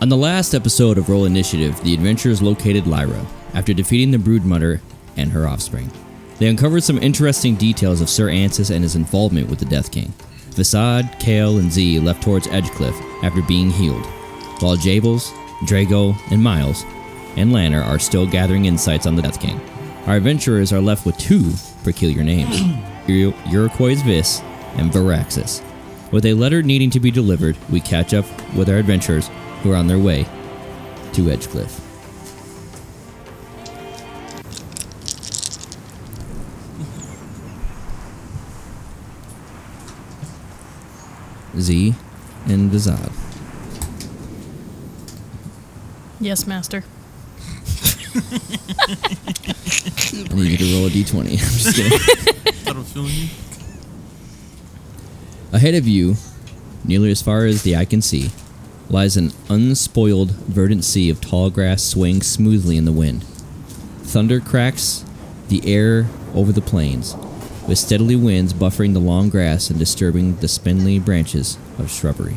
On the last episode of Roll Initiative, the adventurers located Lyra after defeating the Broodmother and her offspring. They uncovered some interesting details of Sir Ansis and his involvement with the Death King. Vasad, Kale, and Z left towards EdgeCliff after being healed, while Jables, Drago, and Miles and Lanner are still gathering insights on the Death King. Our adventurers are left with two peculiar names, Iroquois Vis and Varaxis. With a letter needing to be delivered, we catch up with our adventurers who are on their way to EdgeCliff. Z and Vazad. Yes, master. I need you to roll a d20. I'm just kidding. Thought I was feeling you. Ahead of you, nearly as far as the eye can see, lies an unspoiled, verdant sea of tall grass swaying smoothly in the wind. Thunder cracks the air over the plains, with steadily winds buffering the long grass and disturbing the spindly branches of shrubbery.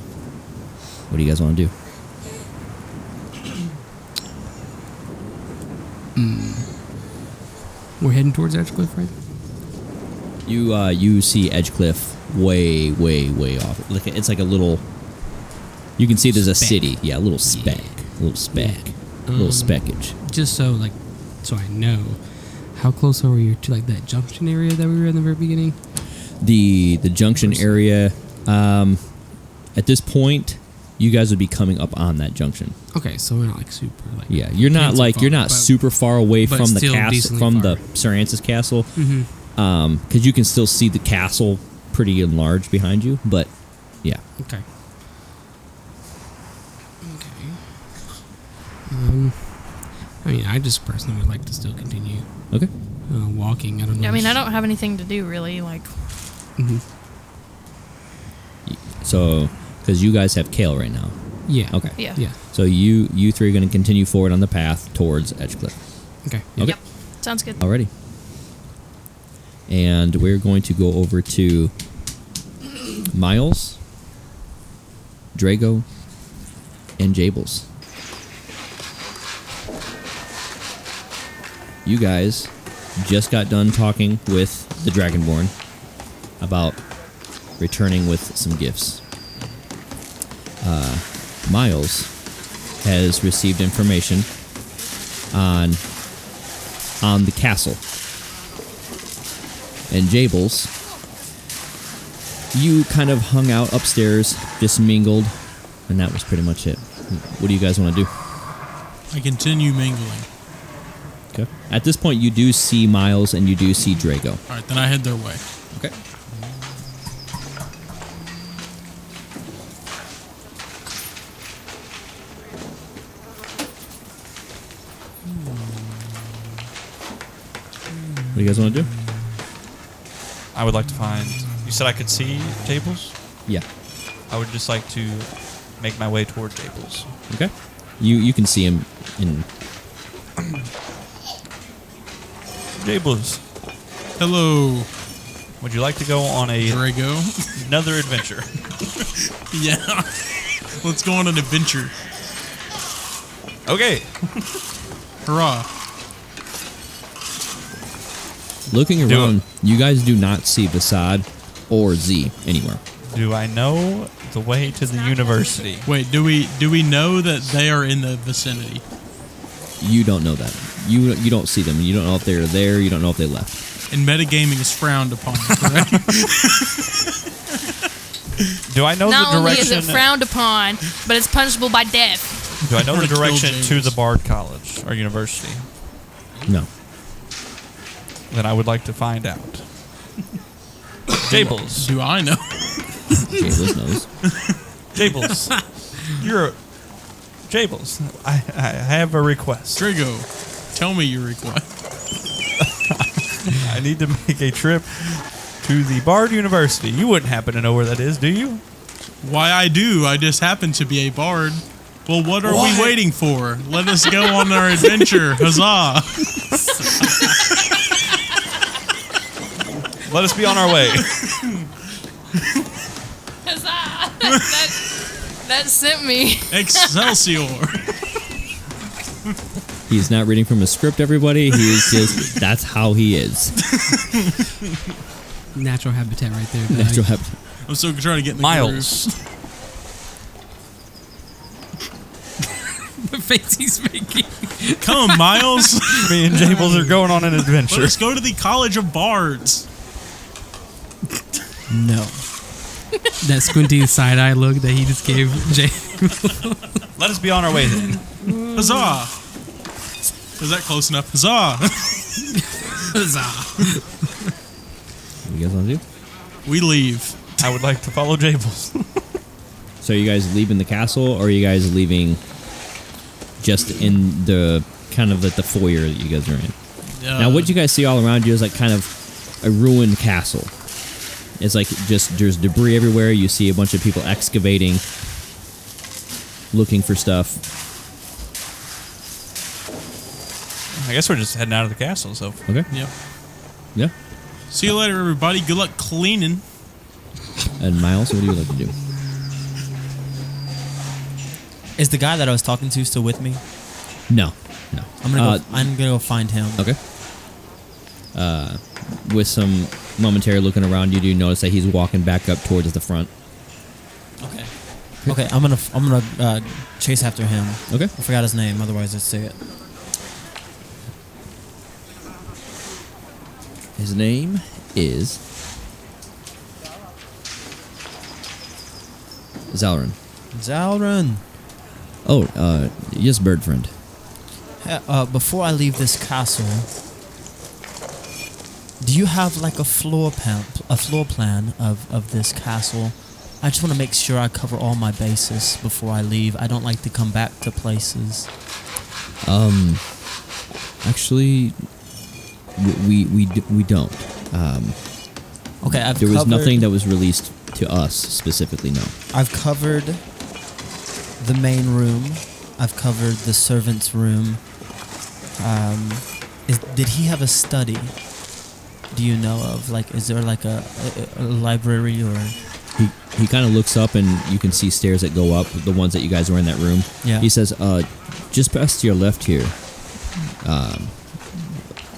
What do you guys want to do? We're heading towards EdgeCliff, right? You see EdgeCliff way off. It's like a little. You can see there's a city. Yeah, a little speck. A little speck. A little speckage. Just so I know, how close are you to that junction area that we were in the very beginning? The junction area. At this point, you guys would be coming up on that junction. Okay, so we're not super Yeah, you're not super far away from the castle, from the Sir Ansis castle. Mm-hmm. Because you can still see the castle pretty large behind you, but yeah. Okay. I just personally would like to still continue. Okay. Walking. I don't know. I mean, I don't have anything to do really. Mm-hmm. So, because you guys have Kale right now. Yeah. Okay. Yeah. So you three are going to continue forward on the path towards EdgeCliff. Okay. Okay. Yep. Sounds good. Alrighty. And we're going to go over to Miles, Drago, and Jables. You guys just got done talking with the Dragonborn about returning with some gifts. Miles has received information on the castle. And Jables, you kind of hung out upstairs, just mingled, and that was pretty much it. What do you guys want to do? I continue mingling. Okay. At this point, you do see Miles and you do see Drago. All right, then I head their way. Okay. What do you guys want to do? I would like to find... You said I could see Jables? Yeah. I would just like to make my way toward Jables. Okay. You can see him in... Jables, Hello, would you like to go on Drago. another adventure? Yeah. Let's go on an adventure. Okay. Hurrah. Looking around, you guys do not see Vasad or Z anywhere. Do I know the way to the university? Wait, do we know that they are in the vicinity? You don't know that. You don't see them. You don't know if they're there. You don't know if they left. And metagaming is frowned upon, correct? Do I know Not the only direction? is it frowned upon, but it's punishable by death. Do I know Or the to kill direction to James. the Bard College or university? No. Then I would like to find out. Jables. Do I know? Jables knows. Jables. Jables. I have a request. Drago, tell me your request. I need to make a trip to the Bard University. You wouldn't happen to know where that is, do you? Why, I do. I just happen to be a bard. Well, what are we waiting for? Let us go on our adventure. Huzzah. Let us be on our way. That sent me. Excelsior. He's not reading from a script, everybody. He is just, that's how he is. Natural habitat right there. Doug. Natural habitat. I'm still trying to get in the Miles. The face he's making. groove. Come, Miles. Me and Jables are going on an adventure. Let's go to the College of Bards. No. That squinty side eye look that he just gave Jay. Let us be on our way then. Huzzah. Is that close enough? Huzzah. What you guys want to do? We leave. I would like to follow Jables. So are you guys leaving the castle, or are you guys leaving just in the kind of like the foyer that you guys are in? Now, what you guys see all around you is like kind of a ruined castle. It's like just there's debris everywhere. You see a bunch of people excavating, looking for stuff. I guess we're just heading out of the castle, so. Okay. Yep. Yeah. See you later, everybody. Good luck cleaning. And Miles, what do you like to do? Is the guy that I was talking to still with me? No. I'm gonna go find him. Okay. With some momentary looking around, you do notice that he's walking back up towards the front. Okay. Okay, I'm gonna chase after him. Okay. I forgot his name, otherwise I'd say it. His name is Zalrin. Zalrin. Oh, yes, bird friend. Before I leave this castle, do you have like a floor plan of this castle? I just want to make sure I cover all my bases before I leave. I don't like to come back to places. Actually, we don't. Okay, There was nothing that was released to us specifically. No. I've covered the main room. I've covered the servant's room. Did he have a study? Do you know of? Like, is there like a library or? He kind of looks up and you can see stairs that go up. The ones that you guys were in that room. Yeah. He says, just past your left here.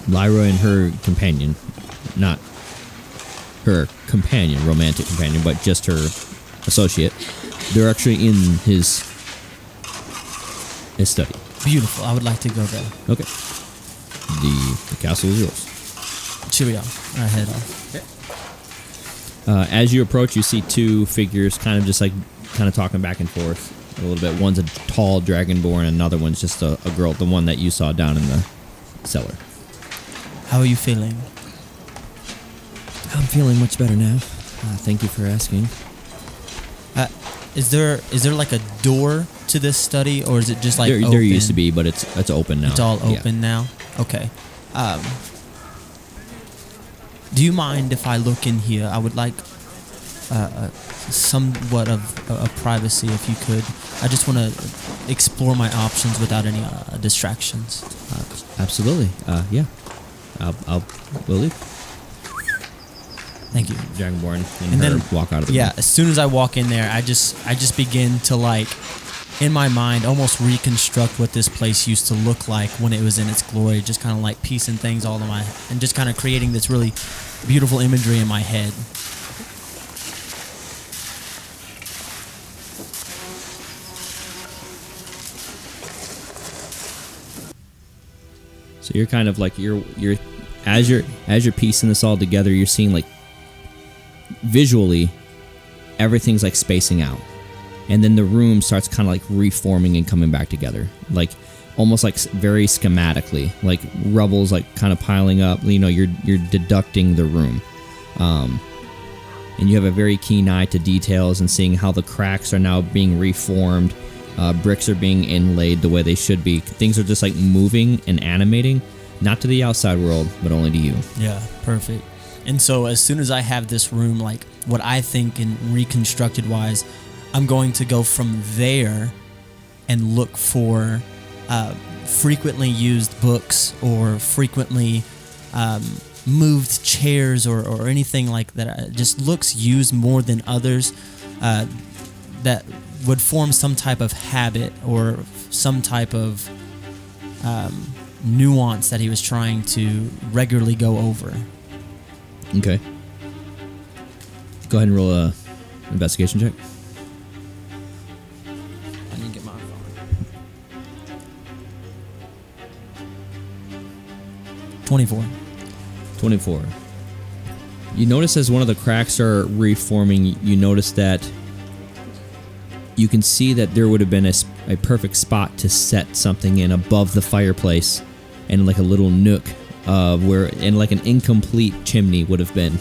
Lyra and her companion, not her companion, romantic companion, but just her associate. They're actually in his study. Beautiful. I would like to go there. Okay. The castle is yours. Cheerio. I head off. As you approach, you see two figures kind of talking back and forth a little bit. One's a tall dragonborn, and another one's just a girl, the one that you saw down in the cellar. How are you feeling? I'm feeling much better now. Thank you for asking. Is there like a door to this study, or is it just like There open? used to be, but it's open now. It's all Yeah. open now? Okay. Do you mind if I look in here? I would like somewhat of privacy, if you could. I just want to explore my options without any distractions. Absolutely. Yeah. We'll leave. Thank you. Dragonborn and And her then- walk out of the Yeah, room. as soon as I walk in there, I just begin to, like, in my mind, almost reconstruct what this place used to look like when it was in its glory. Just kind of like piecing things all in my, and just kind of creating this really beautiful imagery in my head. So you're kind of like you're as you're piecing this all together, you're seeing like visually everything's like spacing out, and then the room starts kind of like reforming and coming back together, like almost like very schematically, like rubble's like kind of piling up. You know, you're deducting the room, and you have a very keen eye to details and seeing how the cracks are now being reformed. Bricks are being inlaid the way they should be. Things are just like moving and animating, not to the outside world, but only to you. Yeah, perfect. And so as soon as I have this room, like what I think and reconstructed wise, I'm going to go from there and look for frequently used books or frequently moved chairs or anything like that. Just looks used more than others that would form some type of habit or some type of nuance that he was trying to regularly go over. Okay. Go ahead and roll a investigation check. I need to get my phone. 24. 24. You notice as one of the cracks are reforming, you notice that you can see that there would have been a perfect spot to set something in above the fireplace, and like a little nook where, and like an incomplete chimney would have been.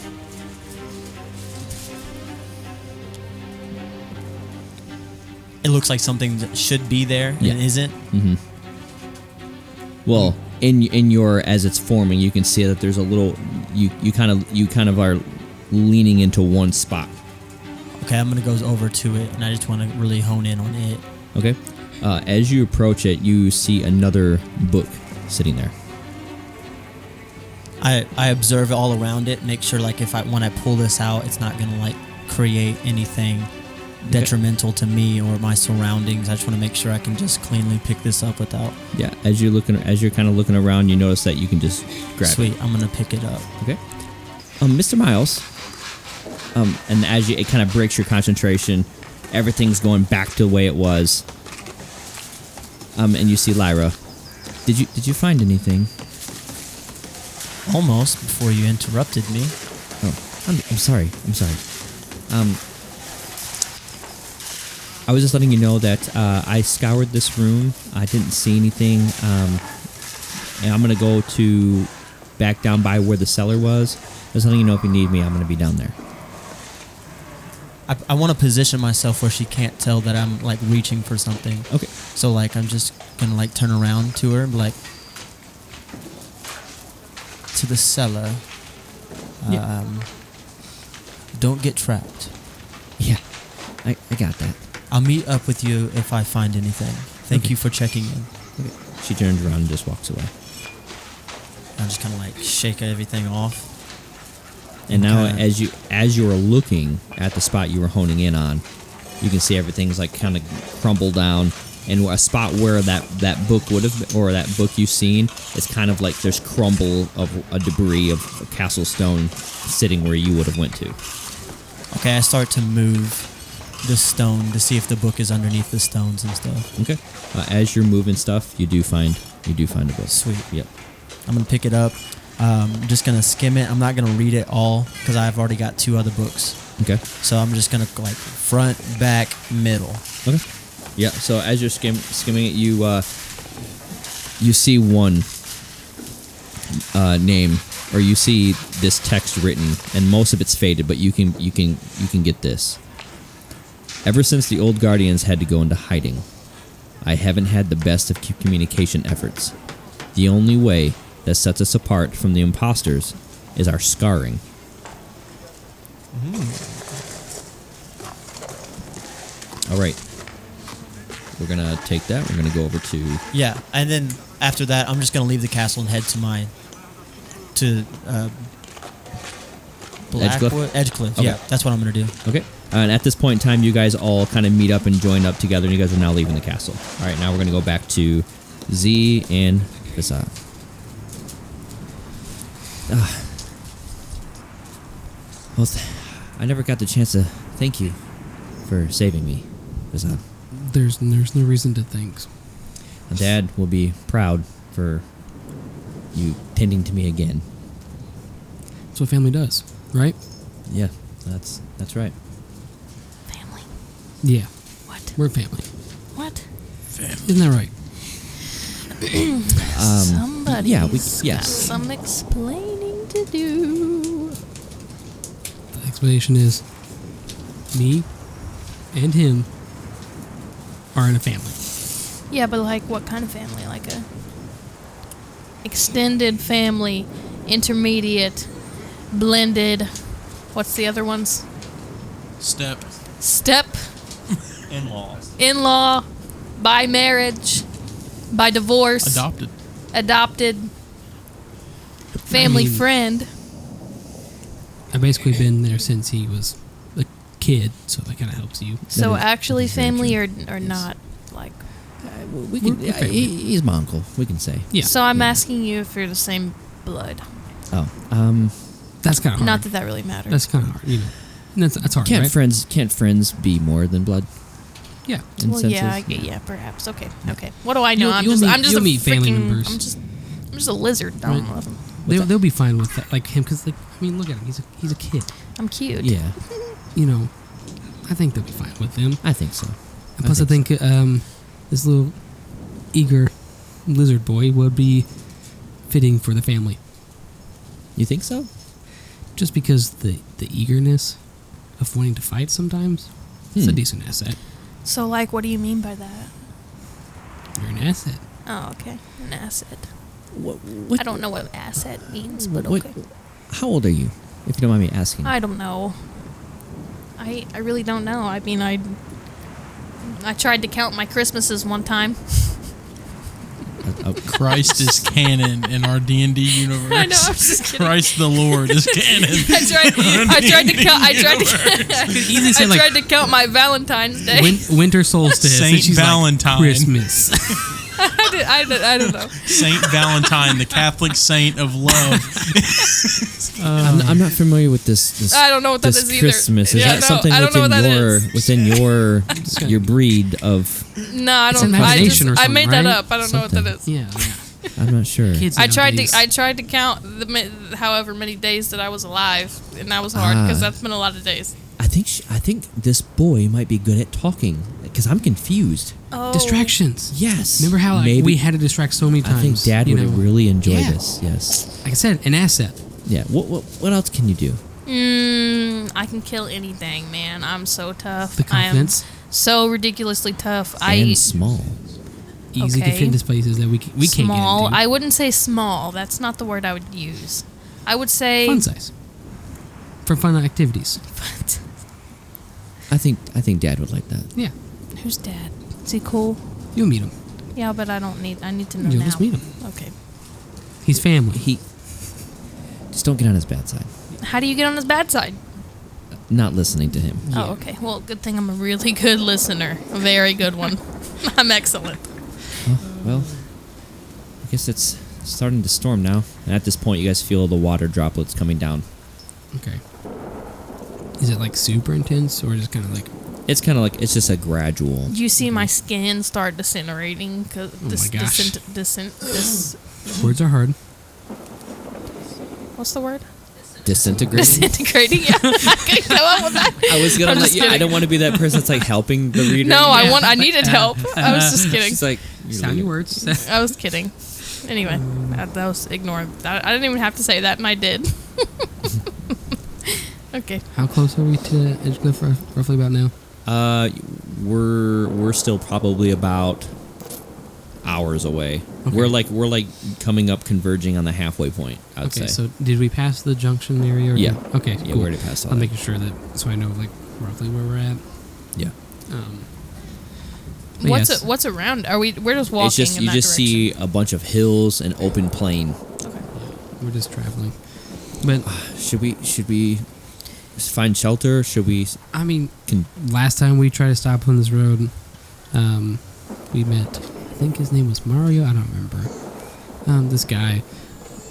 It looks like something that should be there Yeah. and isn't. Mm-hmm. Well, in your, as it's forming, you can see that there's a little. You kind of are leaning into one spot. Okay, I'm gonna go over to it, and I just want to really hone in on it. Okay. As you approach it, you see another book sitting there. I observe all around it, make sure like when I pull this out, it's not gonna like create anything detrimental to me or my surroundings. I just want to make sure I can just cleanly pick this up without. Yeah. As you're kind of looking around, you notice that you can just grab it. Sweet, I'm gonna pick it up. Okay. Mr. Miles. And as it kind of breaks your concentration, everything's going back to the way it was. And you see Lyra. Did you find anything? Almost before you interrupted me. Oh, I'm sorry. I was just letting you know that I scoured this room. I didn't see anything. And I'm gonna go to back down by where the cellar was. Just letting you know if you need me, I'm gonna be down there. I want to position myself where she can't tell that I'm like reaching for something. Okay. So like I'm just gonna like turn around to her and be like, to the cellar. Yeah. Don't get trapped. Yeah, I got that. I'll meet up with you if I find anything. Thank Okay. you for checking in. Okay. She turns around and just walks away. I just kind of like shake everything off. And now, Okay. as you are looking at the spot you were honing in on, you can see everything's like kind of crumbled down, and a spot where that book would have been, or that book you've seen, is kind of like there's crumble of a debris of castle stone sitting where you would have went to. Okay, I start to move the stone to see if the book is underneath the stones and stuff. Okay. As you're moving stuff, you do find a book. Sweet. Yep. I'm gonna pick it up. I'm just gonna skim it. I'm not gonna read it all because I've already got 2 other books. Okay. So I'm just gonna like front, back, middle. Okay. Yeah. So as you're skimming it, you see one name, or you see this text written, and most of it's faded, but you can get this. Ever since the old guardians had to go into hiding, I haven't had the best of communication efforts. The only way that sets us apart from the imposters is our scarring. All right. We're going to take that. We're going to go over to... Yeah, and then after that, I'm just gonna leave the castle and head to Blackwood? Edgecliff. Okay. Yeah, that's what I'm gonna do. Okay. And at this point in time, you guys all kind of meet up and join up together, and you guys are now leaving the castle. All right, now we're going to go back to Z and Facade. Well, I never got the chance to thank you for saving me, Facade. There's no reason to thank. Dad will be proud for you tending to me again. That's what family does, right? Yeah, that's right. Family. Yeah, What? we're family. What? Isn't that right? Somebody's yeah, got yes. some explaining to do. The explanation is me and him are in a family. Yeah, but like what kind of family? Like a extended family, intermediate, blended. What's the other ones? Step. Step, In-laws. in-law, by marriage, by divorce, Adopted. family I mean- friend. I've basically been there since he was kid, so that kind of helps you. So is- actually that is very family true. or not? Like, We can, We're family. he's my uncle. We can say. Yeah. so I'm asking you if you're the same blood. Oh, That's kind of hard. Not that that really matters. That's kind of hard. You know, that's hard, can't right? friends be more than blood? Yeah. In Well, senses? yeah, perhaps. Okay. What do I know? You'll meet- I'm just you'll a meet family freaking. members. I'm just a lizard. I don't Right. know. They'll be fine with that, like him, because like I mean, look at him. He's a kid. I'm cute. Yeah, You know, I think they'll be fine with him. I think so. And plus, I think this little eager lizard boy would be fitting for the family, You think so? just because the eagerness of wanting to fight sometimes. It's a Hmm. decent asset. So, like, what do you mean by that? You're an asset. Oh, okay. An asset. What, I don't know what asset means, but what- okay. How old are you? If you don't mind me asking. I don't know. I really don't know. I mean, I tried to count my Christmases one time. Christ is canon in our D&D universe. I know, I was just kidding. Christ the Lord is canon. I tried to count. Easily say, I like, tried to count my Valentine's Day. winter solstice. Saint and she's Valentine. Like, Christmas. I don't know. Saint Valentine, the Catholic saint of love. I'm not familiar with this. I don't know what that this is either. Christmas. Is Yeah, that no, something I don't know what that within your breed of? No, I It's don't. I imagination just or I made something, that right? up. I don't know what that is. Yeah. I'm not sure. Kids I tried nowadays. to count however many days that I was alive, and that was hard because that's been a lot of days. I think this boy might be good at talking because I'm confused. Oh, Distractions. Yes. Remember how like, Maybe- we had to distract so many times? I think Dad you would know? really enjoy Yeah. this. Yes. Like I said, an asset. Yeah. What else can you do? I can kill anything, man. I'm so tough. The confidence. I am so ridiculously tough. And small. Easy to Okay. fit into places that we can't Small. get into. I wouldn't say small. That's not the word I would use. I would say Fun size. For fun activities. I think Dad would like that. Yeah. Who's Dad? Is he cool? You'll meet him. Yeah, but I need to know You'll now. just meet him. Okay. He's family. He just don't get on his bad side. How do you get on his bad side? Not listening to him. Oh, okay. Well, good thing I'm a really good listener. A very good one. I'm excellent. Well, I guess it's starting to storm now, and at this point, you guys feel the water droplets coming down. Okay. Is it like super intense or just kind of like? It's kind of like it's just a gradual. You see my skin start disintegrating because my gosh. What's Words are hard. the word? Disintegrating. Disintegrating. Yeah, I can come up with that. I was gonna I'm let just you. I kidding. don't want to be that person that's like helping the reader. No, I needed help. I was just kidding. She's like, Sound your words. I was kidding. Anyway, that was ignored. I didn't even have to say that, and I did. Okay. How close are we to EdgeCliff roughly about now? We're still probably about hours away. Okay. We're like coming up, converging on the halfway point. I'd Okay, say. so did we pass the junction area? Or Yeah. Okay, Yeah, cool. we already passed all I'm that. making sure that so I know like roughly where we're at. Yeah. But yes. What's around? We're just walking It's just in you that just direction. see a bunch of hills and open plain. We're just traveling. But Should we find shelter? Should we? I mean, Can last time we tried to stop on this road, we met. I think his name was Mario. I don't remember. This guy,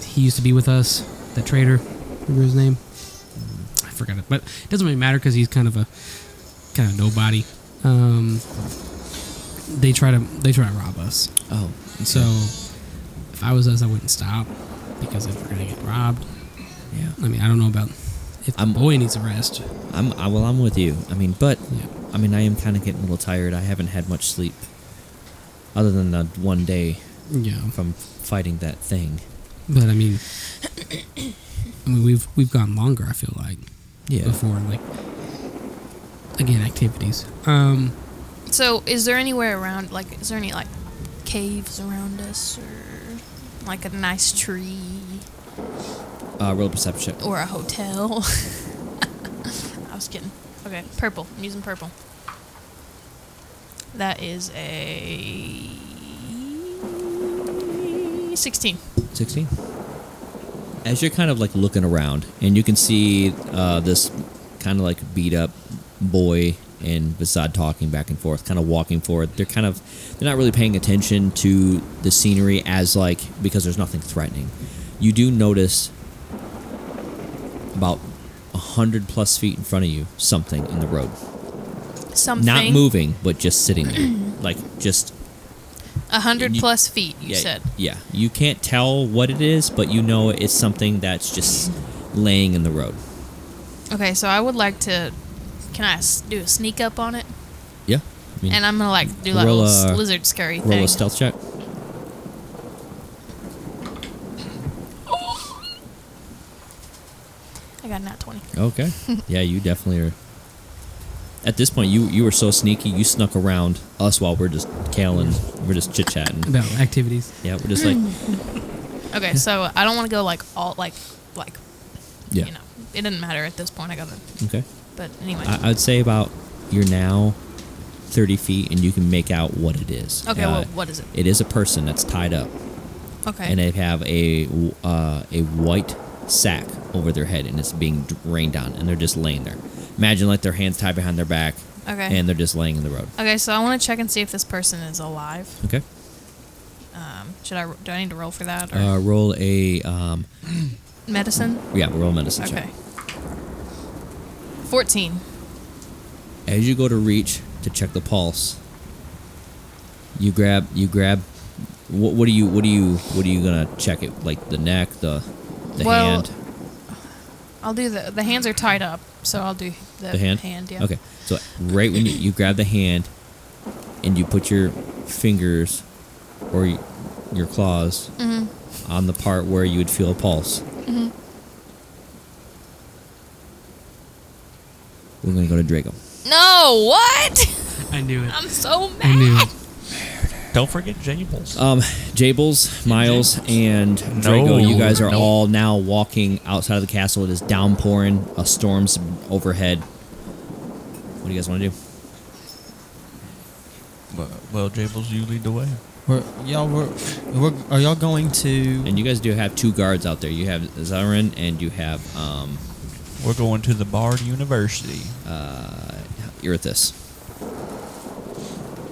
he used to be with us. That trader, remember his name? I forgot it, but it doesn't really matter because he's kind of nobody. They try to rob us. Oh, okay. So if I was us, I wouldn't stop because if we're gonna get robbed, yeah. I mean, I don't know about if the boy needs a rest. I'm with you. I mean, but Yeah. I mean, I am kind of getting a little tired. I haven't had much sleep, other than the one day Yeah, from fighting that thing. but I mean, we've gone longer. I feel like Yeah. before, like again, activities. So, is there anywhere around? Like, is there any like caves around us, or like a nice tree, Roll a perception check. or a hotel? I was kidding. Okay, purple. I'm using purple. That is a 16. 16. As you're kind of like looking around, and you can see this kind of like beat up boy and Vasad talking back and forth, kind of walking forward. They're not really paying attention to the scenery as because there's nothing threatening. You do notice about 100+ feet in front of you something in the road. Something. Not moving, but just sitting there, just 100+ feet. You said. Yeah, you can't tell what it is, but you know it's something that's just laying in the road. Okay, so I would like to. Can I do a sneak up on it? Yeah. And I'm gonna do a little lizard scary thing. Roll a stealth check. I got a nat 20. Okay. Yeah, you definitely are. At this point, you were so sneaky. You snuck around us while we're just we're just chit chatting about activities. Yeah, we're just Okay, so I don't want to go all yeah. You know, it doesn't matter at this point. I gotta. Okay. But anyway. I'd say you're now 30 feet, and you can make out what it is. Okay, well, what is it? It is a person that's tied up. Okay. And they have a white sack over their head, and it's being rained on, and they're just laying there. Imagine their hands tied behind their back. Okay. And they're just laying in the road. Okay, so I want to check and see if this person is alive. Okay. Do I need to roll for that? Or? Roll a medicine? Yeah, roll a medicine check. Okay. 14. As you go to reach to check the pulse, you grab what are you gonna check it? The neck, the hand? I'll do the hands are tied up, so I'll do the hand, yeah. Okay. So right when you grab the hand and you put your fingers or your claws on the part where you would feel a pulse. Mm-hmm. We're gonna go to Draco. No, what? I knew it. I'm so mad. I knew it. Don't forget Jables. Jables, Miles, and Draco, you guys are all now walking outside of the castle. It is downpouring. A storm's overhead. What do you guys want to do? Well, Jables, you lead the way. Are y'all going to? And you guys do have 2 guards out there. You have Zarin and you have We're going to the Bard University. Irithus.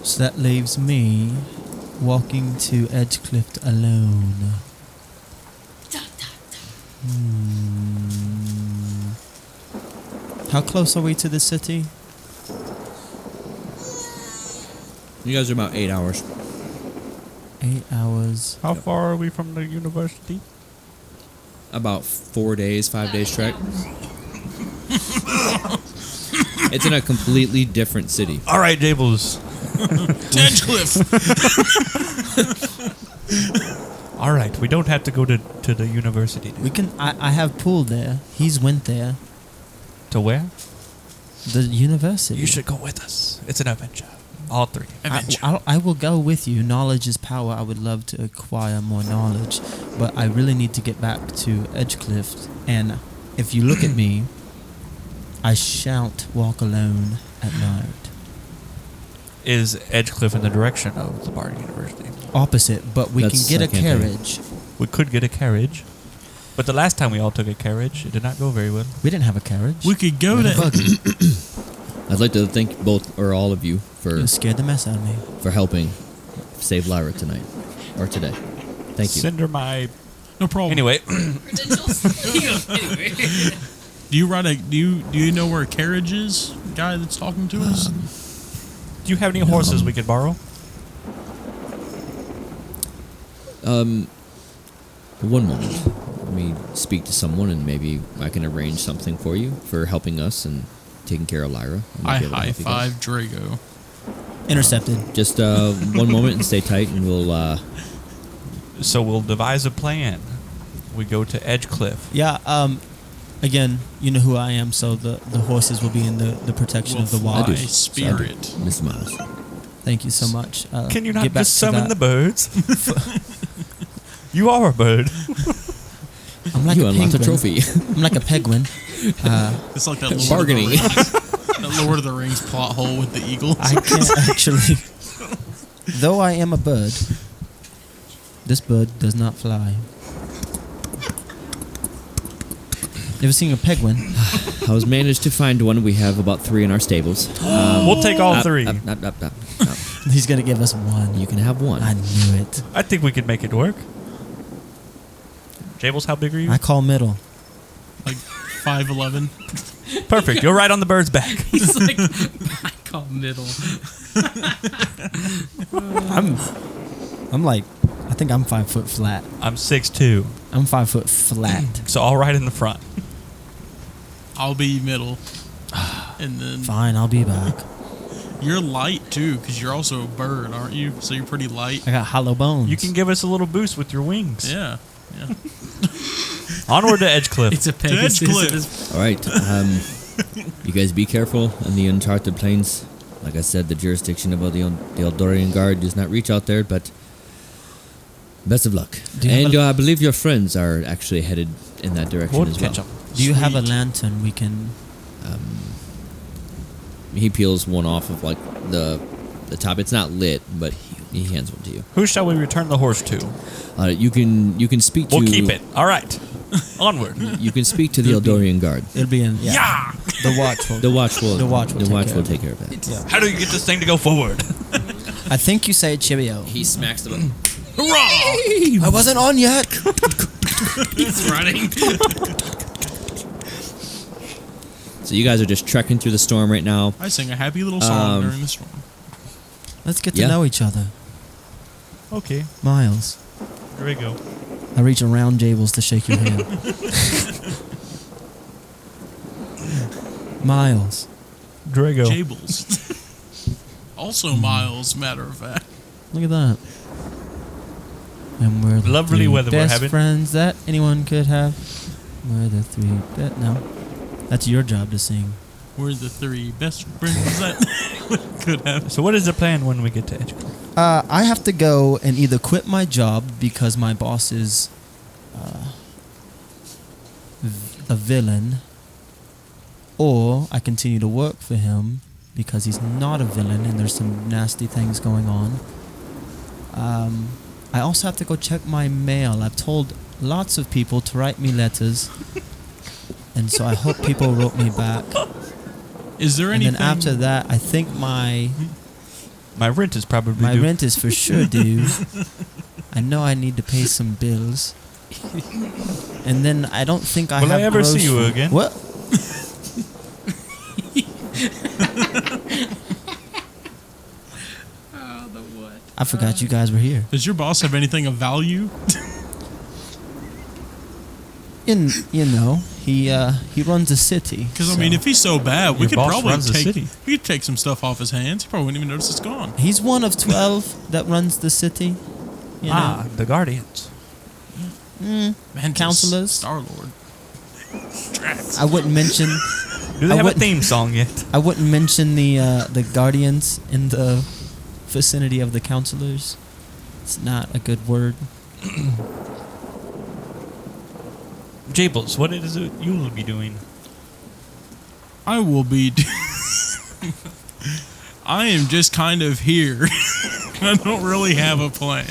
So that leaves me walking to EdgeCliff alone. How close are we to the city? You guys are about 8 hours. 8 hours. How far are we from the university? About 4 days, 5 days trek. It's in a completely different city. All right, Jables. EdgeCliff. All right, we don't have to go to the university. We can. I have Pool there. He's went there. To where? The university. You should go with us. It's an adventure. All 3. I will go with you. Knowledge is power. I would love to acquire more knowledge, but I really need to get back to EdgeCliff. And if you look at me, I shan't walk alone at night. Is EdgeCliff in the direction of the Bard University? Opposite, but we can get a carriage. We could get a carriage. But the last time we all took a carriage, it did not go very well. We didn't have a carriage. We could go to. I'd like to thank both or all of you You scared the mess out of me. for helping save Lyra tonight or today. Thank you. Send her my. No problem. Anyway, Do you know where a carriage is? Guy that's talking to us. do you have any horses we could borrow? One moment. Let me speak to someone, and maybe I can arrange something for you for helping us and taking care of Lyra. I high five Drago. Intercepted. Just one moment and stay tight, and we'll. So we'll devise a plan. We go to EdgeCliff. Yeah. Again, you know who I am, so the horses will be in the protection of the Fly watch. spirit. Mr. Miles. Thank you so much. Can you get not back just to summon that. the birds? You are a bird. I'm like You a unlocked a penguin. trophy. I'm like a penguin. It's like that Bargaining. That Lord of the Rings plot hole with the eagles. I can't actually. Though I am a bird, this bird does not fly. You ever seen a penguin? I was managed to find one. We have about 3 in our stables. We'll take all 3. No. He's gonna give us one. You can have one. I knew it. I think we could make it work. Jables, how big are you? I call middle. Like 5'11". Perfect. You're right on the bird's back. He's like, I call middle. I'm like, I think I'm 5 foot flat. I'm 6'2", I'm 5 foot flat. so all right in the front. I'll be middle. And then Fine, I'll be back. you're light too, because you're also a bird, aren't you? So you're pretty light. I got hollow bones. You can give us a little boost with your wings. Yeah. Onward to EdgeCliff. It's a Pegasus. EdgeCliff. All right. You guys be careful in the uncharted plains. Like I said, the jurisdiction of the Eldorian Guard does not reach out there, but best of luck. Do you have And I believe your friends are actually headed in that direction We'll as well. catch up. Do you have a Sweet. lantern we can... He peels one off of like the top. It's not lit, but he hands one to you. Who shall we return the horse to? You can speak to. We'll keep it. All right. Onward. You can speak to the Eldorian Guard. It'll be in... Yeah. The watch will... The watch will. The watch will take care take care of it. How do you get this thing to go forward? I think you say cheerio. He smacks the button. Hurrah! I wasn't on yet. He's running. So you guys are just trekking through the storm right now. I sing a happy little song during the storm. Let's get to Yeah. know each other. Okay. Miles. Here we go. I reach around Jables to shake your hand. Miles. Drago. Jables. Also Miles, matter of fact. Look at that. And we're the Lovely 3 weather we're best having. friends that anyone could have. We're the 3 no. That's your job to sing. We're the 3 best friends that could have. So what is the plan when we get to EdgeCliff? I have to go and either quit my job because my boss is a villain, or I continue to work for him because he's not a villain and there's some nasty things going on. I also have to go check my mail. I've told lots of people to write me letters, and so I hope people wrote me back. Is there And anything? then after that, I think my My rent is probably due. rent is for sure due. I know I need to pay some bills. And then I don't think I Will have I ever see you grocery- again? What? I forgot you guys were here. Does your boss have anything of value? You know, he runs a city. Because I mean, if he's so bad, we Your could boss probably runs the take city. we could take some stuff off his hands. He probably wouldn't even notice it's gone. He's one of 12 that runs the city. You know? the Guardians. Man, Counselors? Star Lord. I wouldn't mention Do they I have a wouldn't- theme song yet? I wouldn't mention the Guardians in the vicinity of the counselors. It's not a good word. Jables, what is it you will be doing? I will be. I am just kind of here. I don't really have a plan.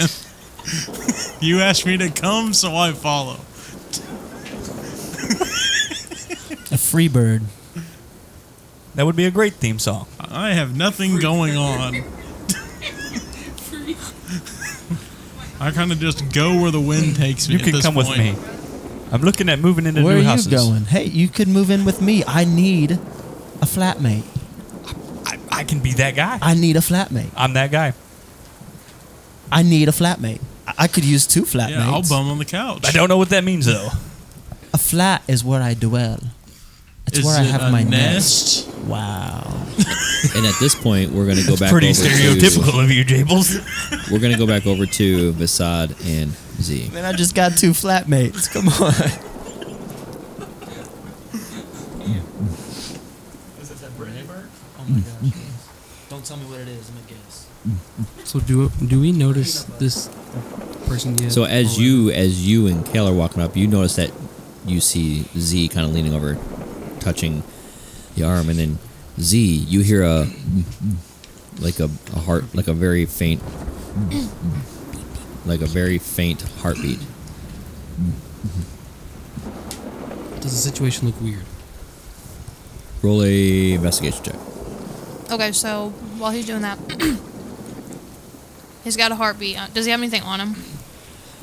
You asked me to come, so I follow. A free bird. That would be a great theme song. I have nothing going on. I kind of just go where the wind takes me. You at can this come with point. me. I'm looking at moving into Where new are houses. you going? Hey, you could move in with me. I need a flatmate. I can be that guy. I need a flatmate. I'm that guy. I need a flatmate. I could use 2 flatmates. Yeah, I'll bum on the couch. I don't know what that means though. A flat is where I dwell. It's Is where I it have a my nest? Wow. And at this point, we're going to go back Pretty over stereotypical of you, Jables. to... We're going to go back over to Vasad and Z. Man, I just got 2 flatmates. Come on. Is it that Brittany bird? Oh my gosh. Don't tell me what it is. I'm gonna guess. So do we notice this person yet? So as you and Kale are walking up, you notice that you see Z kind of leaning over, touching the arm, and then Z, you hear a heart, like a very faint heartbeat. Does the situation look weird? Roll a investigation check. Okay, so while he's doing that, he's got a heartbeat. Does he have anything on him?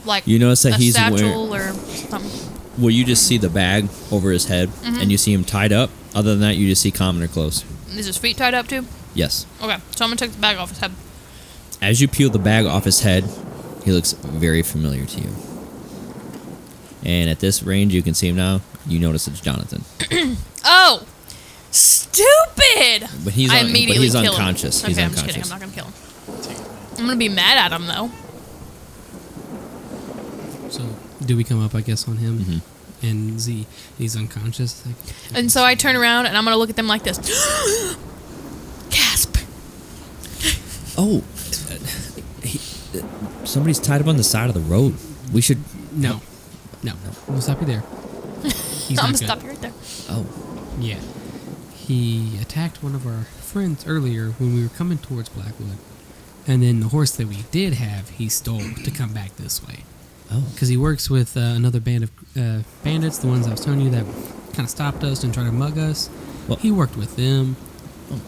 Like You notice that a he's satchel wearing. or something? Well, you just see the bag over his head, and you see him tied up. Other than that, you just see commoner clothes. Is his feet tied up too? Yes. Okay, so I'm gonna take the bag off his head. As you peel the bag off his head, he looks very familiar to you. And at this range, you can see him now. You notice it's Jonathan. Oh, stupid! But he's I un- but immediately he's kill unconscious. Him. He's Okay, I'm just kidding. unconscious. I'm not gonna kill him. I'm gonna be mad at him though. So, do we come up, I guess, on him? Mhm. And Z, he's unconscious? And so I turn around and I'm gonna look at them like this. Gasp! Oh, somebody's tied up on the side of the road. We should. No. We'll stop you there. He's I'm not gonna good. stop you right there. Oh, Yeah. He attacked one of our friends earlier when we were coming towards Blackwood. And then the horse that we did have, he stole to come back this way. oh. Because he works with another band of bandits, the ones I was telling you that kind of stopped us and tried to mug us. Well- He worked with them. Oh.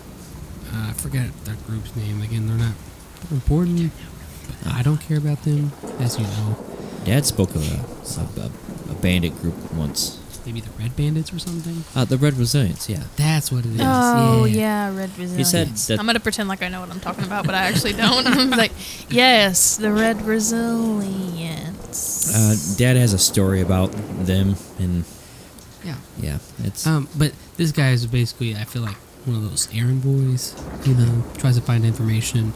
I forget their group's name. Again, they're not important. But I don't care about them, as you know. Dad spoke of a bandit group once. Maybe the Red Bandits or something. The Red Resilience, yeah. That's what it is. Oh yeah, red resilience. He said that. I'm gonna pretend like I know what I'm talking about, but I actually don't. I'm like, yes, the red resilience. Dad has a story about them, and Yeah. yeah, it's. But this guy is basically, I feel like, one of those errand boys. You know, tries to find information.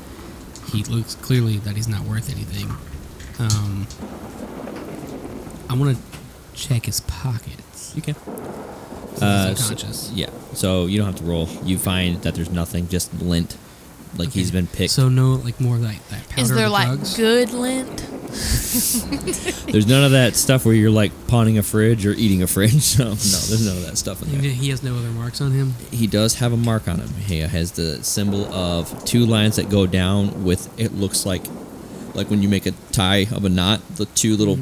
He looks clearly that he's not worth anything. I want to check his pockets. You can. He's unconscious. Yeah, so you don't have to roll. You find that there's nothing, just lint. Like he's been picked. So no, like more like that powder. Is there of like drugs? good lint? There's none of that stuff where you're like pawning a fridge or eating a fridge. No, there's none of that stuff in there. He has no other marks on him. He does have a mark on him. He has the symbol of two lines that go down with, it looks like when you make a tie of a knot, the two little,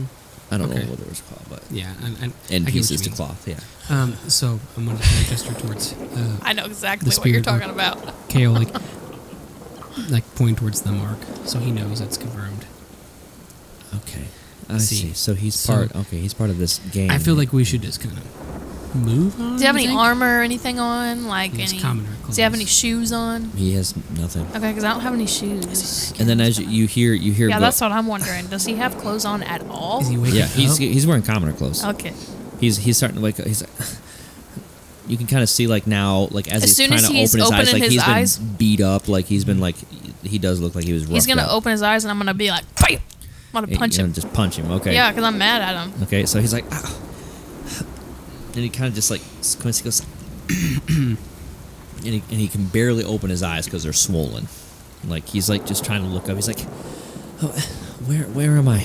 I don't Okay. know what it was called, but Yeah, and end I get what pieces you to mean. cloth, yeah. So I'm gonna gesture towards I know exactly The what you're spirit talking work. about. Kale, like point towards the mark, so he knows it's confirmed. Okay. I See. see. So he's So- he's part of this game. I feel like we should just kind of move on. Do you have I any think? armor or anything on? Like He has any? commoner Does he have any clothes. shoes on? he has nothing. Okay, because I don't have any shoes. And then as you hear Yeah, go- that's what I'm wondering. Does he have clothes on at all? Is he waking yeah, up? he's wearing commoner clothes. Okay. He's starting to wake up. He's you can kind of see like now, like as As he's soon trying as to he's open his eyes, opening like his he's eyes- been beat up, like he's been like he does look like he was roughed He's gonna up. open his eyes and I'm gonna be like, "Bam!" I'm gonna punch You know, him. just punch him. Okay. Yeah, because I'm mad at him. Okay, so he's like, "Ow." And he kind of just like squints. He goes, and he can barely open his eyes because they're swollen. Like he's like just trying to look up. He's like, oh, where am I?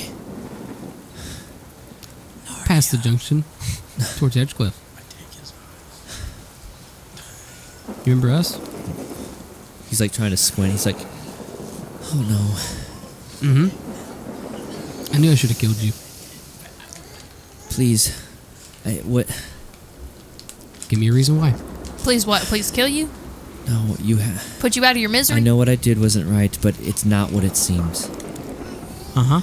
Past the junction, towards EdgeCliff. You remember us? He's like trying to squint. He's like, oh no. I knew I should have killed you. Please. What? Give me a reason why. Please what? Please kill you? No, you have. Put you out of your misery? I know what I did wasn't right, but it's not what it seems. Uh huh.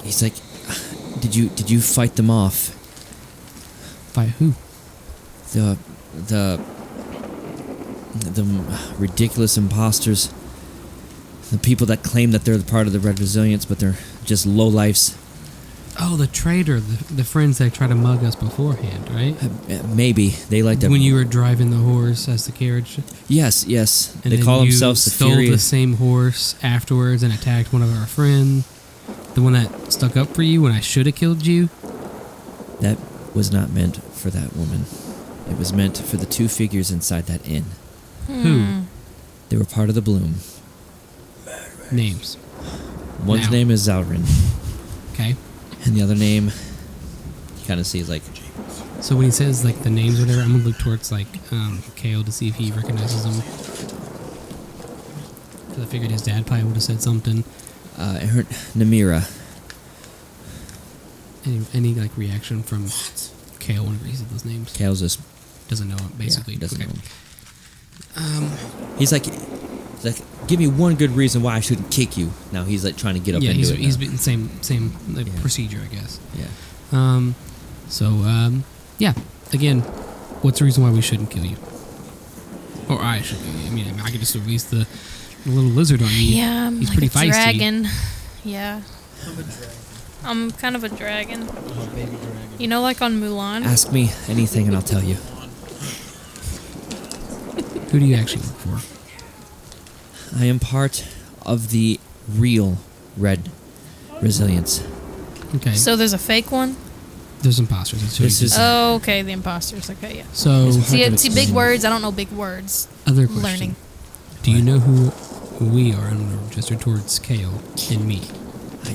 He's like, did you fight them off? By who? The ridiculous imposters. The people that claim that they're the part of the Red Resilience, but they're just lowlifes. Oh, the traitor, the friends that tried to mug us beforehand, right? Maybe they like to. When you were driving the horse as the carriage, Yes. and They then call you themselves the stole the Furious. same horse afterwards and attacked one of our friends, the one that stuck up for you when I should have killed you. That was not meant for that woman. It was meant for the two figures inside that inn. Who? They were part of the Bloom. Names. One's Now. name is Zalrin, Okay. and the other name, you kind of see like, So when he says like the names or whatever, I'm gonna look towards like Kale to see if he recognizes them. Because I figured his dad probably would have said something. her Namira. Any like reaction from Kale whenever he said those names. Kale's just Doesn't know it, basically. doesn't Okay. know him. He's like, give me one good reason why I shouldn't kick you. Now he's like trying to get up Yeah, into it. he's now. been same like, Yeah. procedure, I guess. Yeah. Yeah. Again, what's the reason why we shouldn't kill you? Or I should kill you. I mean, I could just release the little lizard on you. Yeah, I'm He's like pretty a feisty. dragon. Yeah. I'm kind of a dragon. You know, like on Mulan? Ask me anything and I'll tell you. Who do you actually work for? I am part of the real Red Resilience. Okay. So there's a fake one? There's imposters. That's who This you is- just- Oh, okay, the imposters. Okay, yeah. So, See, to see big explain. words. I don't know big words. other question. Learning. Do you know who we are? I'm going to gesture towards Kale and me.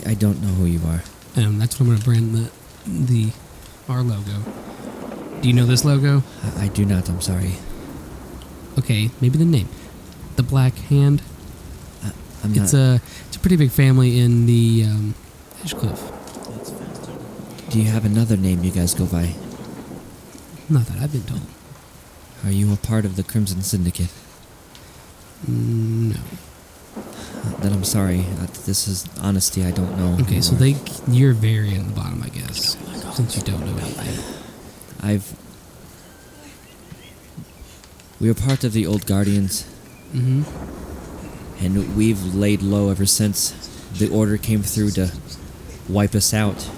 I don't know who you are. That's what I'm going to brand our logo. Do you know this logo? I do not. I'm sorry. Okay, maybe the name. The Black Hand. I'm It's not. a pretty big family in the EdgeCliff. Do you have another name you guys go by? Not that I've been told. Are you a part of the Crimson Syndicate? No. Then I'm sorry. This is honesty. I don't know. Okay, who so you are. you're very in the bottom, I guess, since you don't know anything. We are part of the Old Guardians, Mm-hmm. and we've laid low ever since the order came through to wipe us out.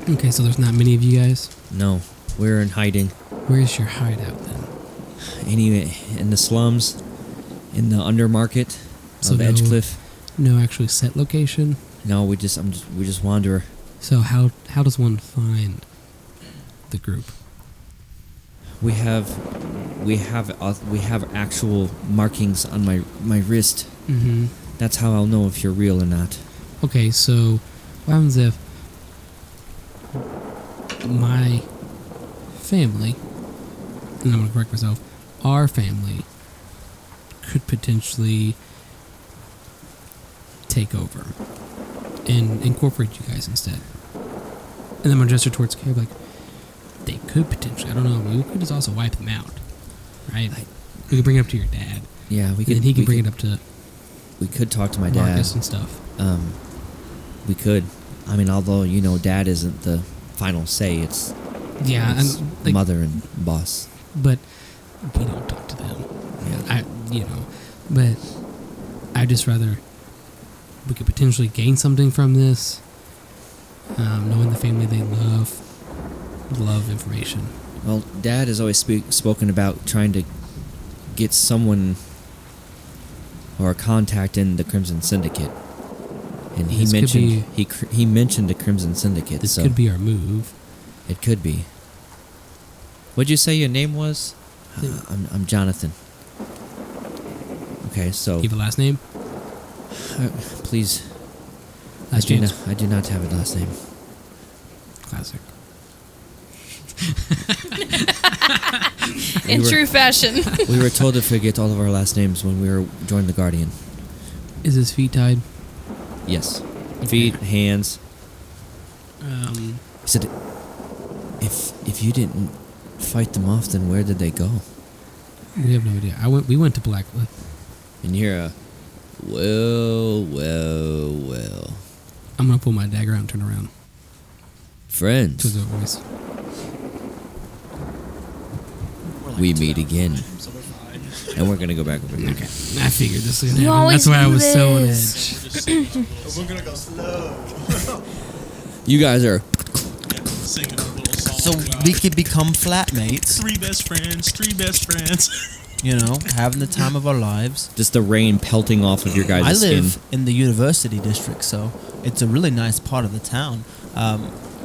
Okay, so there's not many of you guys. No, we're in hiding. Where's your hideout then? Anyway, in the slums, in the undermarket So of no- EdgeCliff. No actually set location. No, we just wander. So how does one find the group? We have actual markings on my wrist. Mm-hmm. That's how I'll know if you're real or not. Okay, so what happens if my family, and I'm going to correct myself, our family could potentially take over and incorporate you guys instead? And then I'm going to gesture towards Caleb, like, they could potentially, I don't know, we could just also wipe them out, right? We could bring it up to your dad, Yeah, we and could. then he can bring it up to We could talk to my dad. Marcus and stuff. We could. I mean, although Dad isn't the final say. It's Yeah, it's and like, mother and boss. but we don't talk to them. Yeah. But I'd just rather we could potentially gain something from this, knowing the family they love information. Well, Dad has always spoken about trying to get someone or a contact in the Crimson Syndicate, and he This could mentioned he mentioned the Crimson Syndicate. This so could be our move. It could be. What'd you say your name was? I'm Jonathan. Okay, so Do you have a last name? please. Last chance. I do not have a last name. Classic. In true fashion. We were told to forget all of our last names when we were joined the Guardian. Is his feet tied? Yes. Feet, hands. Um, He said, if you didn't fight them off, then where did they go? we have no idea. We went to Blackcliff. And you're a, well. I'm gonna pull my dagger out and turn around to Friends, the voice. we meet again. And we're going to go back over here. Okay, I figured this was gonna You happen. always That's why I do was so on this. edge. We're gonna go slow. You guys are, Singing a little song. So we could become flatmates, three best friends. having the time of our lives. just the rain pelting off of your guys' I skin. live in the university district, so it's a really nice part of the town.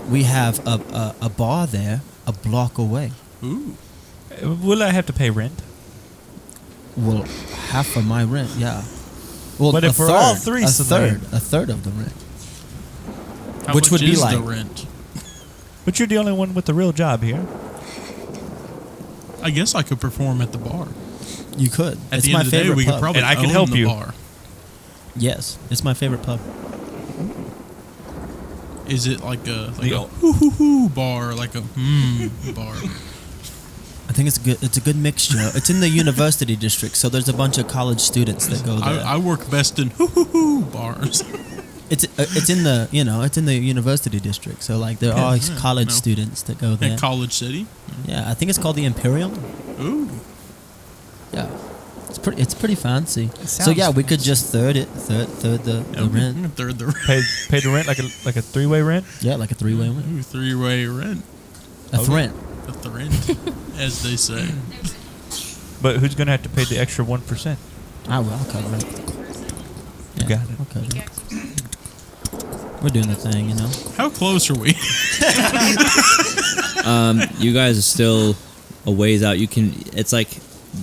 We have a bar there, a block away. Ooh. Will I have to pay rent? Well, half of my rent, yeah. Well, But a if we're third, all three, a so third of the rent. How Which much would be is like- the rent? But you're the only one with the real job here. I guess I could perform at the bar. You could. At It's the my end of the day, favorite we could pub. probably And I can own help the you. bar. Yes, it's my favorite pub. Is it like a The- hoo bar, like a bar? I think it's a good mixture. It's in the university district, so there's a bunch of college students that go there. I work best in hoo bars. It's in the it's in the university district, so like there are college no. students that go there. At College City. Yeah, I think it's called the Imperium. Ooh. Yeah, it's pretty fancy. So sounds yeah, we could just third the rent. Third the Pay the rent like a 3-way rent. Yeah, like a 3-way rent. Ooh, 3-way rent. A rent. A rent, as they say. But who's gonna have to pay the extra 1%? I'll cover it. You got it. I'll cover it. We're doing the thing, you know. How close are we? You guys are still a ways out. It's like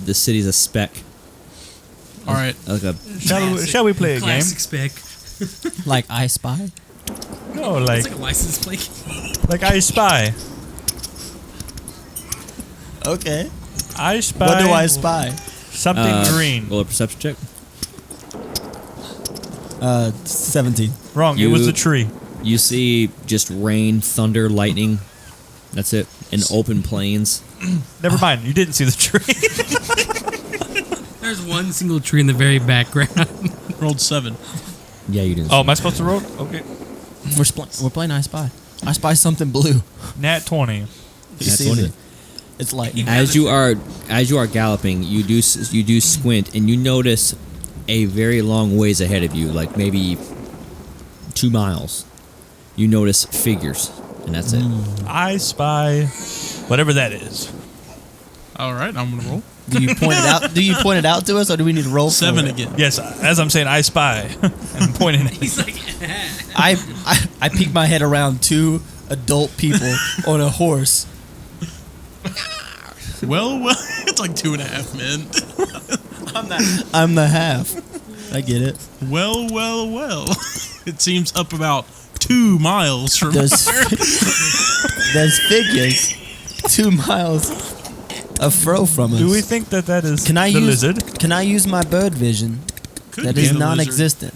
the city's a speck. All right. Like a Shall we play a game? Classic spec. Like I Spy. No, It's like like a license plate. like I Spy. Okay. I spy. What do I spy? Something green. roll a perception check. 17. Wrong. It was a tree. You see just rain, thunder, lightning. That's it. And open plains. Never mind. You didn't see the tree. There's one single tree in the very background. Rolled 7. Yeah, you didn't. Oh, am I supposed to roll? Okay. We're playing I Spy. I spy something blue. Nat 20. You Nat see 20. it? It's lightning. As you are galloping, you do squint and you notice a very long ways ahead of you, like maybe 2 miles. You notice figures, and that's it. I spy whatever that is. All right, I'm gonna roll Do you point it out? Do you point it out to us, or do we need to roll? for 7 it? again. Yes, as I'm saying, I spy. I'm pointing at He's like, I peek my head around 2 adult people on a horse. Well, it's like 2.5 men. I'm the half. I get it. Well. It seems up about 2 miles from There's figures 2 miles a fro from us. Do we think that is Can I the use lizard? Can I use my bird vision? Could That be is the lizard. non-existent.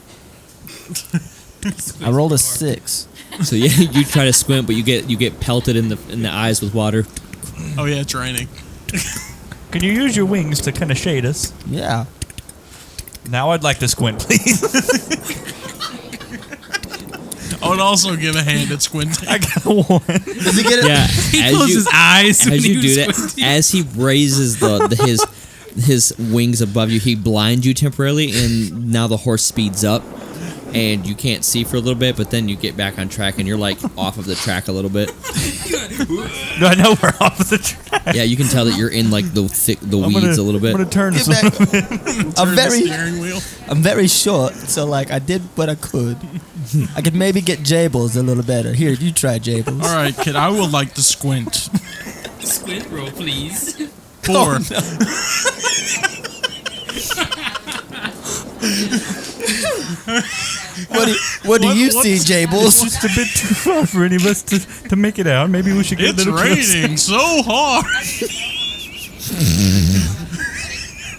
I rolled a 6. So yeah, you try to squint, but you get pelted in the eyes with water. Oh yeah, it's raining. Can you use your wings to kind of shade us? Yeah. Now I'd like to squint, please. I would also give a hand at squinting. I got a 1. Does he get it? Yeah, he as closed you- his eyes. when As he you was do that, squinting. as he raises his wings above you, he blinds you temporarily, and now the horse speeds up, and you can't see for a little bit. But then you get back on track, and you're like off of the track a little bit. Do I know we're off of the track? Yeah, you can tell that you're in like the weeds a little bit. I'm gonna turn this. Get back. I'm Turn the very, steering wheel. I'm very short, so like I did what I could. I could maybe get Jables a little better. Here, you try Jables. All right, kid. I would like to squint. Squint roll, please. 4. What do you see, It's Jables? just a bit too far for any of us to make it out. Maybe we should get It's a little closer. raining so hard.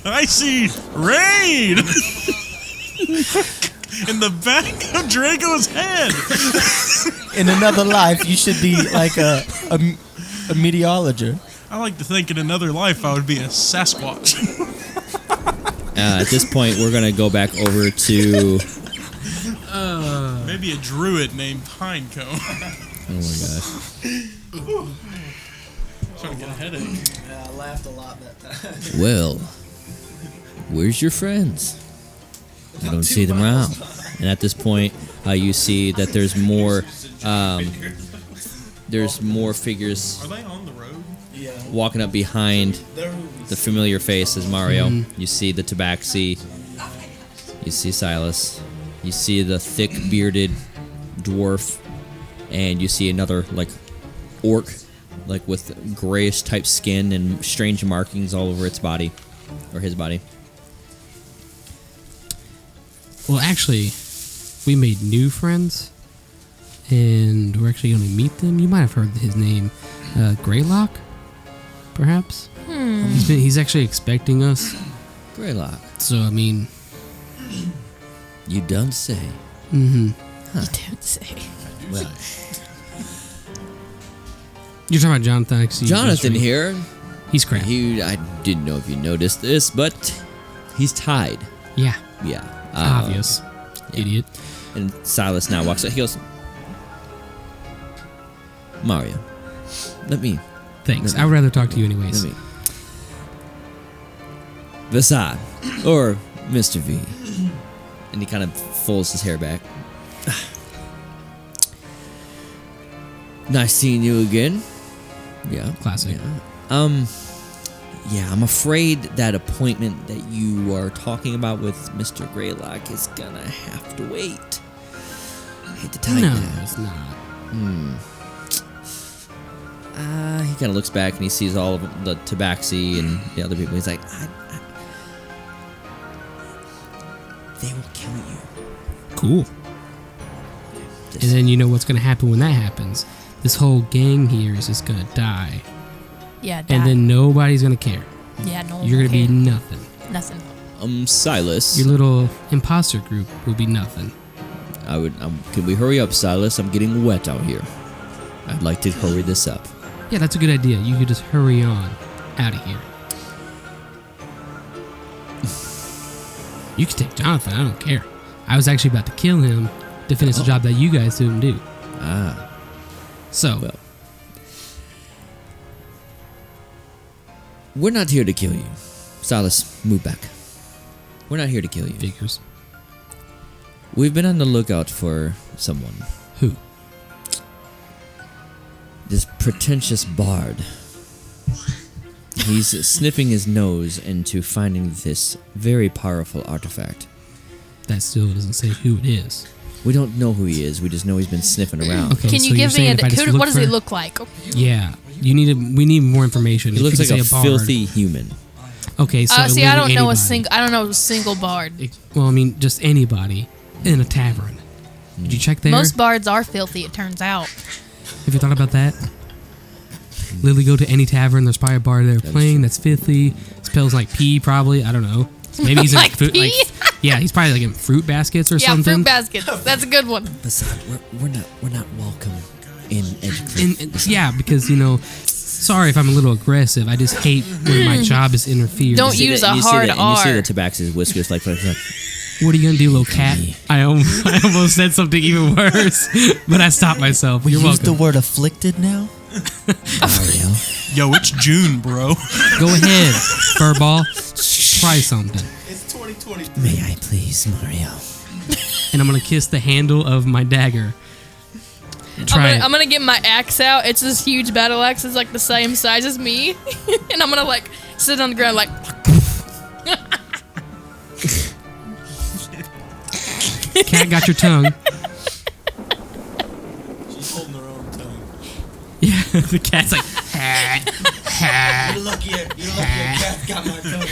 I see rain in the back of Draco's head. In another life, you should be like a meteorologist. I like to think in another life I would be a Sasquatch. At this point, we're gonna go back over to. Maybe a druid named Pinecone. Oh my gosh. Trying to get a headache. Yeah, I laughed a lot that time. Well, where's your friends? I don't see them around. And at this point, you see that there's more. There's more figures Are they on the road? walking up behind the familiar faces. Mario. You see the Tabaxi. You see Silas. You see the thick bearded dwarf, and you see another like orc, like with grayish type skin and strange markings all over its body, or his body. Well, actually, we made new friends, and we're actually going to meet them. You might have heard his name, Graylock, perhaps. He's actually expecting us. Graylock, So I mean, you don't say. You don't say. Well, You're talking about Jonathan. I see Jonathan yesterday. here. He's crap. I didn't know if you noticed this, but he's tied. Yeah. Yeah. Obvious. yeah. Idiot. And Silas now walks up. He goes, Mario, let me. Thanks. Let me- I would rather talk to you anyways. Let me. Vasad, or Mr. V. And he kind of folds his hair back. Nice seeing you again. Yeah. Classic. Yeah. Yeah, I'm afraid that appointment that you are talking about with Mr. Graylock is gonna have to wait. I hate to tell you No, that. it's not. He kind of looks back and he sees all of the tabaxi and the other people. He's like, they will kill you. Cool. Just- And then you know what's going to happen when that happens. This whole gang here is just going to die. Yeah, And then nobody's going to care. yeah, no. You're going to be nothing. nothing. Silas. Your little imposter group will be nothing. Can we hurry up, Silas? I'm getting wet out here. I'd like to hurry this up. Yeah, that's a good idea. You could just hurry on out of here. You could take Jonathan. I don't care. I was actually about to kill him to finish the job that you guys didn't do. So, Well, we're not here to kill you. Silas, move back. We're not here to kill you. figures. We've been on the lookout for someone. Who? This pretentious bard. He's sniffing his nose into finding this very powerful artifact. That still doesn't say who it is. We don't know who he is. We just know he's been sniffing around. Okay, Can so you you're give me saying if I just look what does he for- look like? Yeah, we need more information. He If looks you like could a say bard. filthy human. Okay, so See, I don't know anybody. I don't know a single bard. Well, I mean, just anybody in a tavern. Did you check there? Most bards are filthy. It turns out. Have you thought about that? Literally go to any tavern. There's probably a bar there playing that's filthy. Smells like pee, probably. I don't know. Maybe he's in Like fruit. pee? Yeah, he's probably like in fruit baskets or Yeah, something. fruit baskets. That's a good one. Besides, we're not welcome in EdgeCliff. And yeah, because sorry if I'm a little aggressive. I just hate when my job is interfered. Don't use a hard And you see R. the tabaxi's whiskers like What are you gonna do, little cat? I almost said something even worse, but I stopped myself. You're Use the welcome. word afflicted now. Mario. Yo, it's June, bro. Go ahead, furball. Try something. It's 2020. May I please, Mario? And I'm gonna kiss the handle of my dagger. Try it. I'm gonna get my axe out. It's this huge battle axe. It's like the same size as me, and I'm gonna like sit on the ground like. Cat got your tongue. She's holding her own tongue. Yeah, the cat's like. You're lucky a cat got my tongue.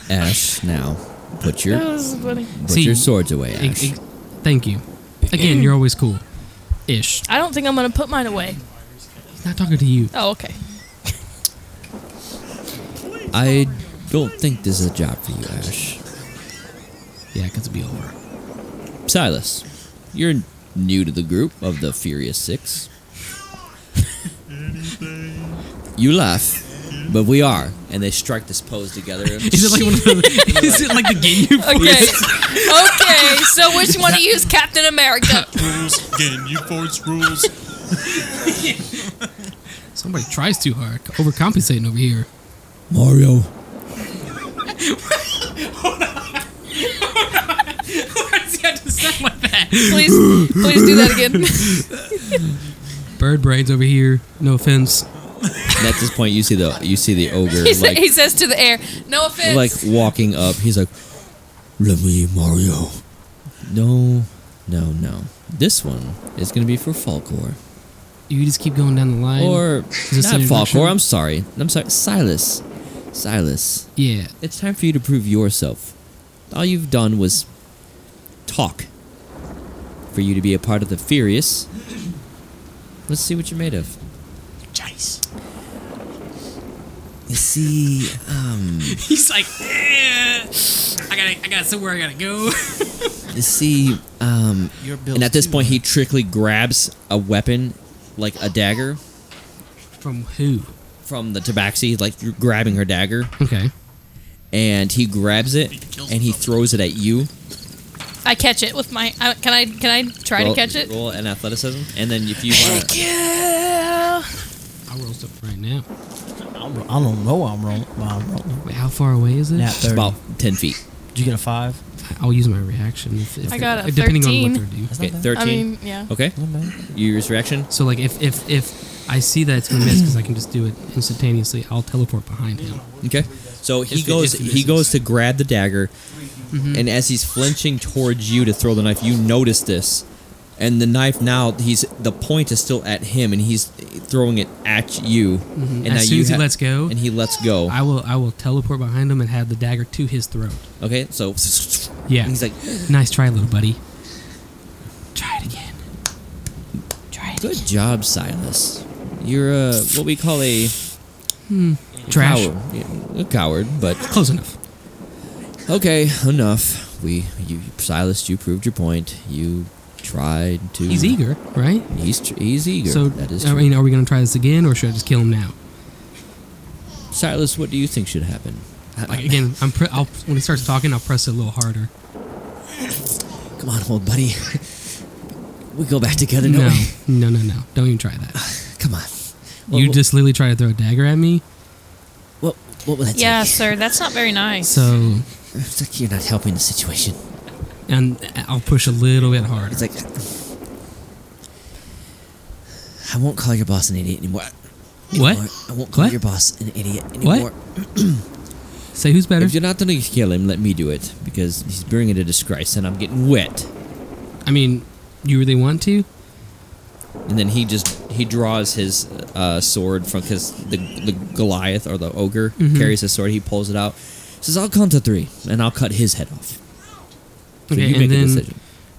Ash, now put your That was funny. put your swords away, Ash. Thank you. Again, you're always cool. Ish. I don't think I'm gonna put mine away. He's not talking to you. Oh, okay. I don't think this is a job for you, Ash. Yeah, because it'll be over. Silas, you're new to the group of the Furious Six. You laugh, but we are, and they strike this pose together. Is it like one of the, is it like the game you Okay. Okay. So which one of you is Captain America? Rules again. You force rules. Somebody tries too hard. Overcompensating over here. Mario. Why does he have to sound like that? Please do that again. Bird brains over here. No offense. And at this point, you see the ogre He says to the air, "No offense." like walking up. He's like, "Let me, Mario." No. This one is gonna be for Falkor, You just keep going down the line. or this not an introduction? Falkor. I'm sorry, Silas. Silas, Yeah. it's time for you to prove yourself. All you've done was talk. For you to be a part of the Furious, let's see what you're made of. Jace. You see, He's like, I got somewhere I gotta go. you see, Your bills and at this too, point, man. he trickly grabs a weapon, like a dagger, From who? from the tabaxi, like you're grabbing her dagger, Okay. and he grabs it and he throws it at you. I catch it with my. Can I try to catch it? Roll an athleticism, and then if you want to, Yeah. I'll roll something right now. I don't know why I'm rolling. Wait, how far away is it? Nat it's 30. about 10 feet. Did you get a 5? I'll use my reaction. If I got a depending 13. on what they're due. That's Okay, not bad. 13. I mean, yeah. Okay, Not bad. you use reaction. So like if I see that it's gonna miss because I can just do it instantaneously, I'll teleport behind him. Okay, so If it he goes misses. to grab the dagger, and as he's flinching towards you to throw the knife, you notice this, and the knife now the point is still at him, and he's throwing it at you. And As soon as he lets go, and he lets go. I will teleport behind him and have the dagger to his throat. Okay, so Yeah. he's like, Nice try, little buddy. Try it again. Try it. "Good job, Silas. You're what we call a Trash. coward. Yeah, a coward, but Close enough. okay, enough. Silas, you proved your point. You tried to. He's eager, right? He's eager. So, that is I true. mean, are we gonna try this again, or should I just kill him now? Silas, what do you think should happen? Like again, when he starts talking, I'll press it a little harder. Come on, old buddy. We go back together, No, don't we? no. Don't even try that. Come on. You What- just literally try to throw a dagger at me, What will that Yeah, take? sir. That's not very nice. so It's like you're not helping the situation. and I'll push a little bit harder. It's like I won't call your boss an idiot anymore. What? I won't call What? your boss an idiot anymore. Say who's better? If you're not gonna kill him, let me do it because he's bringing a disgrace, and I'm getting wet. I mean, you really want to? And then he draws his sword from because the Goliath or the ogre carries his sword. He pulls it out. Says, "I'll count to 3, and I'll cut his head off." So Okay, you make and a then decision.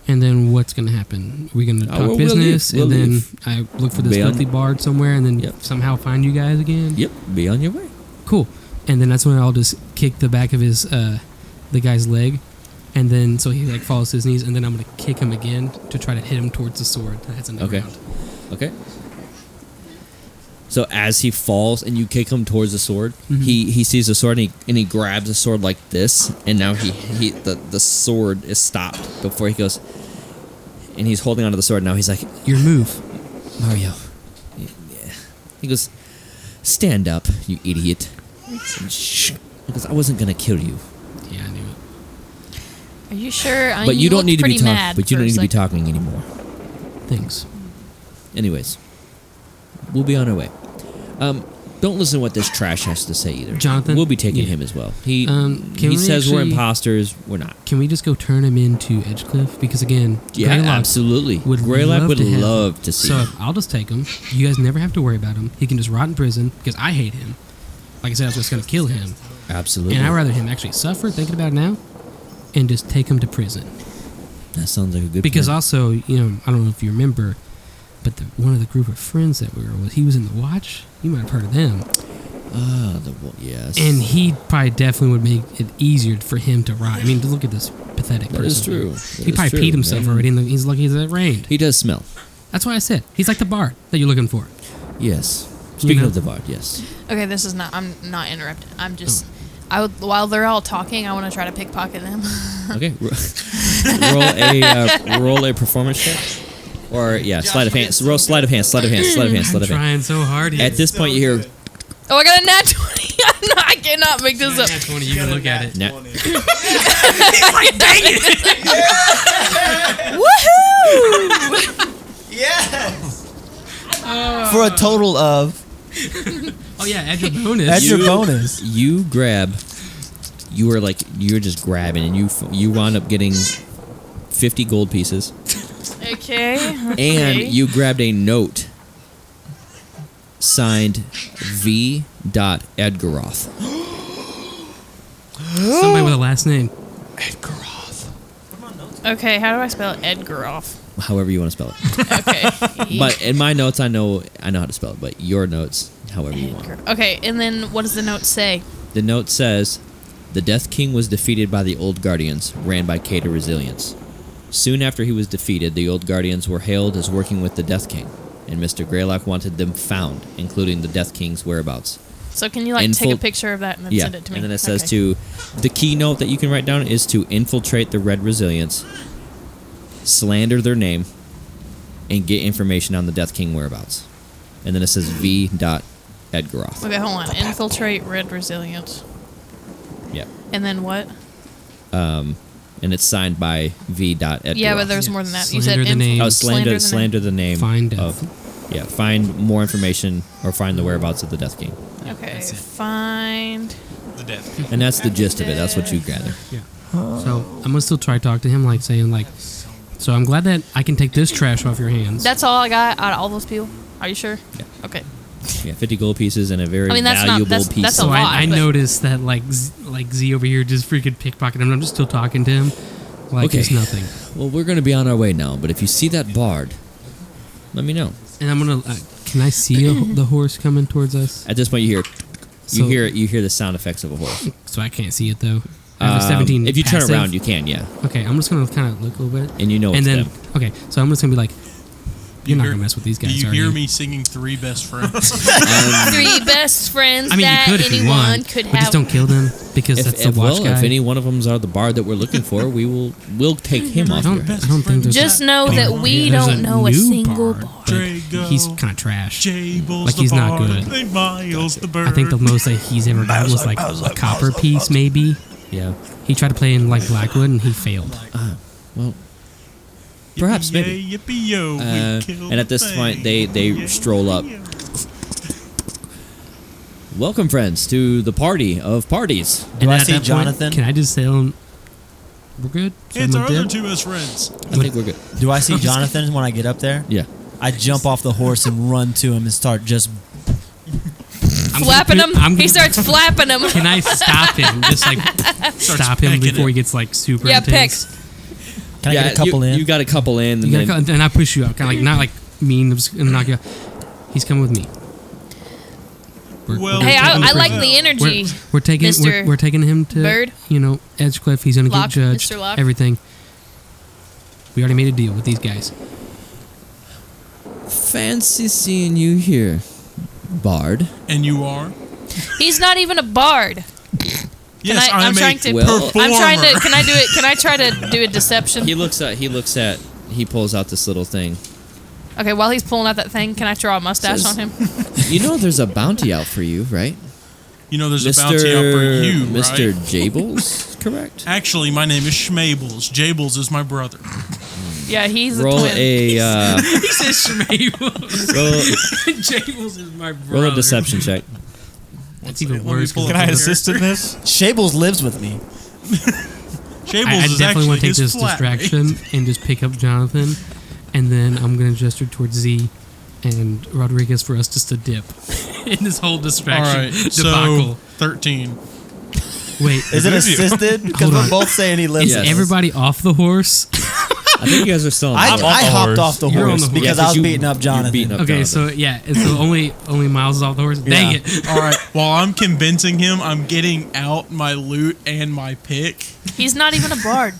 and then what's gonna happen? Are we gonna talk we'll business, leave. and We'll then leave. I look for this Be on- filthy bard somewhere, and then Yep. somehow find you guys again? Yep, be on your way. Cool. And then that's when I'll just kick the back of his the guy's leg, and then so he like falls to his knees, and then I'm gonna kick him again to try to hit him towards the sword that's in the Okay. ground. Okay. So as he falls and you kick him towards the sword, he sees the sword and he grabs the sword like this, and now the sword is stopped before he goes, and he's holding onto the sword. Now he's like, Your move. Mario. Yeah. He goes, "Stand up, you idiot." Shh. Because I wasn't gonna kill you. Yeah, I knew it. Are you sure? But you don't need to be talking. talking. But you don't need to be talking anymore. Thanks. Anyways, we'll be on our way. Don't listen to what this trash has to say either. Jonathan? We'll be taking Yeah. him as well. He Can he we says we're actually- imposters. We're not. Can we just go turn him into EdgeCliff? Because again, Yeah, Graylock absolutely. would Graylock would to have love him. to see So him. I'll just take him. You guys never have to worry about him. He can just rot in prison because I hate him. Like I said, I was just going to kill him. Absolutely. And I'd rather him actually suffer, thinking about it now, and just take him to prison. That sounds like a good Because plan. also, you know, I don't know if you remember, but one of the group of friends that we were with, he was in the Watch. You might have heard of them. Yes. And he probably definitely would make it easier for him to rot. I mean, look at this pathetic That person. is true. He That probably is peed true, himself man. already, and he's lucky that it rained. He does smell. That's why I said he's like the bard that you're looking for. Yes. Speaking know? of the bard, yes. Okay, this is not. I'm not interrupting. I'm just. While they're all talking, I want to try to pickpocket them. Okay. Roll a performance check. Or sleight of hand. Roll sleight of hand. Sleight of hand. Sleight of hand. Sleight I'm of hand. trying so hard here. At this point, you hear. Oh, I got a nat 20. I cannot make this up. Nat 20, you can look at it. Nat- Woohoo! For a total of Oh yeah, add your bonus. that's your bonus. You grab. You're just grabbing, and you wound up getting 50 gold pieces, Okay. and you grabbed a note signed V. Edgaroth. Somebody with a last name. Okay, how do I spell it? Edgaroff. However you want to spell it. Okay. But in my notes, I know how to spell it. But your notes, however you want. Okay, and then what does the note say? The note says, the Death King was defeated by the Old Guardians, ran by Cater Resilience. Soon after he was defeated, the Old Guardians were hailed as working with the Death King, and Mr. Graylock wanted them found, including the Death King's whereabouts. So can you take a picture of that and then send it to me? And then it says the key note that you can write down is to infiltrate the Red Resilience, slander their name, and get information on the Death King whereabouts. And then it says V. Edgaroth. Okay, hold on. Infiltrate Red Resilience. Yeah. And then what? And it's signed by V. Edgaroth. Yeah, but there's more than that. You Slander said the name. Oh, slander the name. Find find more information or find the whereabouts of the Death King. Okay, find The Death. And that's the gist of it. That's what you gather. Yeah. So I'm gonna still try to talk to him, saying so I'm glad that I can take this trash off your hands. That's all I got out of all those people. Are you sure? Yeah. Okay. Yeah, 50 gold pieces and a very that's valuable piece. that's a so lot, I but- noticed that Z over here just freaking pickpocketed him. I'm just still talking to him it's nothing. Well, we're going to be on our way now, but if you see that bard, let me know. And I'm gonna. Can I see the horse coming towards us? At this point, you So- hear the sound effects of a horse. So I can't see it though. I have a 17. If you turn passive. around, you can, yeah. Okay, I'm just gonna kind of look a little bit. And you know And it's then them. okay, so I'm just gonna be like, you're not gonna mess with these guys, Do you are hear you? me singing Three Best Friends? Three best friends I mean, you that could if you anyone want, could but have. just don't kill them because that's the watch guy. If any one of them are the bard that we're looking for, we'll take him off your I head. don't think there's. Just know that we there's don't know a new single bard, bard. but Drago, he's kind of trash. Jables Like, the he's not bard, good. and Miles the bird. I think the most that he's ever got was a copper piece, maybe. Yeah. He tried to play in Blackwood and he failed. Well, perhaps, maybe. Yippee-yo, we killed And at this the point, thing. they stroll up. Welcome, friends, to the party of parties. Do I at see that point, Jonathan? can I just tell him we're good? Hey, it's our Someone other did? two best friends. I think we're good. Do I see Jonathan when I get up there? Yeah. I jump off the horse and run to him and start just. I'm Flapping gonna him. I'm He gonna- starts flapping him. Can I stop him? Just stop him pecking before it. he gets super Yeah, intense. pick. Can I get a couple in? You got a couple in, and You then gotta, and I push you out, kind of not mean. I'm just gonna knock you out. He's coming with me. Well, Hey, Well, I like well. the energy. We're taking Mr. we're taking him to Bird? EdgeCliff. He's gonna Lock, get judged. Mr. Lock? Everything. We already made a deal with these guys. fancy seeing you here, bard. And you are? He's not even a bard. Yes, I'm I'm trying a to. Well- performer. I'm trying to. Can I do it? Can I try to do a deception? He pulls out this little thing. Okay, while he's pulling out that thing, can I draw a mustache Says- on him? You know there's a bounty out for you, right? You know there's a bounty out for you, Mr. right? Jables, correct? Actually, my name is Schmables. Jables is my brother. Yeah, he's a Roll twin. a He says Schmables. roll, Jables is my brother. roll a deception check. That's even Let me worse. pull Can up I the assist in character. this? Shables lives with me. Jables I is definitely actually want to take his this flatmate. distraction and just pick up Jonathan, and then I'm going to gesture towards Z and Rodriguez for us just to dip in this whole All distraction right, so debacle. 13. Wait, Is it Movie. assisted? Because Hold we're on. both saying he lives is Yes. with us. everybody off the horse? I think you guys are still on I, the I'm horse. on I the hopped horse. off the You're on horse the horse. because Yeah, 'cause I was you- beating up you're Jonathan. beating up Okay, Jonathan. so yeah, and so only Miles is off the horse. Dang Yeah. it! All right, while I'm convincing him, I'm getting out my loot and my pick. He's not even a bard.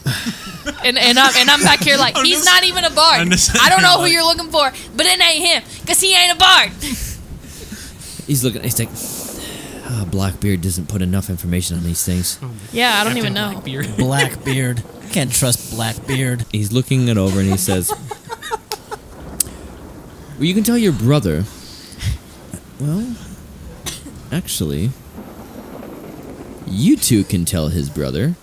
and I'm back here like I'm he's just- not even a bard. I'm just I don't know who like- you're looking for, but it ain't him because he ain't a bard. He's looking. He's like, Blackbeard doesn't put enough information on these things. Yeah, I don't even know. Blackbeard. Blackbeard. I can't trust Blackbeard. He's looking it over and he says, "Well, you can tell your brother. Well, actually, you two can tell his brother,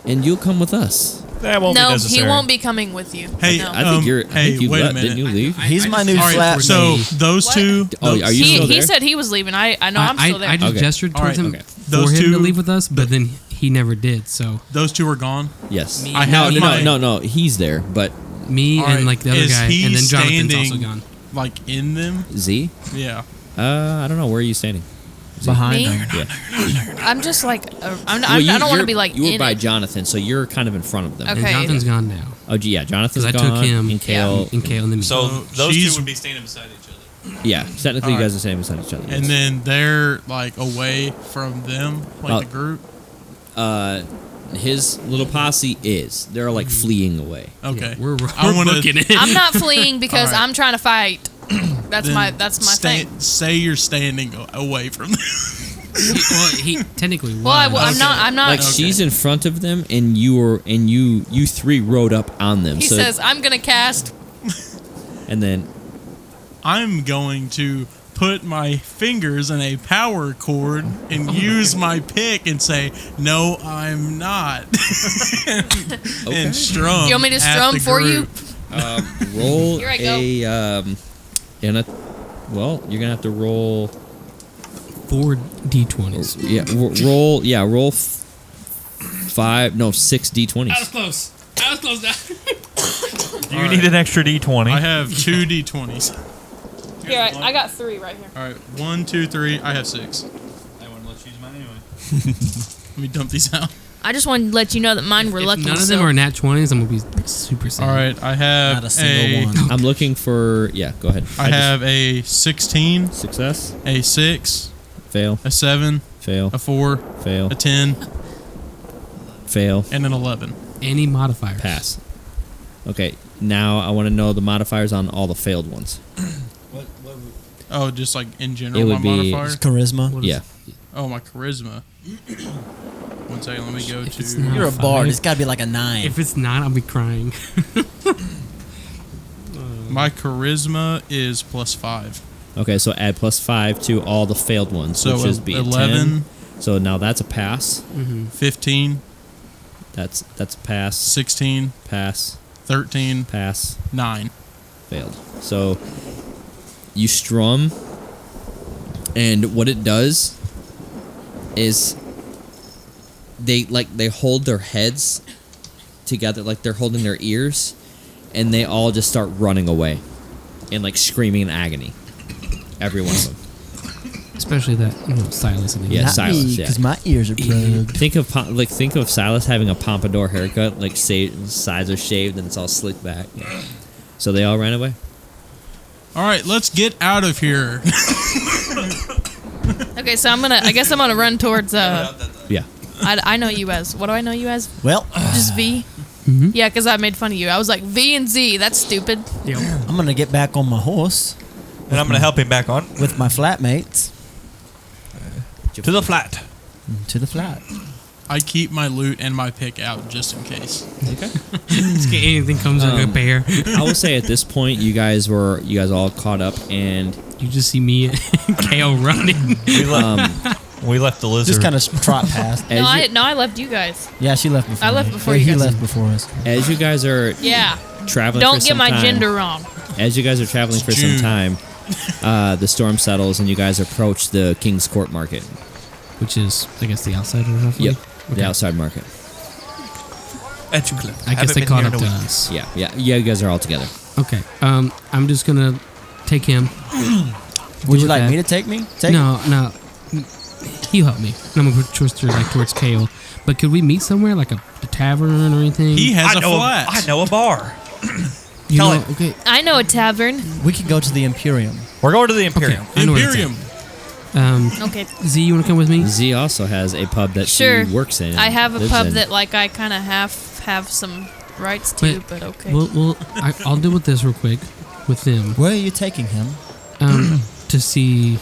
and you'll come with us." That won't be No, necessary. he won't be coming with you. Hey, no. I think you're. I hey, think you wait a left. Didn't you minute. leave? He's my new All right, flat so mate. those What? two. Oh, are you still he there? said he was leaving. I know I'm still there. I just Okay. gestured towards All him right, okay. for Those him to two- leave with us, but then he never did. So Those two are gone. Yes. Me- I No, have no, my, no. He's there, but me All and right, the other is guy, he and then Jonathan's standing- also gone. like in them. Z. Yeah. I don't know. Where are you standing? Behind Me? him. Yeah. I'm just like I Well, don't want to you're- be like you were in by it. Jonathan, so you're kind of in front of them. Okay. And Jonathan's gone now. Oh, yeah. Jonathan's Because I gone. took him and Kale. and Kale and then me. So So those she's- two would be standing beside each other. Yeah, technically you All right. guys are standing beside each other. And yes. then they're like away from them, like Oh. the group. His little posse is. They're like fleeing away. Okay. We're I wanna- booking it. I'm not fleeing because All right. I'm trying to fight. That's Then my thing. Say you're standing away from them. Well, he technically was. Well, I'm Okay. not. I'm not. Like she's in front of them, and you three rode up on them. He so says, "I'm gonna cast." and then I'm going to put my fingers in a power cord and use my pick and say, "No, I'm not." And strum. You want me to at strum the for you? group. roll Here I go. well, you're gonna have to roll. 4 d20s. Roll 6 d20s. close. I was close now. Do you need an extra D20? I have 2 d20s. Here, I got 3 right here. All right, 1, 2, 3. I have 6. I wouldn't let you use mine anyway. Let me dump these out. I just wanted to let you know that mine were If lucky. none of them so- are nat 20s, I'm going to be super sad. All right, I have Not a single one. I'm looking for. Yeah, go ahead. I have a 16, success. a 6, Fail. a 7, Fail. a 4, Fail. a 10, Fail. and an 11. Any modifiers? Pass. Okay. Now I want to know the modifiers on all the failed ones. Oh, just like in It general, would my be- modifier. Charisma. What is- Yeah. Oh, my charisma. 1 second, let me go If it's to. not You're a 5, bard. It's got to be like a 9. If it's not, I'll be crying. My charisma is +5. Okay, so add +5 to all the failed ones, So which is be 11, 10. So now that's a pass. 15, That's a pass. 16, Pass. 13, Pass. 9. Failed. So you strum, and what it does is they hold their heads together, like they're holding their ears, and they all just start running away and like screaming in agony. Every one of them. Especially that, Silas. And Yeah, Not Silas, yeah. because my ears are plugged. Think of Silas having a pompadour haircut, like sides are shaved and it's all slicked back. So they all ran away. All right, let's get out of here. Okay, so I guess I'm gonna run towards. Yeah. I know you as. What do I know you as? Well, Just V. Yeah, because I made fun of you. I was like V and Z. That's stupid. I'm going to get back on my horse And I'm going to help him back on with my flatmates to the flat. to the flat. I keep my loot and my pick out just in case. Okay. Anything comes like a bear. I will say at this point, you guys all caught up, and You just see me and Kale running. We left the lizard. Just kind of trot past. as I left you guys. Yeah, she left before I left me. before Or you he guys. left before us. as you guys are Yeah. traveling, Don't for get some my time, gender wrong. As you guys are traveling for some June. time, the storm settles, and you guys approach the King's Court Market. Which is, I guess, the outside of roughly? Yep. Okay. The outside market. EdgeCliff. I guess Haven't they been caught here up in to a week. us. Yeah. You guys are all together. Okay. I'm just gonna take him. Would you with like that. me to take me? No. You help me. And I'm gonna push her towards Kale. But could we meet somewhere, like a tavern or anything? He has I a know, flat. I know a bar. You tell know, him. okay. I know a tavern. We could go to the Imperium. We're going to the Imperium. I know where it's Imperium. Okay. Z, you wanna come with me? Z also has a pub that Sure. she works in. I have a lives pub in. that like I kind of have some rights to, but okay. I'll deal with this real quick with them. Where are you taking him? To see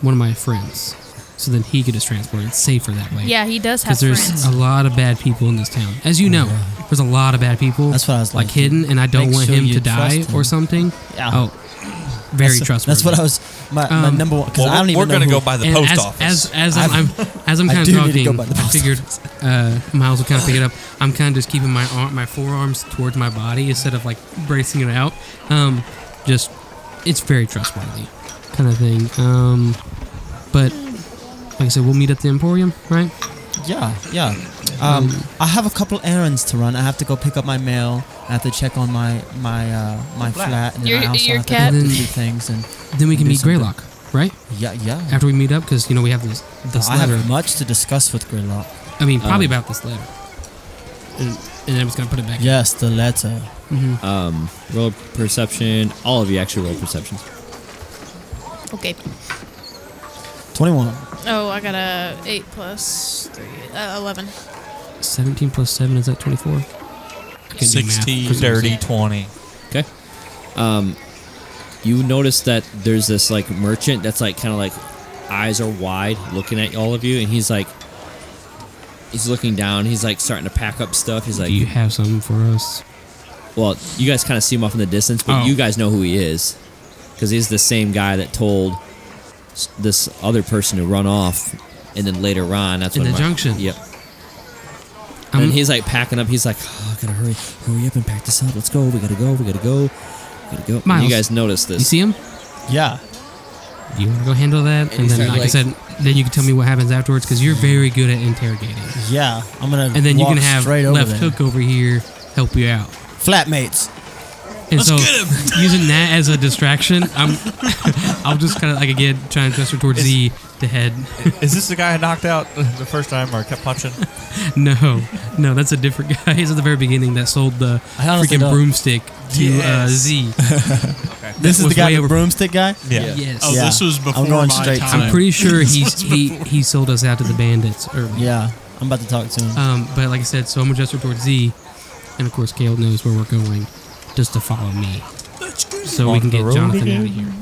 one of my friends, so then he could just transport. It's safer that way. Yeah, he does have Because there's friends. a lot of bad people in this town. As you know, there's a lot of bad people. That's what I was like like, hidden, and I don't make want sure him you to die trust him. or something. Yeah. Oh, very That's- trustworthy. That's what I was. My number one. Because Well, I don't even we're know going to who- go by the And post as, office. As I'm I kind do of need to go talking, by the I post figured Miles will kind of pick it up. I'm kind of just keeping my forearms towards my body instead of like bracing it out. Just it's very trustworthy kind of thing. But like I said, we'll meet at the Emporium, right? Yeah. I have a couple errands to run. I have to go pick up my mail. I have to check on my flat. And then Your- I also your have cat? to do things. And Then we can Do meet something. Graylock, right? yeah. After we meet up, because we have this I letter. have much to discuss with Graylock. I mean, probably about this letter. And I was gonna put it back. Yes, the letter. Roll perception. All of you actually roll perceptions. Okay. 21. Oh, I got a 8 plus 3, 11. 17 plus 7 is that 24? I couldn't do math. 16. Dirty 20. Okay. You notice that there's this like merchant that's like kind of like eyes are wide looking at all of you, and he's looking down. He's like starting to pack up stuff. He's like, Do you have something for us? well, you guys kind of see him off in the distance, but Oh. you guys know who he is because he's the same guy that told this other person to run off, and then later on, that's In when the junction. Yep. Um, And he's like packing up. He's like, oh, I gotta hurry up and pack this up. Let's go. We gotta go. And Miles, you guys notice this. You see him? Yeah. Do you want to go handle that? And And he then, started, like I like- said, then you can tell me what happens afterwards because you're very good at interrogating. Yeah. I'm going to And then you walk can have straight over Left there. Hook over here help you out. Flatmates. And Let's so, get him. using that as a distraction, I'll just kind of like again try and gesture towards Z to head. Is this the guy I knocked out the first time or kept punching? No, that's a different guy. He's at the very beginning that sold the I honestly freaking don't- broomstick to Yes. Z. This is was the guy way with over- the broomstick guy? Yeah. Yes. Oh, Yeah. this was before I'm going my straight to time. I'm pretty sure he sold us out to the bandits earlier. Yeah. I'm about to talk to him. But like I said, so I'm gonna gesture towards Z, and of course Caleb knows where we're going, just to follow me, so we On can the get road Jonathan again. out of here.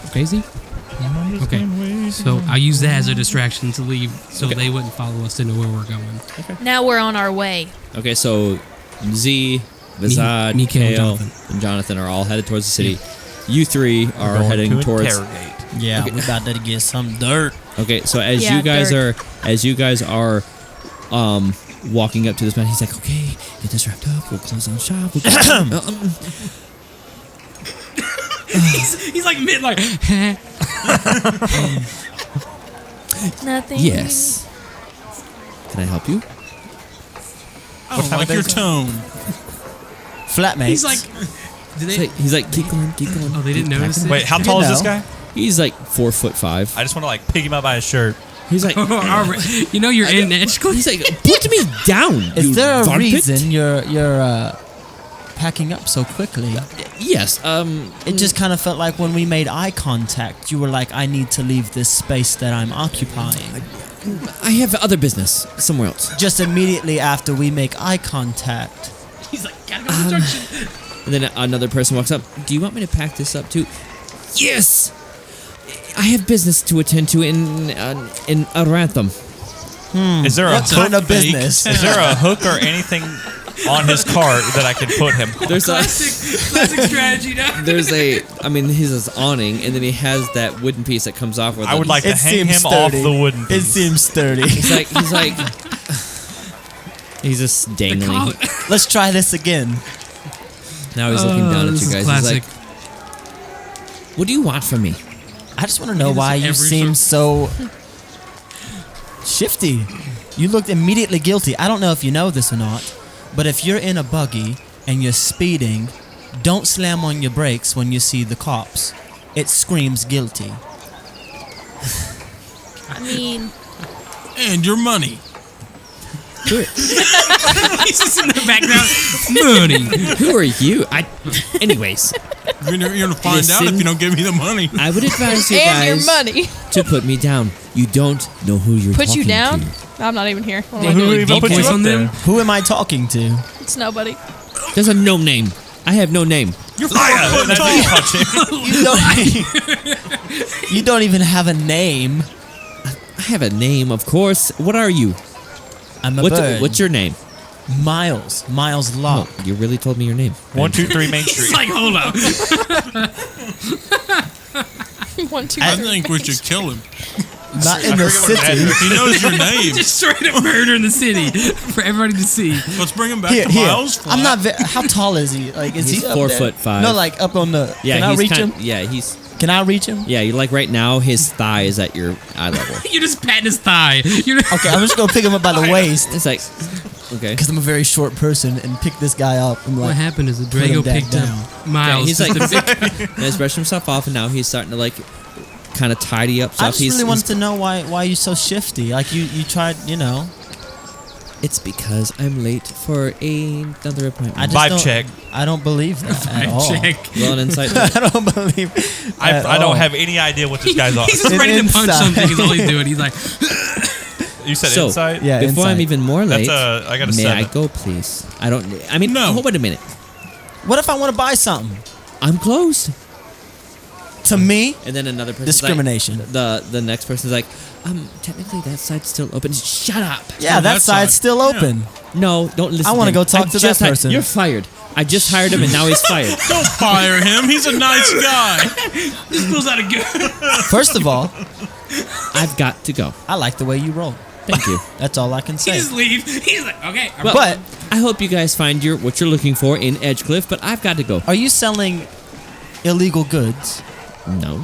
Okay, Z? Okay. So I'll use that as a distraction to leave, so Okay. they wouldn't follow us to know where we're going. Now we're on our way. Okay, so Z, Vizad, me, Kale, Kale, and and Jonathan are all headed towards the city. You three are Going heading to towards. interrogate. Yeah, we're about to get some dirt. Okay, so as Yeah, you guys dirt. are walking up to this man, he's like, okay, get this wrapped up. We'll close on shop. He's like mid, like. Nothing. Yes. Can I help you? I don't like your tone. Flatmates. He's like. Did they? He's like, keep going. Oh, they didn't notice it? Wait, how tall is this know. guy? He's like 4'5". I just want to like pick him up by his shirt. He's like, You know you're in EdgeCliff. he's like, put me down. Is you there a varmint." reason you're packing up so quickly? Yes. It just kind of felt like when we made eye contact, you were like, I need to leave this space that I'm occupying. I have other business somewhere else. Just immediately after we make eye contact. He's like, gotta go to the junction. And then another person walks up. Do you want me to pack this up too? Yes. I have business to attend to in Arantham. Is there a What kind hook? of business? Is there a hook or anything on his cart that I can put him? There's Classic strategy now. there's a. I mean, he's this awning, and then he has that wooden piece that comes off with. I would like to It hang seems him off sturdy. the wooden It piece. seems sturdy. He's like. He's just dangling. Let's try this again. Now he's looking down at this you is guys. classic. He's like, "What do you want from me?" I just want to know It is why you every seem so shifty. You looked immediately guilty. I don't know if you know this or not, but if you're in a buggy and you're speeding, don't slam on your brakes when you see the cops. It screams guilty. I mean, And your money. He's just in the background. Money. Who are you? Anyways, You're going to find out Listen. if you don't give me the money. I would advise you and your guys money. to put me down. You don't know who you're Put talking you down? to. I'm not even here. What am I Who doing? even put you voice up on them? there? Who am I talking to? It's nobody. There's a no name. I have no name. You're 4 foot tall. You don't even have a name. I have a name, of course. What are you? I'm a bird. What's your name? Miles. Miles Locke. Oh, you really told me your name. 123 Main Street. It's like, hold up. 1, 2, I 3. think we should kill him. Not in the forget what it city. He knows your name. Just straight up murder in the city for everybody to see. Let's bring him back Here, to here. Miles. Flat. I'm not. How tall is he? Like, is He's he up 4'5". there? No, like up on the. Yeah, can I he's reach him? Yeah, he's. Can I reach him? Yeah, you like right now. His thigh is at your eye level. You're just patting his thigh. You're Okay, I'm just gonna pick him up by the waist It's like, okay. because I'm a very short person and pick this guy up. I'm What like, happened is that Put him Drago back picked down. up Miles. He's like, he's brushing himself off, and now he's starting to like, kind of tidy up stuff. I just really wanted to know why you so shifty. Like you tried, you know. It's because I'm late for another appointment. I just Vibe don't- check. I don't believe that at all. Roll an insight. I don't believe. I don't have any idea what this guy's on. He's just An ready to punch inside. something. Is all he's doing. He's like, You said So, insight? Yeah. Before I'm insight. even more late, That's I got a may 7. I go, please? I don't. I mean, No. Hold on a minute. What if I want to buy something? I'm closed. To me, And then another person. discrimination. The next person's like, technically that side's still open. Shut up. Yeah, Oh, that that side's side. still open. No, don't listen. I wanna to go him. talk I to that just person. You're fired. I just hired him and now he's fired. Don't fire him. He's a nice guy. this goes out of good. First of all, I've got to go. I like the way you roll. Thank you. That's all I can He say. just leaves. He's like, okay. Well, But I hope you guys find what you're looking for in EdgeCliff, but I've got to go. are you selling illegal goods? No.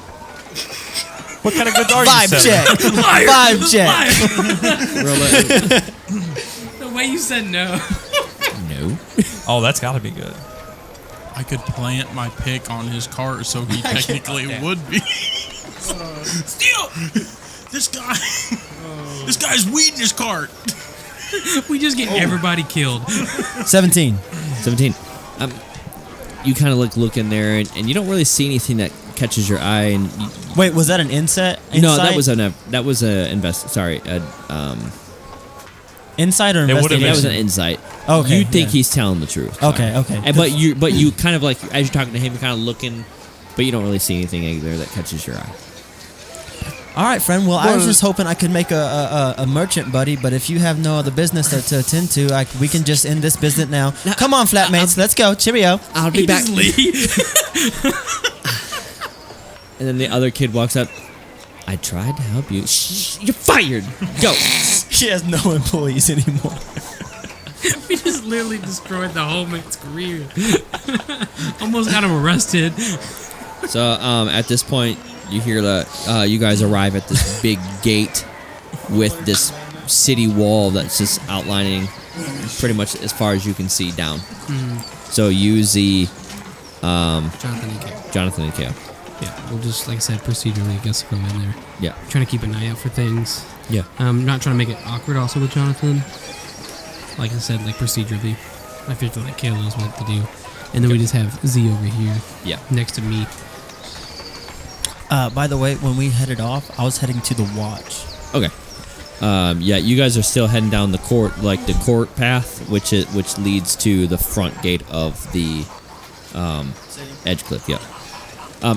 What kind of goods are you Vibe selling? check. Vibe check. Roll the way you said no. no. Oh, that's got to be good. I could plant my pick on his cart so he technically would be. Steal! This guy. This guy's weed in his cart. We just get everybody killed. 17. 17. You kind of look in there, and you don't really see anything that catches your eye. And Wait, was that an insight? no, that was a invest. Sorry, insight or It would've investigation? that was an insight. Okay, You think yeah. he's telling the truth. Okay, okay. And, but you kind of like as you're talking to him, you're kind of looking, but you don't really see anything either that catches your eye. All right, friend. Well, I was just hoping I could make a merchant buddy, but if you have no other business to attend to, we can just end this business now. Come on, flatmates. Let's go. Cheerio. I'll be He back. just leaves. And then the other kid walks up. I tried to help you. Shh, you're fired. Go. She has no employees anymore. We just literally destroyed the whole man's career. Almost got him arrested. So at this point, you hear you guys arrive at this big gate with this city wall that's just outlining pretty much as far as you can see down. So use the Jonathan and Kale. Jonathan and Kale. Yeah, we'll just, like I said, procedurally, I guess, go in there. Yeah. Trying to keep an eye out for things. Yeah. Not trying to make it awkward also with Jonathan. Like I said, like procedurally. I feel like Kale knows what to do. And then we just have Z over here. Yeah. Next to me. By the way, when we headed off, I was heading to the watch. Okay. Yeah, you guys are still heading down the court path, which leads to the front gate of the EdgeCliff. Yeah.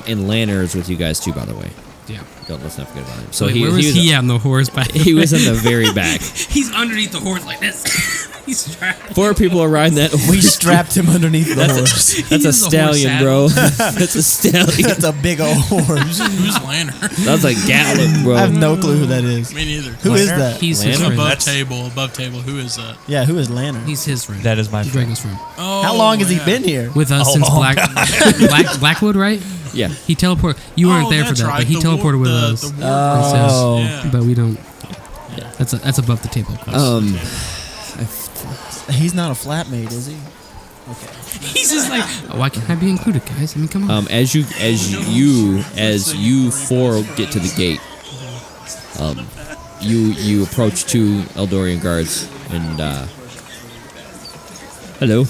And Lanner is with you guys too, by the way. Yeah. Let's not forget about him. So where was he on the horse? He was in the very back. He's underneath the horse like this. He's strapped. 4 people are riding that horse. We strapped him underneath the horse. That's a uses a horse stallion, bro. That's a stallion. That's a big old horse. Who's Lanner? That's a gallop, bro. I have no clue who that is. Me neither. Who is that? He's his Lanner? friend. Above table. Who is that? Yeah, who is Lanner? He's his friend. That is my He's friend. Drago's friend. Oh, How long has he yeah. been here? With us since Blackwood, right? Yeah. He teleported. You weren't there for that's that, right. but he The teleported with us. The Oh. Yeah. But we don't. That's above the table. He's not a flatmate, is he? He's just like, why can't I be included, guys? I mean, come on. As you 4 get to the gate, you approach 2 Eldorian guards and hello,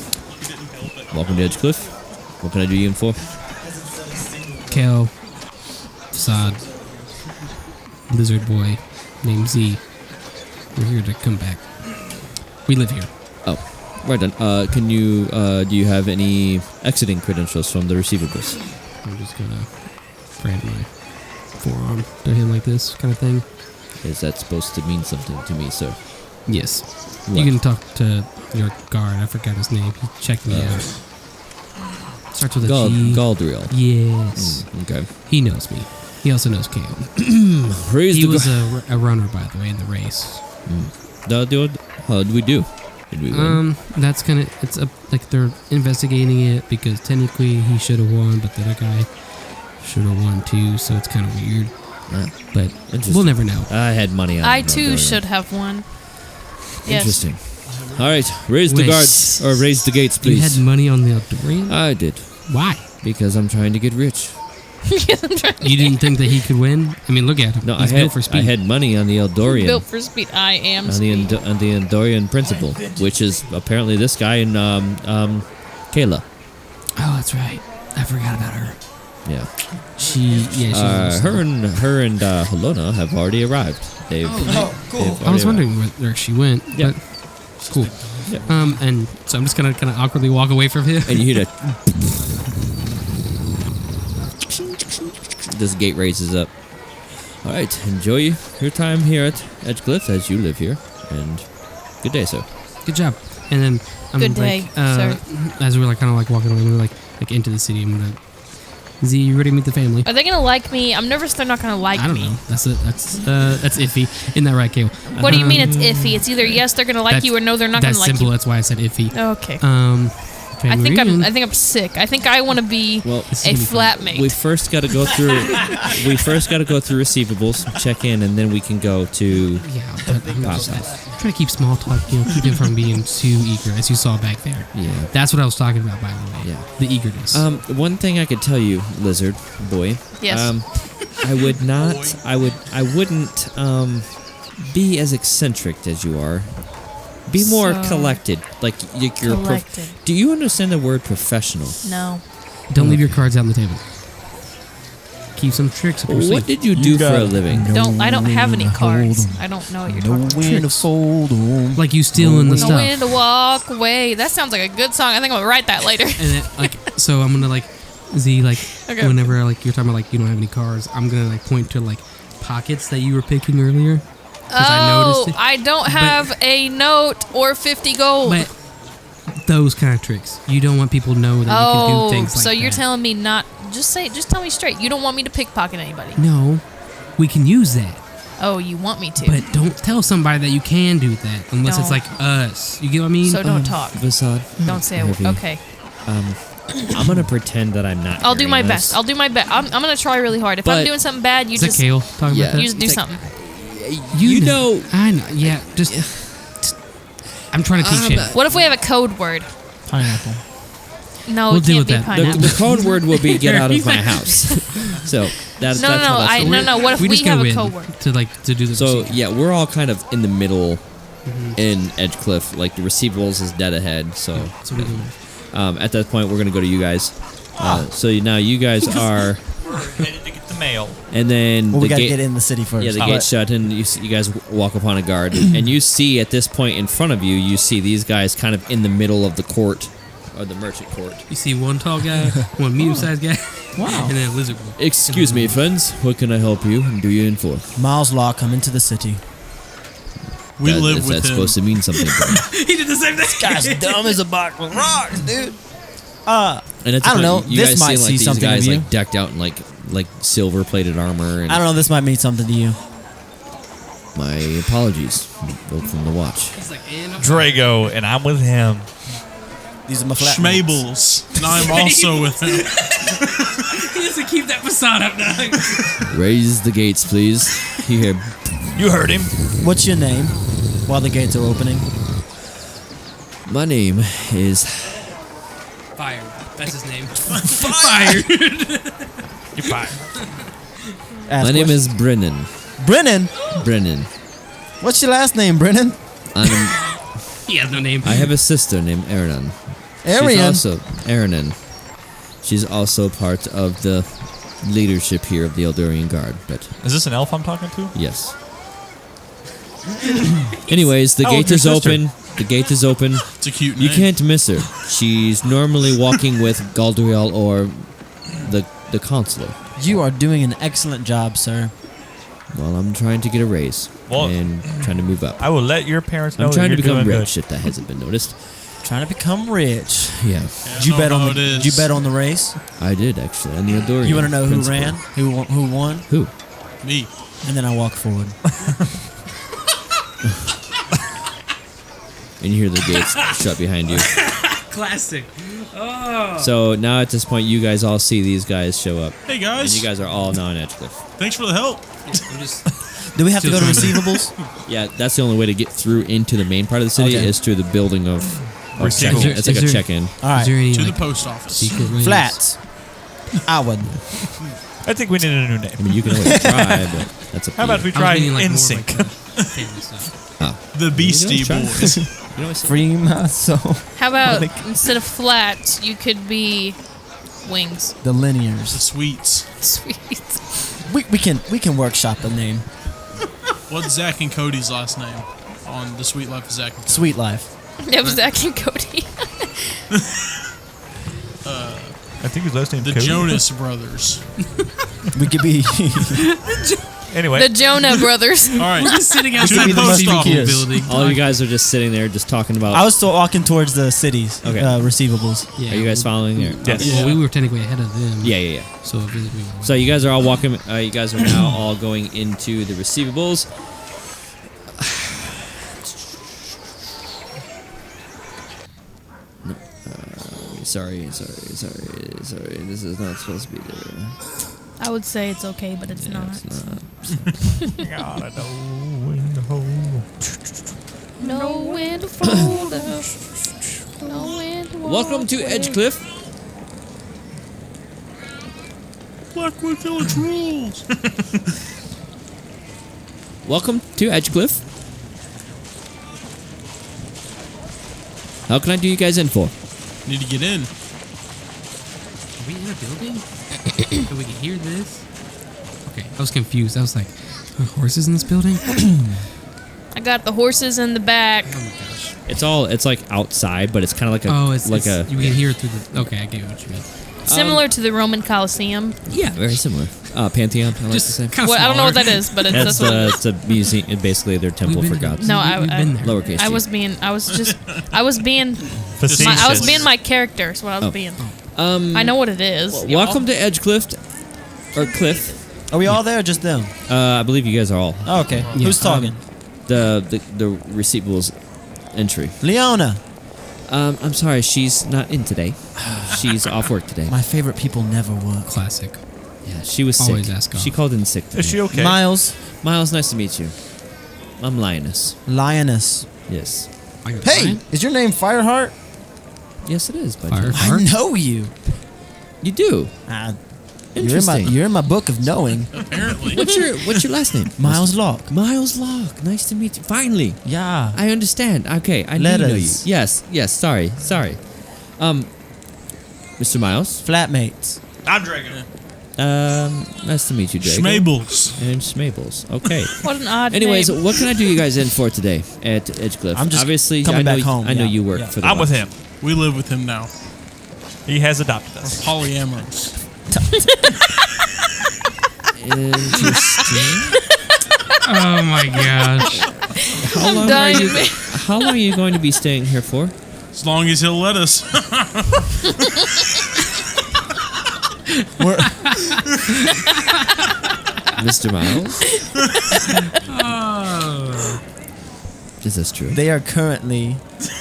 welcome to EdgeCliff. What can I do you in for? Kel, Facade, Lizard Boy, named Z. We're here to come back. We live here. Oh, right then. Can you do you have any exiting credentials from the receivables? I'm just gonna grab my forearm to him like this, kind of thing. Is that supposed to mean something to me, sir? Yes. What? You can talk to your guard. I forgot his name. He checked me out. Starts with a G. Galdriel. Yes. Okay. He knows me. He also knows Kale. Raise He the was a runner, by the way, in the race. How did we do? Did we win? That's kind of, it's like they're investigating it because technically he should have won, but the other guy should have won too, so it's kind of weird. But we'll never know. I had money on I it. too should have won. Yes. Interesting. All right, raise the Wait. guards, or raise the gates, You please. had money on the Eldorian? I did, Why? because I'm trying to get rich. Yes, I'm trying to You didn't think that he could win? I mean, look at him. No, He's built for speed. I had money on the Eldorian. built for speed. I am on speed. the Eldorian principle, which is apparently this guy and Kayla. Oh, that's right. I forgot about her. Yeah. She's Her and Helona have already arrived. They've cool. I was wondering where she went. Yeah. But cool. Yeah. And so I'm just gonna kind of awkwardly walk away from him. And you hear that. This gate raises up. All right, enjoy your time here at EdgeCliff as you live here, and good day, sir. Good job. And then I'm Good day, sir. As we're like kind of like walking away, we're like into the city. I'm gonna. Z, you ready to meet the family? Are they gonna like me? I'm nervous they're not gonna like I don't me. know. That's iffy. Isn't that right, Kale? What do you mean it's iffy? It's either yes they're gonna like you or no they're not gonna That's like simple. you. That's why I said iffy. Okay. I I think I'm sick. I think I want to be Well, a flatmate. we first got to go through. Receivables, check in, and then we can go to. Yeah, but I'm Pop's just house. trying to keep small talk, keep it from being too eager, as you saw back there. Yeah. That's what I was talking about, by the way. Yeah. The eagerness. One thing I could tell you, Lizard Boy. Yes. I would not. I wouldn't. Be as eccentric as you are. Be more So- collected. Like you're. Collected. Do you understand the word professional? No. Don't leave your cards out on the table. Keep some tricks up your What sleeve. did you do for a living? I don't have any cards. I don't know what you're talking about. When to fold 'em. Like you stealing the No stuff. wind to walk away. That sounds like a good song. I think I'm gonna write that later. And then, so I'm gonna Z, Okay. whenever you're talking about you don't have any cards, I'm gonna point to pockets that you were picking earlier. 'Cause I noticed it. I don't have a note or 50 gold. But those kind of tricks, you don't want people to know that you can do things like so that. you're telling me not? Just tell me straight. You don't want me to pickpocket anybody. No, we can use that, Oh, you want me to? but don't tell somebody that you can do that unless it's Don't. us. You get what I mean? So don't talk. Vasad, Don't say a word. Heavy. Okay. I'm gonna pretend that I'm not. I'll do my hearing best. this. I'll do my best. I'm gonna try really hard. If But- I'm doing something bad, you Is that just Kale talking Yeah. about that? you just do It's like- something. You know. I know. Yeah, just. I'm trying to teach him. What if we have a code word? Pineapple. No, We'll it deal can't with be that. pineapple. The code word will be "get out of my house." So that's No, that's no, how that's no. No. What if we just have go a in code word? to do the So procedure. yeah, we're all kind of in the middle in EdgeCliff. Like the receivables is dead ahead. So So we can. at that point, we're gonna go to you guys. So now you guys are, We're headed to get the mail. and then Well, we the gotta gate. get in the city first. Yeah, the But- gate's shut, and you guys walk upon a guard, and you see at this point in front of you, you see these guys kind of in the middle of the court, or the merchant court. You see one tall guy, one medium-sized guy, Wow. and then a lizard boy. Excuse me, friends. What can I help you and do you in for? Miles Law come into the city. We live Is with that him. supposed to mean something? He did the same thing. Guy's dumb as a box of rocks, dude. And at the I don't point, know. You This guys might see like see these something guys of you. like decked out in like silver-plated armor. And I don't know. This might mean something to you. My apologies, folk from the watch. He's like, and I'm Drago, and I'm with him. These are my flat. Schmables. And I'm also with him. He has to keep that facade up now. Raise the gates, please. Here. You heard him. What's your name? While the gates are opening. My name is. Fired. That's his name. Fired. You're fired. My name is Brennan. Brennan. Brennan. What's your last name, Brennan? He has no name. I have a sister named Erin. Arian. She's also Erinin. She's also part of the leadership here of the Eldorian Guard. But Is this an elf I'm talking to? yes. Anyways, the Oh, gate your is sister. open. The gate is open. It's a cute You name. can't miss her. She's normally walking with Galdriel or the Councilor. You are doing an excellent job, sir. Well, I'm trying to get a raise Well- and trying to move up. I will let your parents know I'm trying that to you're become doing rich, if that hasn't been noticed. Trying to become rich. Yeah, Did you know bet on how the? it is. Did you bet on the race? I did actually. On the Eldorian. You want to know who principle. ran? Who won? Who? Me. And then I walk forward. And you hear the gates shut behind you. Classic. So now at this point, you guys all see these guys show up. Hey And guys. you guys are all now in EdgeCliff. Thanks for the help. I'm just. Do we have to go to Still receivables? Yeah, that's the only way to get through into the main part of the city Okay. is through the building of Receivables. check-in. It's like Is a there- check-in. All Is there right. any To the like, post office. secret ways? Flats. I would. I think we need a new name. I mean, you can always try, but that's a. How about we I was try meaning, like, more of, NSYNC? like, family stuff. The Beastie try. Boys. You know what? Free my soul. How about instead of flats, you could be wings? The The linears. Sweets. Sweet. We can workshop a name. What's Zach and Cody's last name on The Sweet Life of Zach and Cody? Sweet life. That was Zach and Cody. I think his last name's The Cody. Jonas Brothers. We could be. Anyway, The Jonah brothers. All right. Just sitting To outside the the post TV office. building. All you guys are just sitting there, just talking about. I was still walking towards the cities. Okay. Receivables. Yeah, Are you guys following there? Yes. Well, we were technically ahead of them. Yeah. So physically, we were So you guys are all walking. You guys are now all going into the receivables. No, sorry. This is not supposed to be there. I would say it's okay, but it's Yeah, not. it's not. gotta know when to hold. Know when to fold up. Know when to Welcome walk to away. EdgeCliff. Blackwood Village rules. Welcome to EdgeCliff. How can I do you guys in for? Need to get in. Are we in a building? Can we hear this? Okay, I was confused. I was like, are horses in this building? I got the horses in the back. Oh my gosh. It's like outside, but it's kind of like a you can hear it through the. Okay, I get what you mean. Similar to the Roman Coliseum. yeah, very similar. Pantheon, I like to say. kind of What, I don't know what that is, but That's that's what it is. it's a museum, basically their temple for gods. No, We've been there. Lowercase. I g. was being Facetious. I was being my character. Is what I was Oh. being. I know what it is. Welcome to EdgeCliff, or Cliff. Are we all there or just them? I believe you guys are all Oh, okay. Yeah. Who's talking? the receivables entry. Leona. I'm sorry, she's not in today. She's off work today. My favorite people never work. Classic. Yeah, she was sick. Always ask off. She called in sick today. Is she okay? Miles. Miles, nice to meet you. I'm Lioness. Lioness. Yes. Hey, is your name Fireheart? Yes, it is. But Fire. I know you. you do. Interesting. You're in my book of knowing. Apparently. What's your last name? Miles Locke. Miles Locke. Nice to meet you. Finally. Yeah. I understand. Okay, I know you. Letters. Yes. Sorry. Mr. Miles. Flatmates. I'm Dragon. Nice to meet you, Drago. Schmables. And Schmables. Okay. What an odd Anyways, name. what can I do you guys in for today at EdgeCliff? I'm just Obviously, coming I know back home, I know yeah. you work Yeah. for the I'm with Watch. him. We live with him now. He has adopted us. Polyamorous. Interesting. Oh my gosh. How long dying. are you? How long are you going to be staying here for? As long as he'll let us. Mr. Miles? Oh. Is this true? They are currently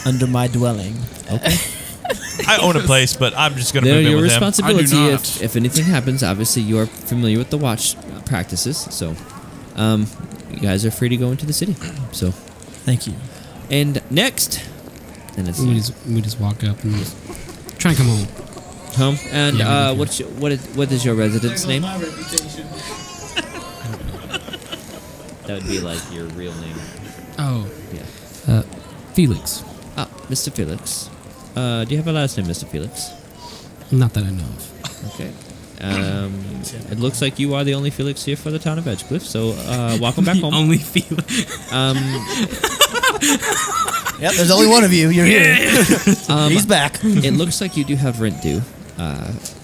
under my dwelling. Okay. I own a place, but I'm just gonna They're move in your with him. responsibility I do if anything happens. Obviously, you are familiar with the watch practices, so you guys are free to go into the city. So, Thank you. and next, and it's We just walk up and just try and come home. home. And Yeah, we what is your residence name? That would be like your real name. Oh, Yeah. Felix. Ah, Mr. Felix. Do you have a last name, Mr. Felix? Not that I know of. Okay. It looks like you are the only Felix here for the town of EdgeCliff, so welcome back home. Only Felix. Yep, there's only one of you. You're here. He's back. It looks like you do have rent due.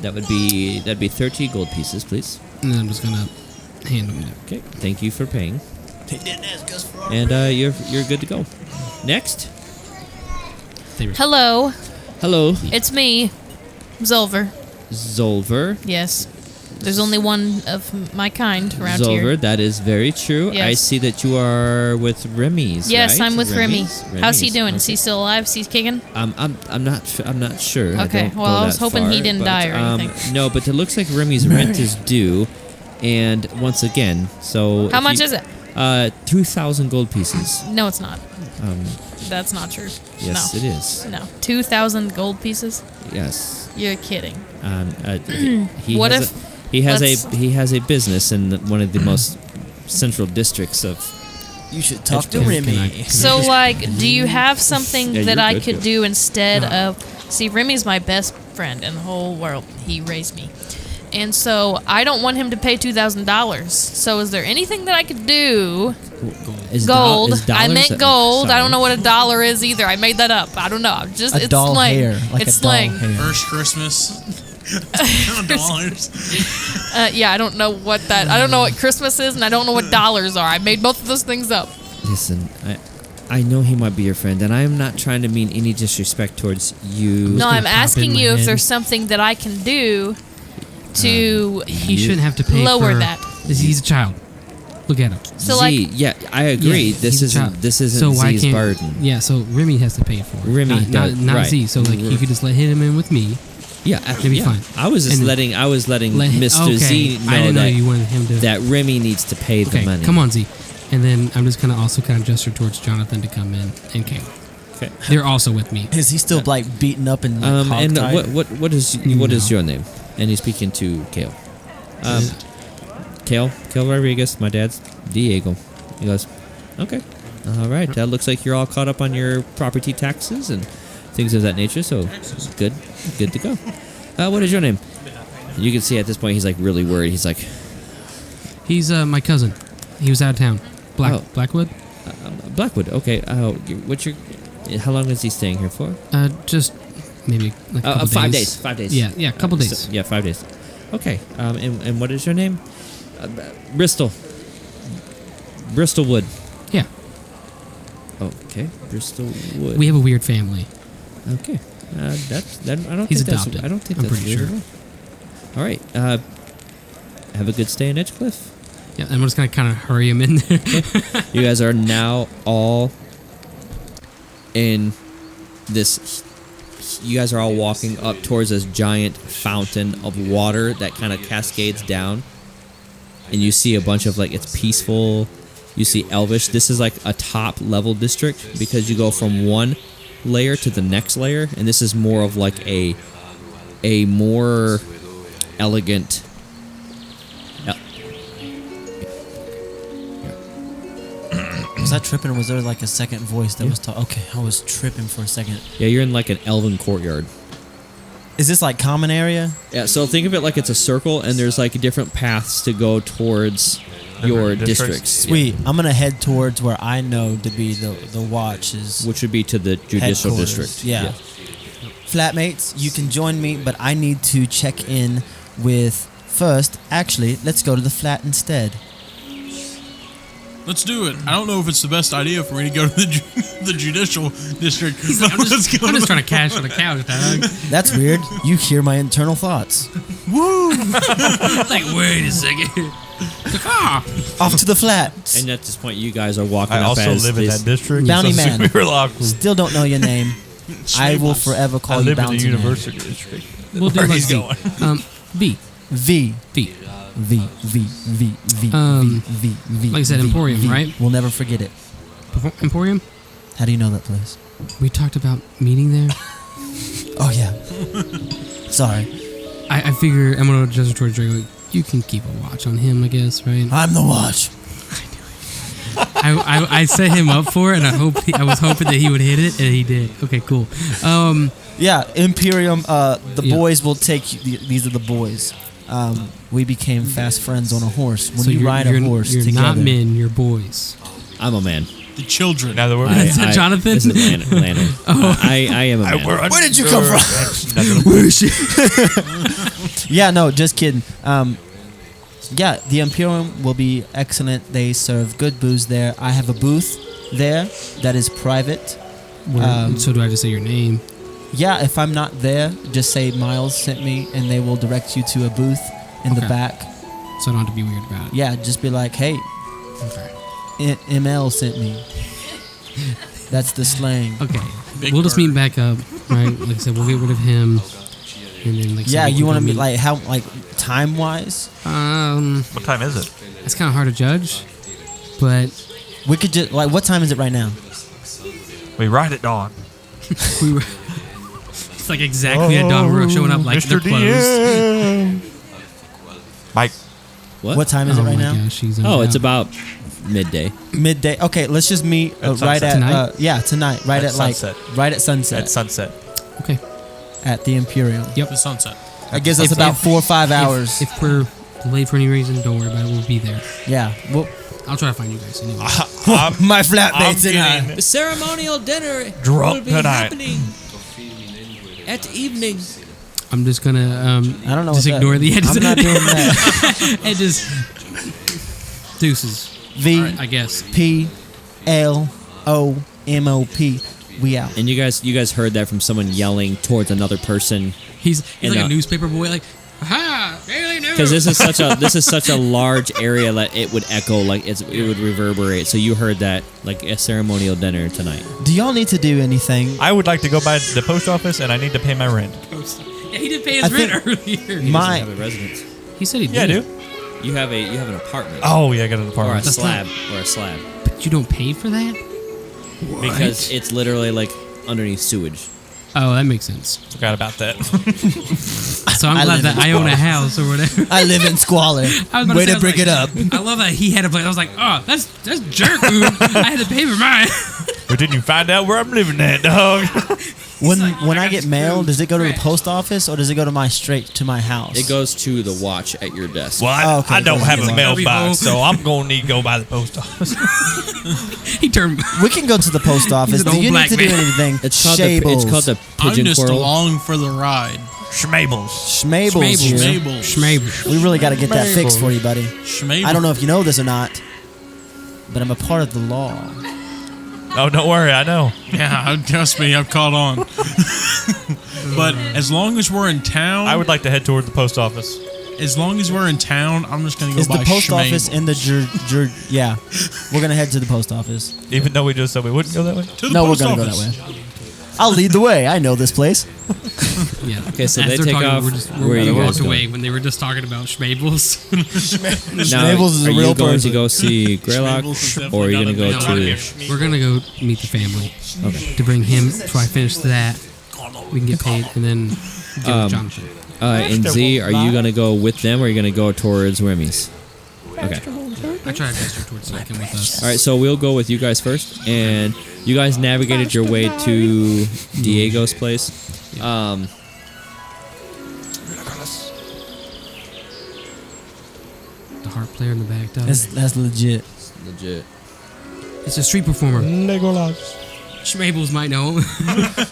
That'd be 30 gold pieces, please. And then I'm just gonna hand him that. Okay. Thank you for paying. They didn't ask us for our And you're good to go. Next. Hello, Hello, it's me, Zolver. Zolver. Yes, there's only one of my kind around Zolver, here. that is very true. I Yes. see that you are with Remy's. Yes, right? I'm with Remy. Remy's? How's he Remy's, doing? okay. Is he still alive? Is he kicking? I'm not sure. I Okay, don't well, go I was that hoping he far, didn't but, die or anything. No, but it looks like Remy's rent is due, and once again, so How much is it? 2,000 gold pieces. No, it's not. That's not true. Yes, no. it is. No, 2,000 gold pieces. Yes. You're kidding. He What has if He has a business in one of the most central districts of. You should talk to Can Remy. I- So, like, do you have something Yeah, that you're I good, could good. do instead of... See, Remy's my best friend in the whole world. He raised me. And so, I don't want him to pay $2,000. So, is there anything that I could do? Is Gold. is I dollars- meant gold. I sorry. don't know what a dollar is either. I made that up. I don't know. Just A it's doll slang. hair, like It's a doll slang. hair. First Christmas. $10. Yeah, I don't know what that. I don't know what Christmas is, and I don't know what dollars are. I made both of those things up. Listen, I know he might be your friend, and I am not trying to mean any disrespect towards you. No, gonna I'm pop asking in my you if head. there's something that I can do to He shouldn't have to pay lower for that. He's a child. Look at him. So, Z, like, yeah, I agree. Yeah, this he's a child. isn't So why Z's can't? burden. Yeah, so Remy has to pay for it. Remy not, does, not right. Z. So like he could just let him in with me. Yeah, be yeah. fine. I was just And letting Let him, Mr. okay. Z know I didn't know that, you wanted him to. that Remy needs to pay the Okay, money. come on, Z. And then I'm just gonna also kind of gesture towards Jonathan to come in and Kale. Okay. They're also with me. Is he still like beaten up and like, And hogtied? what is No. your name? And he's speaking to Kale. Kale Rodriguez. My dad's Diego. He goes, okay, all right. That looks like you're all caught up on your property taxes and things of that nature. So good to go. What is your name? You can see at this point he's like really worried. He's like, He's my cousin. He was out of town. Blackwood. Blackwood. Okay. What's your? How long is he staying here for? Just maybe like a couple 5 days. days. 5 days. Yeah, a couple days. So, yeah, 5 days. Okay. And what is your name? Bristol. Bristol Wood. Yeah, Okay, Bristol Wood. we have a weird family. Okay. That's that. I don't. He's think that's, adopted. I don't think I'm that's pretty weird sure. at all. All right. Have a good stay in EdgeCliff. Yeah, I'm just gonna kind of hurry him in there. You guys are now all in this. You guys are all walking up towards this giant fountain of water that kind of cascades down, and you see a bunch of like it's peaceful. You see Elvish. This is like a top level district because you go from one layer to the next layer, and this is more of like a more elegant. Was I tripping or was there like a second voice that was talking? Okay, I was tripping for a second. Yeah, you're in like an elven courtyard. Is this like common area? Yeah, so think of it like it's a circle, and there's like different paths to go towards your Different districts. Sweet. I'm gonna head towards where I know to be the watch is Which would be to the judicial headquarters. district. Yeah. Flatmates, you can join me, but I need to check in with first. Actually, let's go to the flat instead. Let's do it. I don't know if it's the best idea for me to go to the judicial district. I'm Let's just, go I'm to just trying to cash on the couch, dog. That's weird. You hear my internal thoughts. Like, wait a second. Off to the flat. And at this point, you guys are walking I up also as live in this- that district. Bounty so man. We were locked. Still don't know your name. I will forever I call you live in the Bounty Man. university district. We'll do Where like he's V. going. V. V. V. V. V. V. V. V. V. Like I said, V, Emporium, V. right? We'll never forget it. Emporium? How do you know that place? We talked about meeting there. Oh yeah. Sorry. I figure I'm gonna gesture towards Drago. You can keep a watch on him, I guess, right? I'm the watch. I set him up for it, and I was hoping that he would hit it, and he did. Okay, cool. Yeah, Imperium. The Yeah. boys will take you. These are the boys. We became fast friends on a horse. When so you ride a horse you're together. not men, you're boys. I'm a man. the children. In other words, Is that Jonathan? This is Landon. I am a man. Where did you come from? Where is she? Yeah, no, just kidding. Yeah, the Imperium will be excellent. They serve good booze there. I have a booth there that is private. So do I just say your name? Yeah, if I'm not there, just say Miles sent me, and they will direct you to a booth in the Okay. back. So I don't have to be weird about it. Yeah, just be like, hey, Okay. ML sent me. That's the slang. Okay. Big We'll just murder. meet back up, right? Like I said, we'll get rid of him, and then like. Yeah, so you want to be like how time wise? What time is it? It's kind of hard to judge, but We could just like what time is it right now? We ride at dawn. we were. It's like exactly at dawn. We were showing up like Mr. they're closed. DM. Mike. What time is it right now? Gosh, she's It's about midday. Midday. Okay, let's just meet At right sunset. at tonight. Right At at like sunset. right at sunset At sunset. Okay. at the Imperial. Yep. The sunset. I guess that's If- about if- 4 or 5 hours. If we're late for any reason, don't worry about it. We'll be there. Yeah. Well, I'll try to find you guys anyway. my flatmates and I. getting The ceremonial dinner Drunk will be tonight. happening at evening. I'm just gonna I don't know. just what ignore that, the edges. I'm not doing that. and just deuces. V I guess. P L O M O P. We out. And you guys heard that from someone yelling towards another person He's And, like a newspaper boy, like, aha, Daily News. because this is such a large area that it would echo, like it would reverberate. So you heard that like a ceremonial dinner tonight. Do y'all need to do anything? I would like to go by the post office, and I need to pay my rent. Yeah, he did pay I his rent think earlier. You My have a residence. He said he did. Yeah, I do. You have an apartment. Oh, yeah, I got an Or a apartment. slab, or a slab, But you don't pay for that? because it's literally like underneath sewage. Oh, that makes sense. Forgot about that. So I'm I glad live that in I own a house or whatever. I live in squalor. I was about Way say, to I was bring like, it up. I love that he had a place. I was like, oh, that's jerk move. I had to pay for mine. But didn't you find out where I'm living at, dog? When I get mail, does it go to the post office or does it go to straight to my house? It goes to the watch at your desk. Well, Oh, okay. I don't have a Like, mailbox, so I'm going to need to go by the post office. He turned. We can go to the post office. an Do old you need black to do man. anything? It's called Shables. the I'm pigeon just squirrel. along for the ride. Schmables. Schmables. here. Schmables. We really got to get that fixed for you, buddy. Schmables. I don't know if you know this or not, but I'm a part of the law. Oh, don't worry, I know. Yeah, trust me, I've caught on. But as long as we're in town, I would like to head toward the post office. as long as we're in town, I'm just gonna go Is buy the post Schmables. office in the yeah? We're gonna head to the post office. Even though we just said we wouldn't go that way. To the No, we're post gonna go office. that way. I'll lead the way. I know this place. Yeah. Okay, so As they they're take talking, off. We're Where are you walked guys away going? when they were just talking about Schmables. Now, Schmables is a are real you going person. to go see Graylock, Schmables is or are you definitely going to go not a to? big We're gonna go meet the family. Okay. To bring him. So I finish that. We can get paid, and then deal with Jonathan. And Z, are you going to go with them, or are you going to go towards Remy's? Okay. I try to gesture towards so they come with us. All right, so we'll go with you guys first, and you guys navigated your way to Diego's place. The harp player in the back does. That's legit. Legit. It's a street performer. Legolas. Schmables might know him.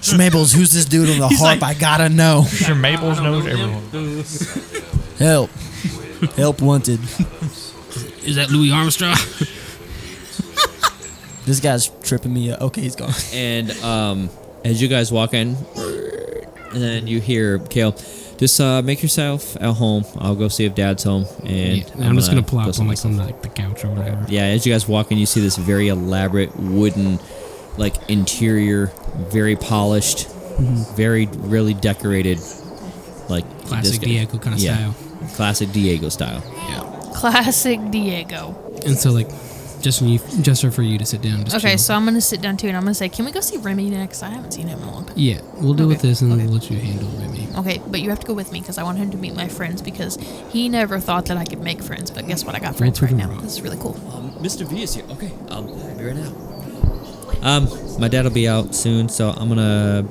Schmables, who's this dude on the harp? I gotta know. Schmables knows everyone. Help. Help wanted. Is that Louis Armstrong? This guy's tripping me up. Okay, he's gone. And as you guys walk in, and then you hear Kale, just make yourself at home. I'll go see if Dad's home, and I'm just gonna pull go out see on myself. the couch or whatever. Yeah, as you guys walk in, you see this very elaborate wooden, like interior, very polished, very really decorated, like Classic this guy- Diego kind of yeah, style. classic Diego style. Classic Diego. And so like, just for you to sit down. Just Okay, chill. so I'm gonna sit down too, and I'm gonna say, can we go see Remy next? I haven't seen him in a long time. Yeah, we'll deal with Okay, this and okay. we'll let you handle Remy. Okay, but you have to go with me because I want him to meet my friends because he never thought that I could make friends. But guess what? I got friends right now. This is really cool. Mr. V is here. Okay, I'll be right out. My dad will be out soon, so I'm gonna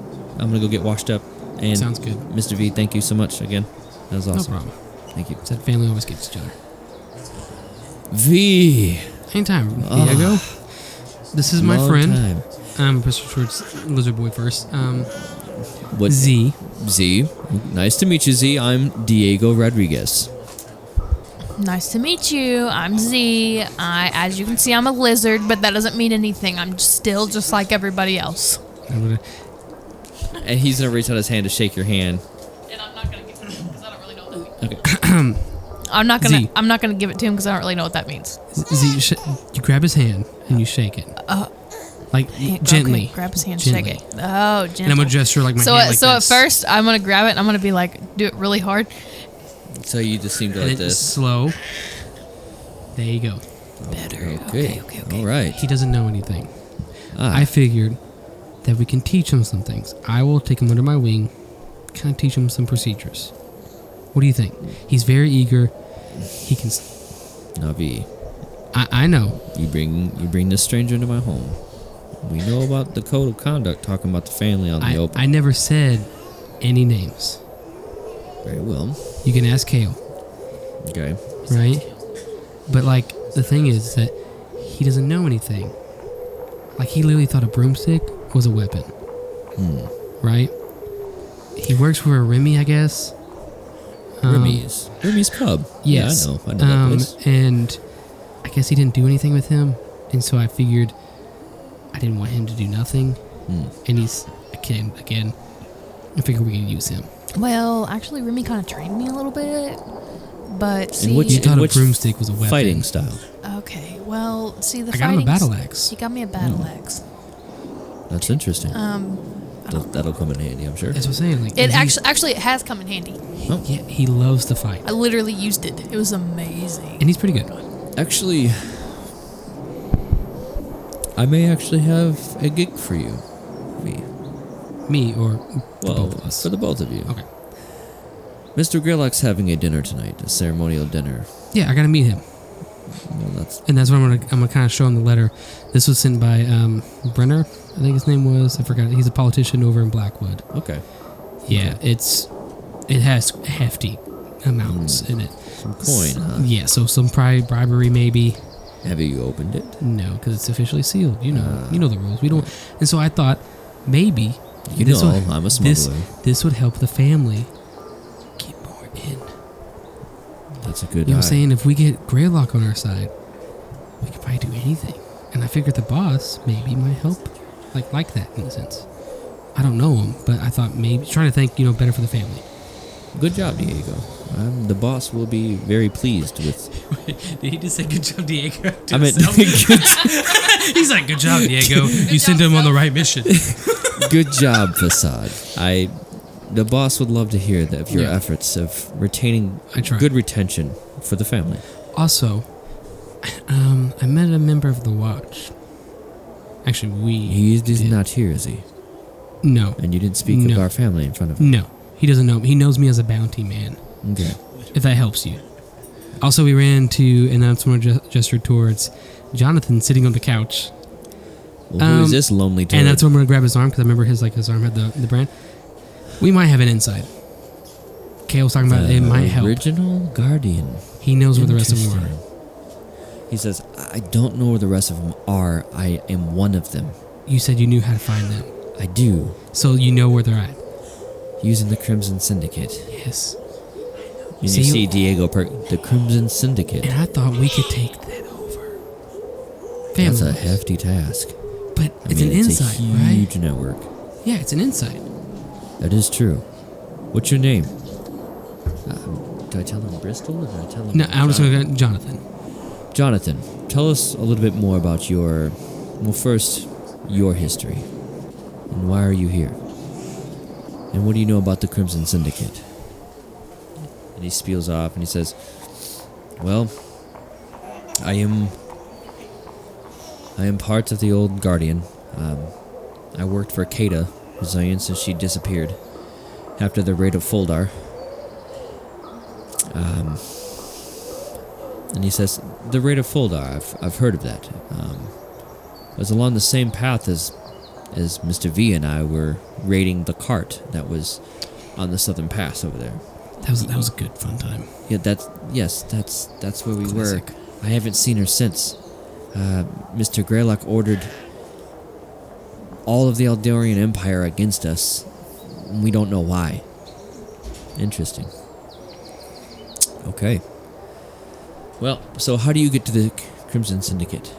go get washed up. And Sounds good. Mr. V, thank you so much again. That was awesome. No problem. Thank you. Said family always gets each other. V. Anytime, Diego. This is my Long friend. time. I'm Mr. Schwartz, Lizard Boy first. What? Z. Z. Nice to meet you, Z. I'm Diego Rodriguez. Nice to meet you. I'm Z. As you can see, I'm a lizard, but that doesn't mean anything. I'm still just like everybody else. And he's gonna reach out his hand to shake your hand. And I'm not gonna give it to him because I don't really know what that means. Okay. I'm not Z. gonna give it to him because I don't really know what that means. Z, you grab his hand and you shake it. Like Hey, gently. okay, grab his hand, Gently. shake it. Oh, gently. And I'm gonna gesture like my so hand like so this. at first I'm gonna grab it and I'm gonna be like, do it really hard. So you just seem to and like then this. slow. There you go. Better. Okay. Okay. All right. He doesn't know anything. Ah, I figured that we can teach him some things. I will take him under my wing, kind of teach him some procedures. What do you think? He's very eager. he can. Navi, I know. you bring this stranger into my home. We know about the code of conduct, talking about the family on the open. I never said any names. Very well. You can ask Kale, Okay. right? But like the thing is that he doesn't know anything. Like he literally thought a broomstick was a weapon, right? He works for a Remy, I guess. Remy's Pub. Yes. Yeah, I know that place. And I guess he didn't do anything with him, and so I figured I didn't want him to do nothing. And he's again. I figured we could use him. Well, actually, Remy kind of trained me a little bit, but see, You thought a which broomstick was a weapon. Fighting style. okay. Well, see, the I got him a fighting's- battle axe. He got me a battle axe. That's interesting. That'll come in handy, I'm sure. That's what I'm saying. Like, It actually it has come in handy. yeah, he loves to fight, I literally used it. It was amazing. and he's pretty good. Actually, I may actually have a gig for you. Me or the Well, both of us. for the both of you. Okay. Mr. Graylock's having a dinner tonight, a ceremonial dinner. Yeah, I gotta meet him, Well, that's and that's what I'm gonna kind of show him the letter. This was sent by Brenner, I think his name was. I forgot. He's a politician over in Blackwood. okay. Yeah, it has hefty amounts in it. Some coin, huh? Yeah, so some bribery maybe. Have you opened it? No, because it's officially sealed. You know the rules. We don't. And so I thought maybe You this know, would- I'm a smuggler. This would help the family get more in. That's a good You know what I'm eye. saying? If we get Graylock on our side, we could probably do anything. And I figured the boss maybe might help, like that in a sense. I don't know him, but I thought maybe trying to think, better for the family. Good job, Diego. The boss will be very pleased with. Did he just say good job, Diego? I mean, He's like, good job, Diego. You sent him on the right mission. good job, Facade. The boss would love to hear that of your Yeah. efforts of retaining I tried. good retention for the family. Also, I met a member of the Watch. Actually, He's did. not here, is he? No. And you didn't speak No. of our family in front of him. No. He doesn't know. He knows me as a bounty man, Okay. if that helps you. Also, we ran to, and that's when I gestured towards Jonathan sitting on the couch. Well, who is this lonely toad? And that's when I'm going to grab his arm, because I remember his arm had the brand. We might have an insight. Kale was talking about it might help. Original Guardian. He knows where the rest of them Interesting. are. He says, I don't know where the rest of them are. I am one of them. You said you knew how to find them. I do. So you know where they're at. Using the Crimson Syndicate. Yes. And See, you see Diego the Crimson Syndicate. And I thought we could take that over. That's a Family-wise. hefty task. But I it's mean, an it's insight, a right? huge network. Yeah, it's an insight. That is true. What's your name? Do I tell him Bristol or do I tell him? No, I'm just going to go Jonathan. Jonathan, tell us a little bit more about your history. And why are you here? And what do you know about the Crimson Syndicate? And he spiels off and he says, well, I am part of the old Guardian. I worked for Kata Zillion since she disappeared after the raid of Foldar. And he says, the raid of Foldar, I've heard of that. It was along the same path as Mr. V and I were raiding the cart that was on the southern pass over there. That was a good fun time. Yeah, that's where we Classic. were. I haven't seen her since. Mr. Graylock ordered all of the Eldorian Empire against us. We don't know why. Interesting. Okay. Well, so how do you get to the Crimson Syndicate?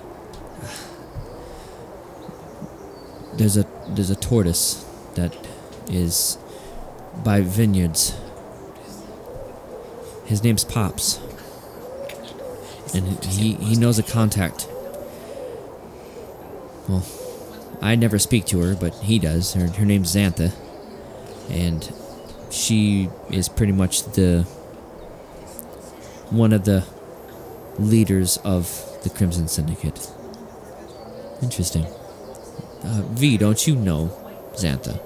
There's a tortoise that is by vineyards. His name's Pops. And he knows a contact. Well, I never speak to her, but he does. Her name's Xantha. And she is pretty much one of the leaders of the Crimson Syndicate. Interesting. V, don't you know Xantha?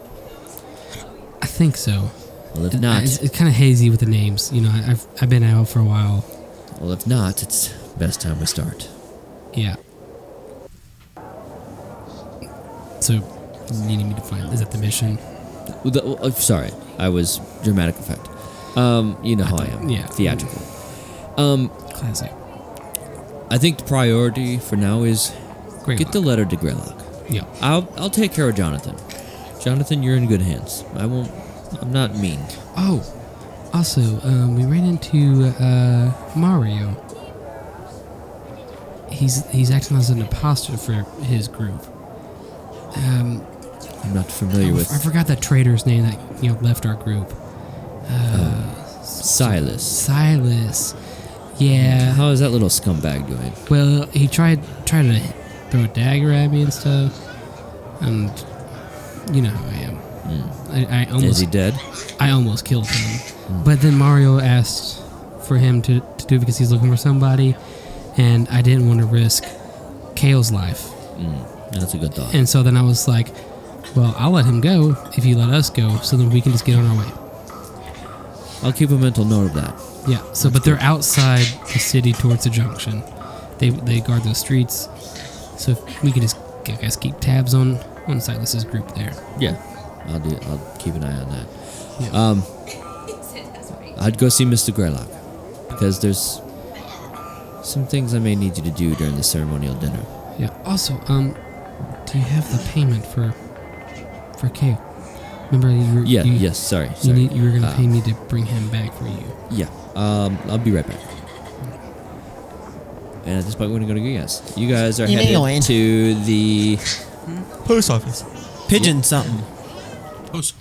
I think so. Well, if not, It's kind of hazy with the names. I've been out for a while. Well, if not, it's best time we start. Yeah. So, you need me to find... Is that the mission? Sorry, I was dramatic effect. You know how I am. Yeah. Theatrical. Classic. I think the priority for now is Great. get the letter to Graylock. Yeah. I'll take care of Jonathan. Jonathan, you're in good hands. I'm not mean. Oh, also, we ran into Mario. He's acting as an imposter for his group. I'm not familiar with I forgot that traitor's name that left our group. Silas. Silas. Yeah. How is that little scumbag doing? Well, he tried to throw a dagger at me and stuff, and you know how I am. I almost Is he dead? I almost killed him, but then Mario asked for him to do it because he's looking for somebody, and I didn't want to risk Kale's life. That's a good thought. And so then I was like, well, I'll let him go if you let us go, so then we can just get on our way. I'll keep a mental note of that. Yeah. So, but they're outside the city towards the junction. They guard the streets, so if we can just, I guess, keep tabs on Silas's group there. Yeah, I'll keep an eye on that. Yeah. I'd go see Mr. Graylock because there's some things I may need you to do during the ceremonial dinner. Yeah. Also, do you have the payment for Kale? Remember Yes. Sorry. You were gonna pay me to bring him back for you. Yeah. I'll be right back. And at this point, we're gonna go to you guys. You guys are headed to the Post office. Pigeon something. Post.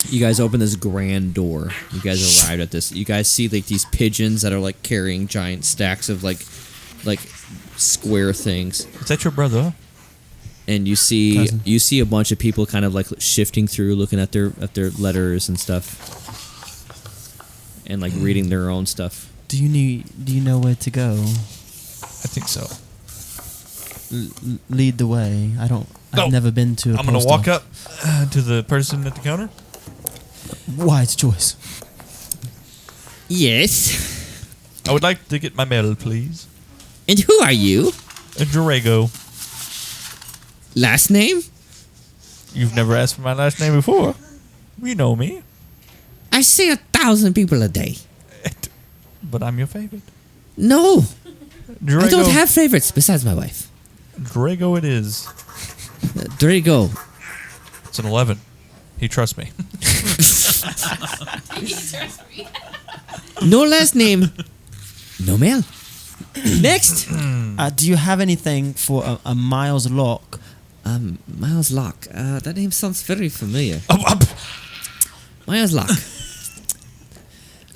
You guys open this grand door. You guys arrived at this. You guys see like these pigeons that are like carrying giant stacks of like square things. Is that your brother? And you see Cousin. a bunch of people kind of like shifting through, looking at their letters and stuff, and like reading their own stuff. Do you know where to go? I think so. Lead the way. I've never been to a I'm gonna post walk office. up to the person at the counter. Wise choice. Yes. I would like to get my mail, please. And who are you? A Drago. Last name? You've never asked for my last name before. You know me. I see 1,000 people a day. But I'm your favorite. No, Drago, I don't have favorites besides my wife. Drago it is. There you go. It's an 11. He trusts me. No last name. No mail. Next. Do you have anything for a Miles Lock? Miles Lock. That name sounds very familiar. Oh, Miles Lock.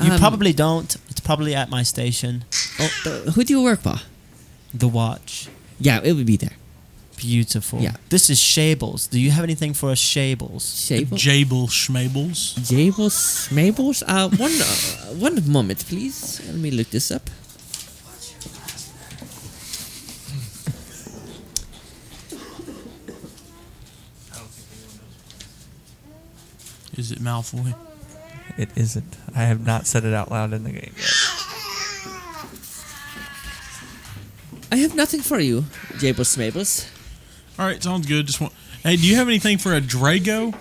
You probably don't. It's probably at my station. Who do you work for? The Watch. Yeah, it would be there. Beautiful. Yeah. This is Shables. Do you have anything for a Shables? Shable? Jable Schmables. Jables? Mables? One moment, please. Let me look this up. Is it Malfoy? it isn't. I have not said it out loud in the game yet. I have nothing for you, Jables Mables. All right, sounds good. Hey, do you have anything for a Drago?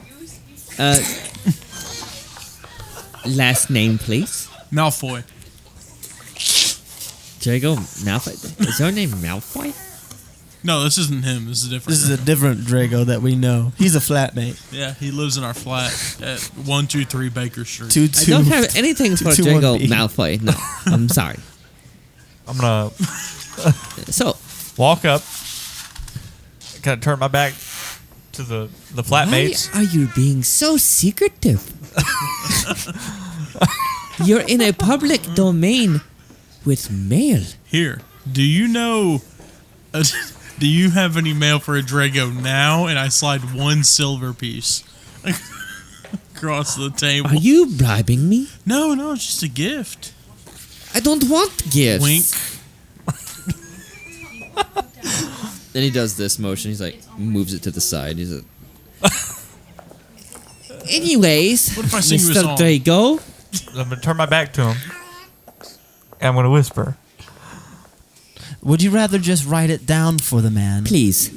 Last name, please. Malfoy. Drago Malfoy. Is your name Malfoy? No, this isn't him. This is different. This is a different Drago that we know. He's a flatmate. Yeah, he lives in our flat at 123 Baker Street. 2-2. I don't have anything for 2-1 Drago B. Malfoy. No, I'm sorry. I'm gonna So, walk up, kind of turn my back to the flatmates. why are you being so secretive? You're in a public domain with mail. Here, do you know? Do you have any mail for a Drago now? And I slide one silver piece across the table. Are you bribing me? No, it's just a gift. I don't want gifts. Wink. Then he does this motion. He's like, moves it to the side. He's like, anyways, What if I sing you a Mr. song? Drago, I'm gonna turn my back to him. I'm going to whisper. Would you rather just write it down for the man? Please.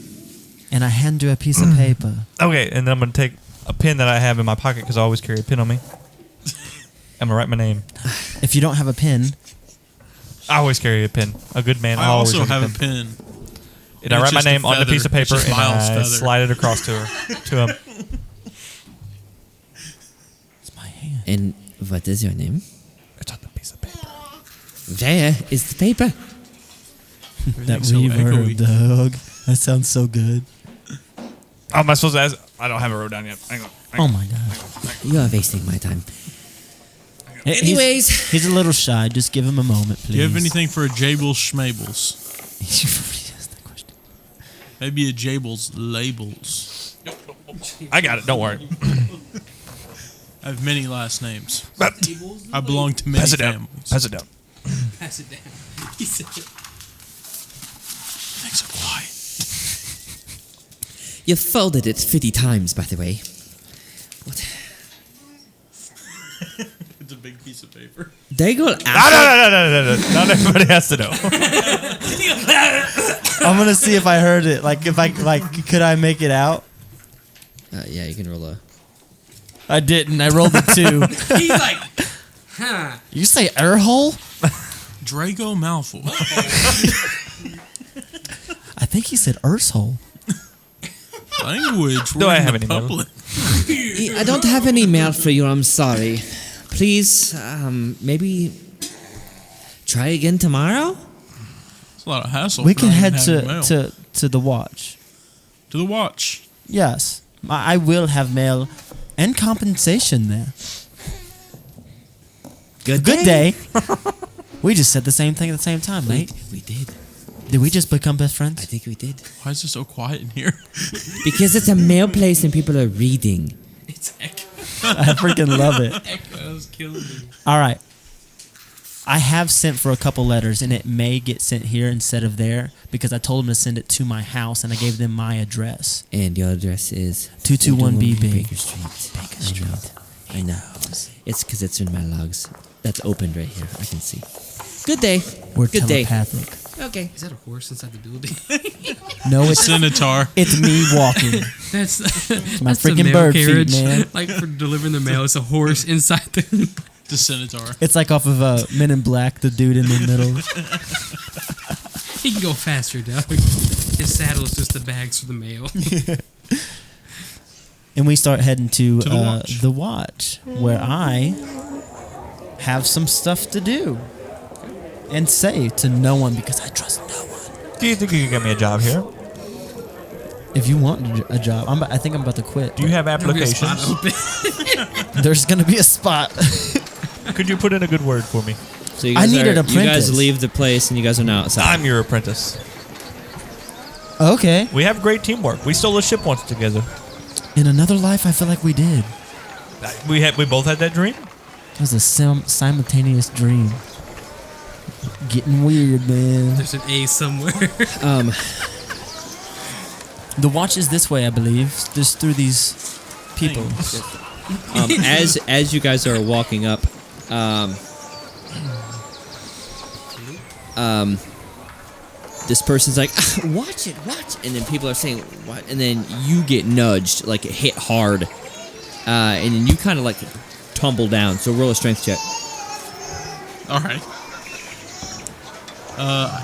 And I hand you a piece of paper. Okay, and then I'm going to take a pen that I have in my pocket because I always carry a pen on me. I'm going to write my name. If you don't have a pen, I always carry a pen. A good man I always also has have a pen. And I write my It's just a name on the piece of feather. It's paper just and Miles' I feather. slide it across to him. it's my hand. And what is your name? It's on the piece of paper. Where is the paper? That Everything's so reverb, echoey. dog. That sounds so good. Oh, am I supposed to ask? I don't have it wrote down yet. Hang on. Oh my god. You are wasting my time. He's- Anyways. he's a little shy. Just give him a moment, please. Do you have anything for a Jables Schmables? He already asked that question. Maybe a Jables Labels. I got it. Don't worry. I have many last names. Pass I belong to many it down. families. Pass it down. Pass it down. He said it. Thanks so quiet. You folded it 50 times, by the way. It's a big piece of paper. They go No. Not everybody has to know. I'm gonna see if I heard it. Could I make it out? Yeah, you can roll a. I didn't. I rolled a 2. He's like, huh. You say air hole? Draco Malfoy. I think he said earth hole. Language. Do we're I in have the any mail? public. I don't have any mail for you, I'm sorry. Please, maybe try again tomorrow? It's a lot of hassle. We for can not head even having mail. to the watch. To the watch. Yes, I will have mail and compensation there. Good day. We just said the same thing at the same time, mate. We did. Did we just become best friends? I think we did. Why is it so quiet in here? Because it's a mail place and people are reading. It's echo. I freaking love it. Echoes killing me. All right. I have sent for a couple letters, and it may get sent here instead of there because I told them to send it to my house, and I gave them my address. And your address is 221B Baker Street. I know. It's because it's in my logs. That's opened right here. I can see. Good day. We're Good day. telepathic. Okay. Is that a horse inside the building? No, it's Scimitar. it's me walking. That's My that's the freaking mail bird feet, carriage. man. Like for delivering the mail, it's a horse inside the. The Scimitar. It's like off of Men in Black, the dude in the middle. He can go faster, dog. His saddle is just the bags for the mail. And we start heading to the watch. watch, where I have some stuff to do and say to no one because I trust no one. Do you think you can get me a job here? If you want a job, I think I'm about to quit. Do you have There'll be a spot applications? open. There's gonna be a spot. Could you put in a good word for me? So you I guys need an you apprentice. guys leave the place and you guys are now outside. I'm your apprentice. Okay. We have great teamwork. We stole a ship once together. In another life, I feel like we did. We both had that dream. It was a simultaneous dream. Getting weird, man. There's an A somewhere. The watch is this way, I believe. Just through these people. As you guys are walking up, this person's like, watch it, and then people are saying, what? And then you get nudged, like hit hard, and then you kind of like tumble down. So roll a strength check. All right.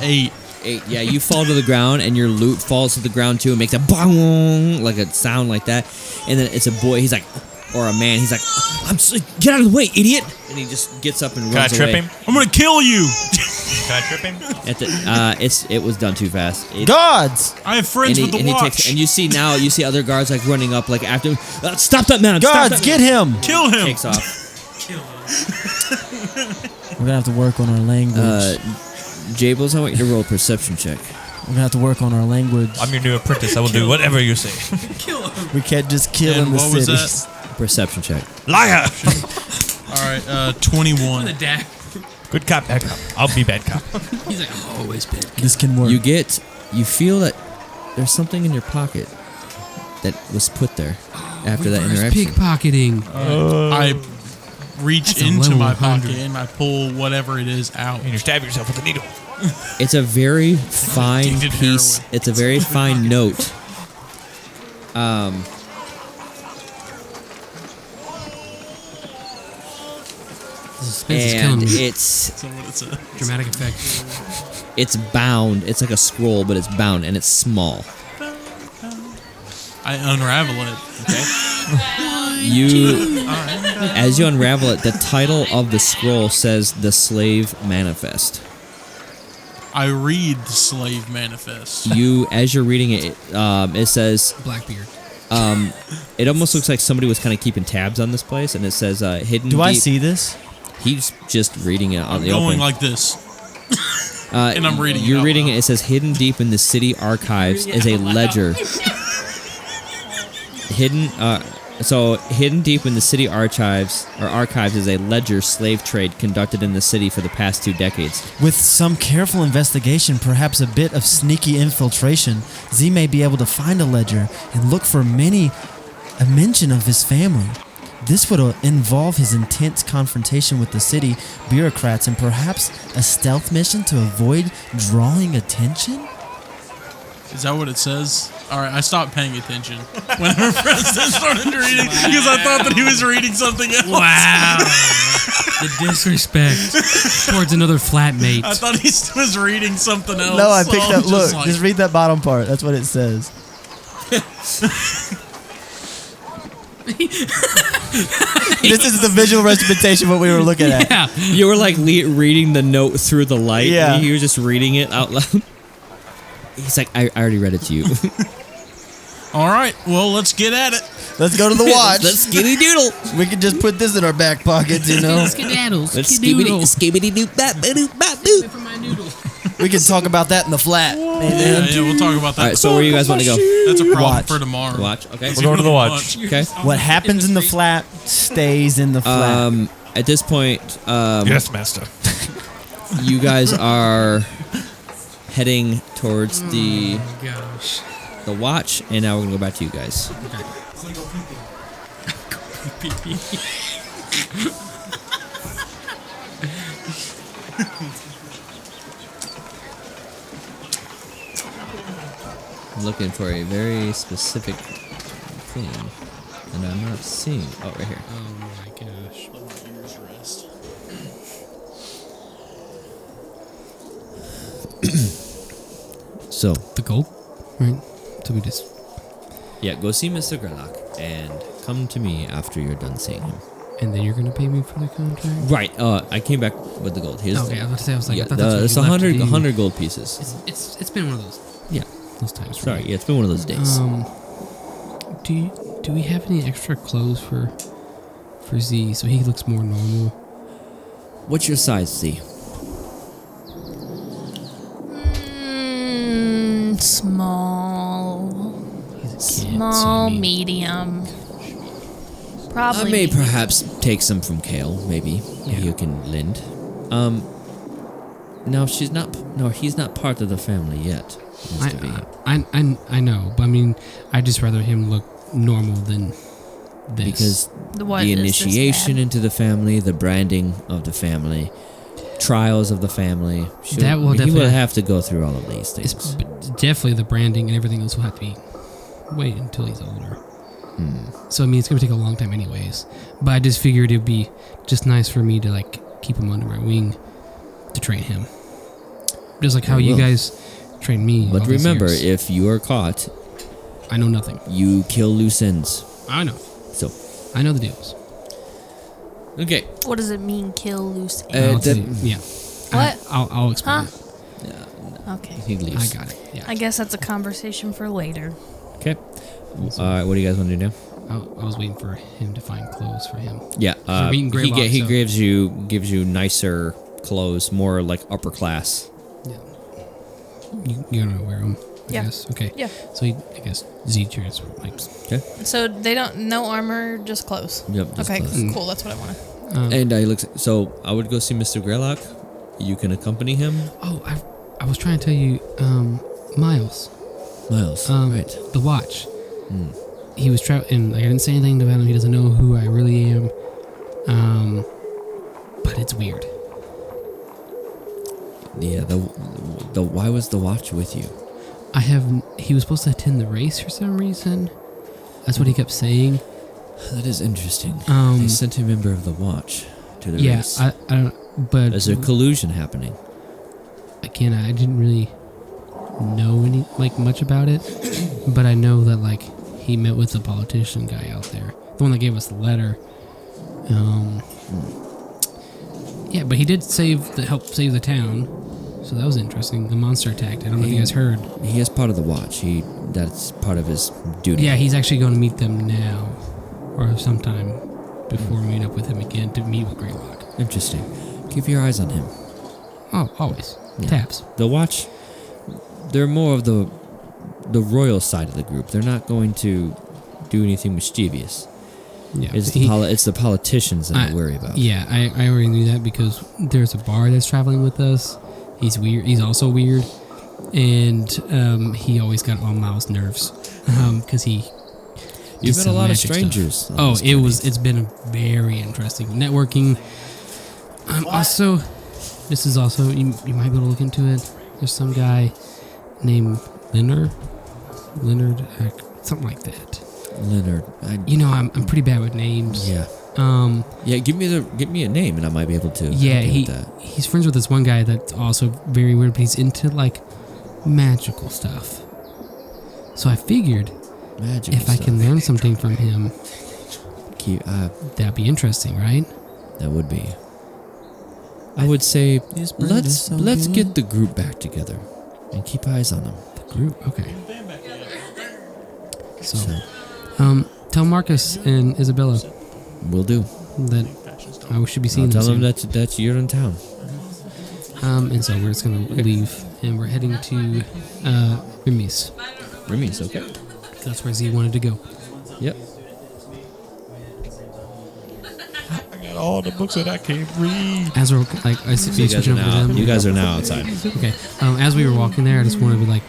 8. 8. Yeah, you fall to the ground, and your loot falls to the ground too. It makes a bong, like a sound like that. And then it's a boy. He's like, or a man. He's like, get out of the way, idiot! And he just gets up and Can I runs trip away. him? I'm gonna kill you. Can I trip him? At the, it was done too fast. Gods! I have friends with the watch. And you see other guards like running up like after him. Stop that man! Stop Gods, that get man. him! Kill him. Takes off. We're gonna have to work on our language. Jables, I want you to roll a perception check. We're gonna have to work on our language. I'm your new apprentice. I will do whatever you say. We can't just kill And in the what was cities. Perception check. Liar! All right. 21. The dad. Good cop, bad cop. I'll be bad cop. He's like, I've always been. This can work. You feel that there's something in your pocket that was put there after that Reverse interaction. pickpocketing. I reach That's a into level my 100. pocket and I pull whatever it is out. And you stab yourself with a needle. It's a very fine Addicted to piece. heroin. It's a very fine note. The suspense is killing And me. it's That's what it says. Dramatic effect. it's bound. It's like a scroll, but it's bound and it's small. I unravel it. You, as you unravel it, the title of the scroll says "The Slave Manifest." I read the slave manifest. You, as you're reading it, it says Blackbeard. it almost looks like somebody was kind of keeping tabs on this place, and it says "Hidden." Do I deep- see this? He's just reading it on I'm the going open. like this. And I'm reading it You're out reading loud. it. It says hidden deep in the city archives is a ledger. Hidden deep in the city archives is a ledger slave trade conducted in the city for the past 2 decades. With some careful investigation, perhaps a bit of sneaky infiltration, Z may be able to find a ledger and look for a mention of his family. This would involve his intense confrontation with the city bureaucrats and perhaps a stealth mission to avoid drawing attention? Is that what it says? All right, I stopped paying attention whenever Preston started reading because I thought that he was reading something else. Wow. The disrespect towards another flatmate. I thought he was reading something else. No, I so picked I'm up. Look, like- just read that bottom part. That's what it says. This is the visual representation of what we were looking at. Yeah. You were like reading the note through the light. Yeah. You were just reading it out loud. He's like, I already read it to you. All right, well, let's get at it. Let's go to the watch. Let's skitty doodle. We can just put this in our back pockets, you know. Skedaddles. Let's Skedoodle. skibbity doop bap doop bap doop. For my noodle. We can talk about that in the flat. Yeah, we'll talk about that. All right, so where you guys want to go? That's a problem Watch. for tomorrow. Watch. Okay. We're going to the watch. Okay. What happens in the flat stays in the flat. At this point, Yes, master. you guys are heading towards the Gosh. watch, and now we're gonna go back to you guys. I'm looking for a very specific thing, and I'm not seeing. Oh, right here. Oh my gosh. So, The gold? Right? So we just. yeah, go see Mr. Graylock, and come to me after you're done seeing him. And then you're going to pay me for the contract? Right. I came back with the gold. Here's Okay, I was about to say, I was like, yeah, I thought that's what it's you left to 100 do. gold pieces. It's been one of those Yeah. times. for Sorry. me. Yeah, it's been one of those days. Do we have any extra clothes for Z so he looks more normal? What's your size, Z? Small. He's a kid, Small, so he- medium. I Probably. may medium. perhaps take some from Kale. Maybe you can lend. No, she's not. No, he's not part of the family yet. Mr. V. I know, but I mean, I'd just rather him look normal than this. Because What the is this, initiation Dad? into the family, the branding of the family, trials of the family. That will he definitely- will have to go through all of these it's things. definitely the branding and everything else will have to be wait until he's older. Hmm. So I mean, it's gonna take a long time anyways. But I just figured it'd be just nice for me to like keep him under my wing to train him, just like how Very you well. guys trained me. But all these remember, years. if you are caught, I know nothing. you kill loose ends. I know. So, I know the deals. okay. What does it mean, kill loose Uh, ends? I'll that- tell you. Yeah. What? I'll explain Huh? it. Okay. He leaves. I got it. Yeah. I guess that's a conversation for later. Okay. All right. What do you guys want to do now? I was waiting for him to find clothes for him. Yeah. meeting he Graylock, he so- gives you nicer clothes, more like upper class. Yeah. You're gonna wear them. I Yeah. guess. Okay. Yeah. So I guess Z cheers like. Okay. So they don't, no armor, just clothes. Yep. just Okay, clothes. cool. That's what I wanted. And I look. So I would go see Mr. Graylock. You can accompany him, Oh, I was trying to tell you, Miles. Miles. Right. The watch. Hmm. He was traveling. Like I didn't say anything about him. He doesn't know who I really am. But it's weird. Yeah, the why was the watch with you? He was supposed to attend the race for some reason. That's what he kept saying. That is interesting. Um, They sent a member of the watch to the Yeah, race. I don't. But Is there collusion happening? again, I didn't really know much about it. But I know that he met with the politician guy out there, the one that gave us the letter. Yeah, but he did help save the town, so that was interesting. The monster attacked. I don't know if you guys heard. He is part of the watch. That's part of his duty. Yeah, he's actually going to meet them now, or sometime before we meet up with him again to meet with Graylock. Interesting. Keep your eyes on him. Oh, always. Yeah. Taps. The watch, they're more of the royal side of the group. They're not going to do anything mischievous. Yeah, It's the politicians that I worry about. Yeah, I already knew that because there's a bar that's traveling with us. He's weird. He's also weird, and he always got on Miles' nerves because he. You've did met a some lot of magic stuff. strangers. on Oh, this journey. it's been very interesting networking. Also, this is also you might be able to look into it. There's some guy named Leonard, something like that. Leonard. I'm pretty bad with names. Yeah. Yeah. Give me a name, and I might be able to. Yeah, help you with that. he's friends with this one guy that's also very weird, but he's into magical stuff. So I figured Magic. if I can learn something from him, that'd be interesting, right? That would be. I would say This bird let's is so good. get the group back together and keep eyes on them. The group, okay. So, tell Marcus and Isabella We'll do. that I should be I'll seeing tell them them soon. that you're in town. And so we're just gonna leave, and we're heading to Remy's. Remy's okay. That's where Z wanted to go. Yep. I got all the books that I can't read. As we're I see So switching over to them. you guys are now outside. Okay. As we were walking there, I just wanted to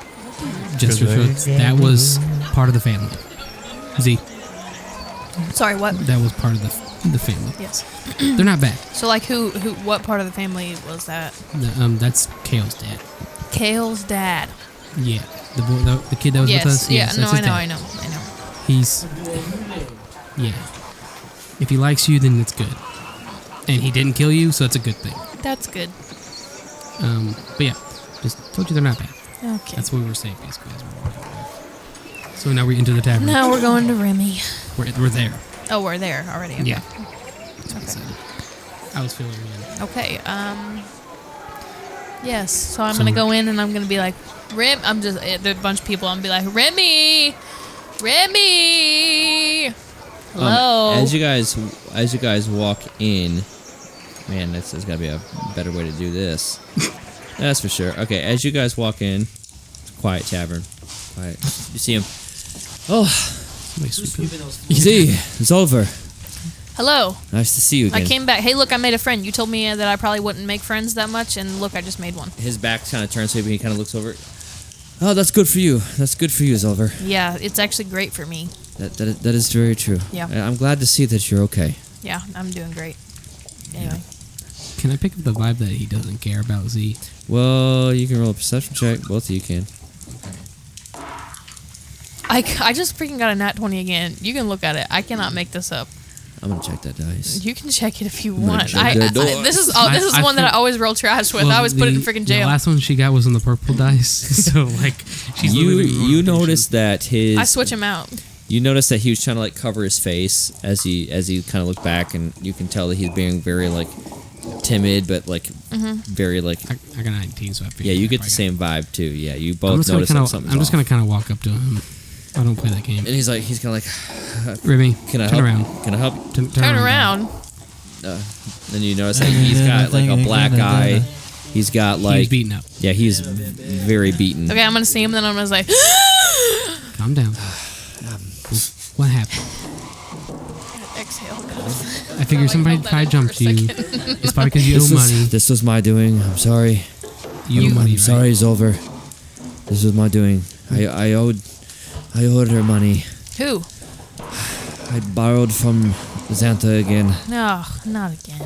just to show that was part of the family. Z, Sorry, what? that was part of the family. Yes. They're not bad. So, what part of the family was that? That's Kale's dad. Kale's dad. Yeah, the boy, the kid that was Yes. with us. Yeah. Yes, No, that's his I dad. know. He's yeah. If he likes you, then it's good. And he didn't kill you, so it's a good thing. That's good. But yeah, just told you they're not bad. Okay. That's what we were saying basically. As we were walking. So now we're into the tavern. Now we're going to Remy. We're there. Oh, we're there already. Okay. Yeah. So, I was filling you in. Okay. Yes. So I'm gonna go in and I'm gonna be like, I'm just there's a bunch of people. I'm gonna be like, Remy. Hello. As you guys walk in, man, there's got to be a better way to do this. That's for sure. Okay, as you guys walk in, quiet tavern, quiet. You see him. Oh, Z, it's over. Hello. Nice to see you again. I came back. Hey, look, I made a friend. You told me that I probably wouldn't make friends that much, and look, I just made one. His back kind of turns to you, and he kind of looks over. Oh, that's good for you. That's good for you, Zolver. Yeah, it's actually great for me. That is very true. Yeah. I'm glad to see that you're okay. Yeah, I'm doing great. Anyway. Can I pick up the vibe that he doesn't care about Z? Well, you can roll a perception check. Both of you can. I just freaking got a nat 20 again. You can look at it. I cannot make this up. I'm gonna check that dice. You can check it if you gonna want. check that door. This is I one that I think- always roll trash with. I always put it in freaking The jail. last one she got was on the purple dice, so she's literally You noticed that his. I switch him out. You notice that he was trying to cover his face as he kind of looked back, and you can tell that he's being very timid, but very I got 19, so I figured yeah. You I get the probably same vibe too. Yeah, you I'm both just gonna notice that something's I'm just gonna off. kind of walk up to him. I don't play that game. And he's kind of Remy, can I turn help? around. Can I help? Turn around. Then you notice that he's got a black eye. He's got He's beaten up. yeah, he's very beaten. Okay, I'm gonna see him, then I'm gonna say, Calm down. What happened? exhale. I figure somebody probably jumped you. It's probably because you owe money. This was my doing. I'm sorry. You owe money, I'm right? sorry, Zolver. This was my doing. I owed her money. Who? I borrowed from Xantha again, No, not again.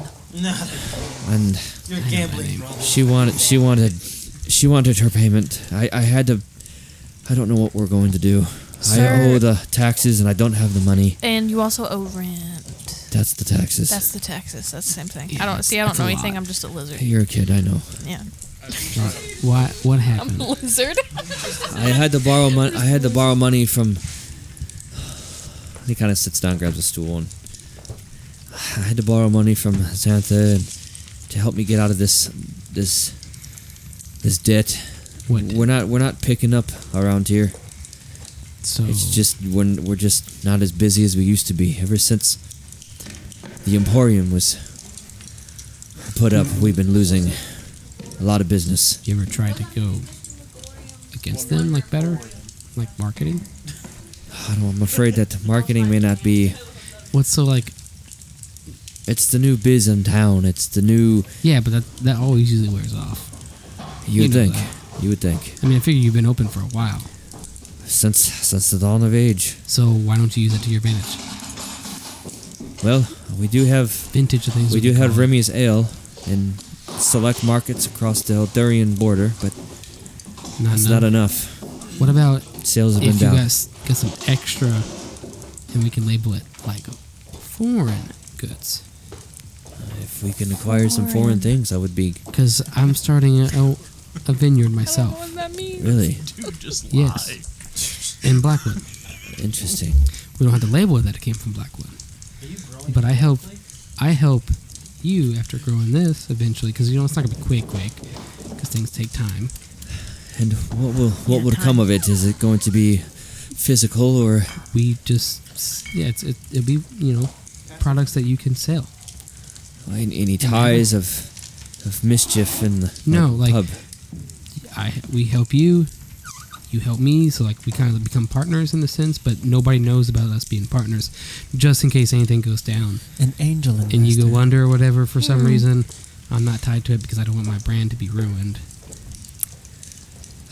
and You're gambling, brother. she wanted her payment. I had to. I don't know what we're going to do. Sir. I owe the taxes, and I don't have the money. And you also owe rent. That's the taxes. That's the taxes. That's the same thing. Yeah, I don't that's know a anything. lot. I'm just a lizard. You're a kid, I know. Yeah. What I'm happened? a lizard. I had to borrow money. I had to borrow money from. He kind of sits down, grabs a stool, and I had to borrow money from Xantha and to help me get out of this debt. What? We're not picking up around here. So It's just we're just not as busy as we used to be. Ever since the Emporium was put up, we've been losing a lot of business. you ever tried to go against them, like better, like marketing? I'm afraid that marketing may not be. What's so like? It's the new biz in town. It's the new. Yeah, but that always usually wears off. You would know think. that. You would think. I mean, I figure you've been open for a while, Since the dawn of age. so why don't you use it to your advantage? Well, we do have Vintage of things. we do could have call it. Remy's ale in select markets across the Eldarian border, but it's not enough. What about Sales have been if you down. guys get some extra, and we can label it like foreign goods? If we can acquire some foreign things, I would be Because I'm starting a vineyard I don't know myself what that means. really Dude, just Yes. lie. in Blackwood. interesting. We don't have to label it that it came from Blackwood. But I help you after growing this eventually, because it's not gonna be quick, because things take time. And what will come of it? Is it going to be physical or We just it'll be products that you can sell. any ties of mischief in the No, like- pub? We help you, you help me, so like we kind of become partners in a sense, but nobody knows about us being partners, just in case anything goes down An angel investor. and you go under or whatever for some reason. I'm not tied to it because I don't want my brand to be ruined.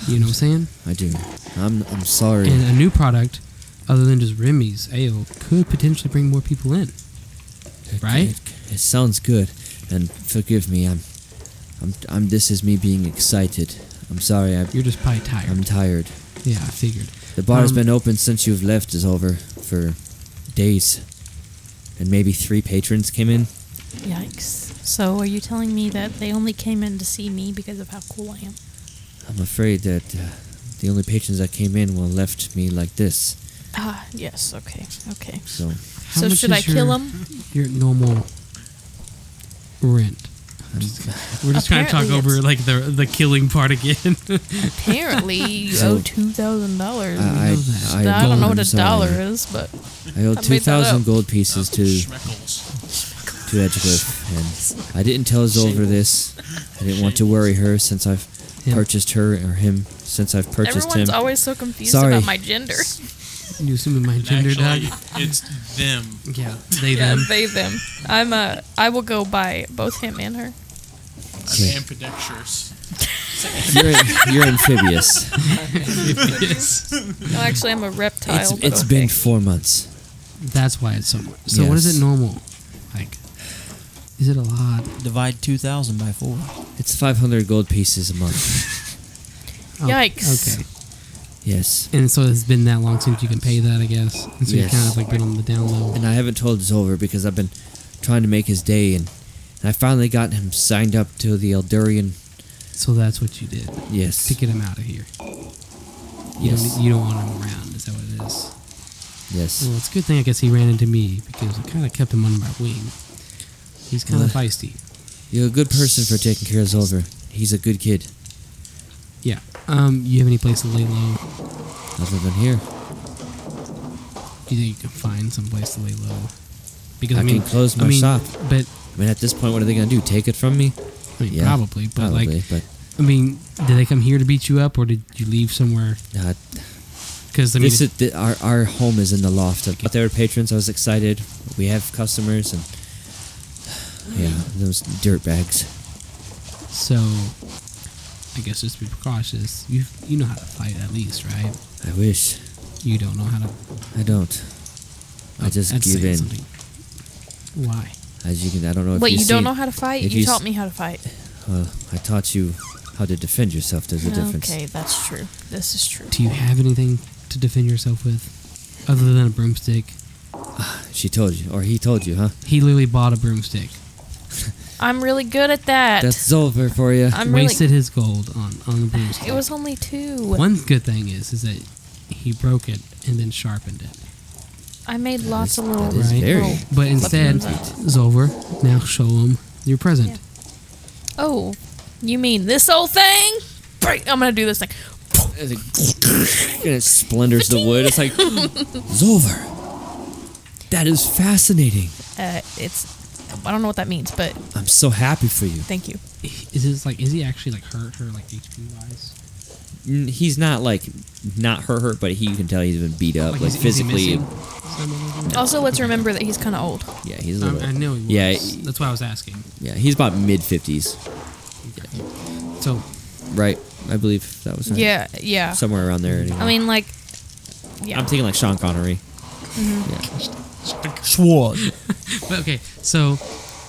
You know what I'm saying? I do. I'm sorry. And a new product, other than just Remy's ale, could potentially bring more people in. Right? It sounds good, and forgive me. I'm. This is me being excited. I'm sorry. You're just probably tired. I'm tired. Yeah, I figured. The bar has Um, been open since you've left is over for days, and maybe 3 patrons came in. Yikes. So are you telling me that they only came in to see me because of how cool I am? I'm afraid that the only patrons that came in left me like this. Ah, yes. Okay. Okay. So How So much should I is kill your- him? Your normal rent. We're just trying to talk Apparently over like the killing part again. Apparently, you So- owe $2,000. I I don't know what I'm a sorry. dollar is, but I owe I made that 2,000 up. gold pieces to Schmeckles. EdgeCliff, and I didn't tell Zolver this. I didn't want to worry her since I've Yeah. purchased her or him since I've purchased everyone's him. always so confused Sorry. about my gender. You assuming my gender, Actually, Doug? it's them. Yeah, they Yeah, them. they, them. I will go by both him and her. Okay. Ambidextrous. You're amphibious. Yes. No, actually, I'm a reptile. but It's okay. been 4 months. That's why it's so. So what is Yes. it normal? Like, is it a lot? Divide 2,000 by 4. It's 500 gold pieces a month. Oh, Yikes. Okay. Yes. And so it's been that long since you can pay that, I guess. And so Yes. you kind of like been on the down low. And I haven't told Zolver because I've been trying to make his day, and I finally got him signed up to the Eldarian. So that's what you did Yes. to get him out of here. Yes. You don't want him around. Is that what it is? Yes. Well, it's a good thing I guess he ran into me because I kind of kept him under my wing. He's kind of Well, feisty. You're a good person for taking care of Zolver. He's a good kid. Yeah. You have any place to lay low? Other than here, Do you think you can find some place to lay low? Because I can close my shop. But I mean, at this point, what are they gonna do? Take it from me? I mean, Yeah, probably. But Probably, like, but I mean, did they come here to beat you up, or did you leave somewhere? Because I mean, this is our home is in the loft. But there were patrons. I was excited. We have customers, and yeah, those dirt bags. so I guess just be cautious. You know how to fight at least, right? I wish. You don't know how to. I don't. I just That's give saying in. something. Why? As you can, I don't know if Wait, you don't seen- know how to fight? if You you taught s- me how to fight. Well, I taught you how to defend yourself. There's a difference. Okay, that's true. This is true. Do you have anything to defend yourself with, other than a broomstick? She told you, or he told you, huh? He literally bought a broomstick. I'm really good at that. That's over for you. I'm really. Wasted his gold on the broomstick. It was only 2. One good thing is that he broke it and then sharpened it. I made lots of little. that is Right. very. little But instead, weapons. Zolver, now show him your present. Yeah. Oh, you mean this old thing? Break! I'm gonna do this thing. And it splinters the wood. It's like Zolver. That is fascinating. It's. I don't know what that means, but I'm so happy for you. thank you. Is he actually like hurt her like HP wise? He's not like not hurt, but you can tell he's been beat up, like is he physically. missing some? Also, let's remember that he's kind of old. Yeah, he's a little. I know he was. Yeah, That's why I was asking. yeah, he's about mid-50s, So right? I believe that was right. Yeah, yeah. somewhere around there. Anyway. I mean, like, yeah. I'm thinking like Sean Connery. Sword. but okay, so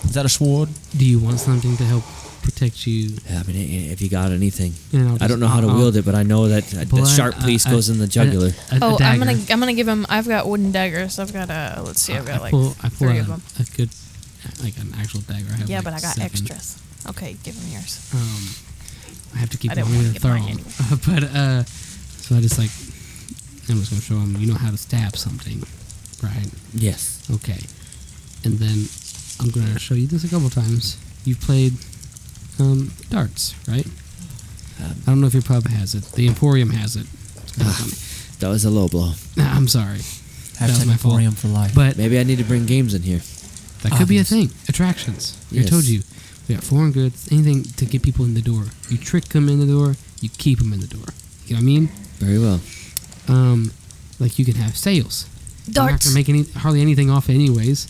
Is that a sword? do you want something to help protect you? Yeah, I mean, if you got anything, And I'll I don't know how to I'll- wield it, but I know that the sharp piece goes in the jugular. A Oh, I'm dagger. gonna give him. I've got wooden daggers. I've got let's see, I've got like I pull 3 out of them. a good, like an actual dagger. I have Yeah, like but I got 7. extras. Okay, give him yours. I have to keep I it didn't really wanna get mine thorough. But so I just like, I'm just gonna show him. You know how to stab something, right? Yes. Okay. And then I'm gonna show you this a couple times. You've played darts, right? I don't know if your pub has it. The Emporium has it. That was a low blow. Nah, I'm sorry. That was Hashtag my fault. Emporium for life. But Maybe I need to bring games in here. that could be a Obvious. thing. Attractions. I Yes. told you. We got foreign goods, anything to get people in the door. You trick them in the door, you keep them in the door. You know what I mean? Very well. Like you can have sales. You're not Darts. gonna make hardly anything off it anyways,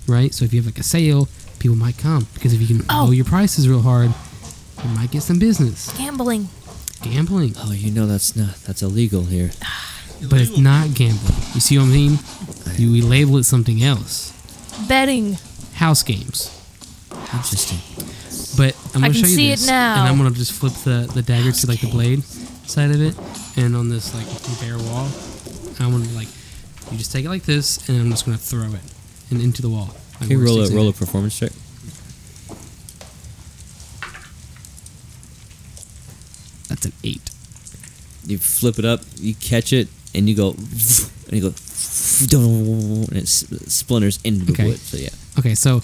right? So if you have like a sale, people might come because if you can Oh. lower your prices real hard, you might get some business. Gambling. Gambling, Oh, you know that's illegal here. but it's not gambling. You see what I mean? We label it something else. Betting. House games. Interesting. But I'm I gonna can show you see it this, now. and I'm gonna just flip the dagger to like the blade side of it, and on this like bare wall, I'm gonna like you just take it like this, and I'm just gonna throw it and into the wall. Like Can you where it roll sticks in a it. performance check? That's an 8. You flip it up, you catch it, and you go, and you go, and it splinters into the Okay. wood. So yeah. Okay, so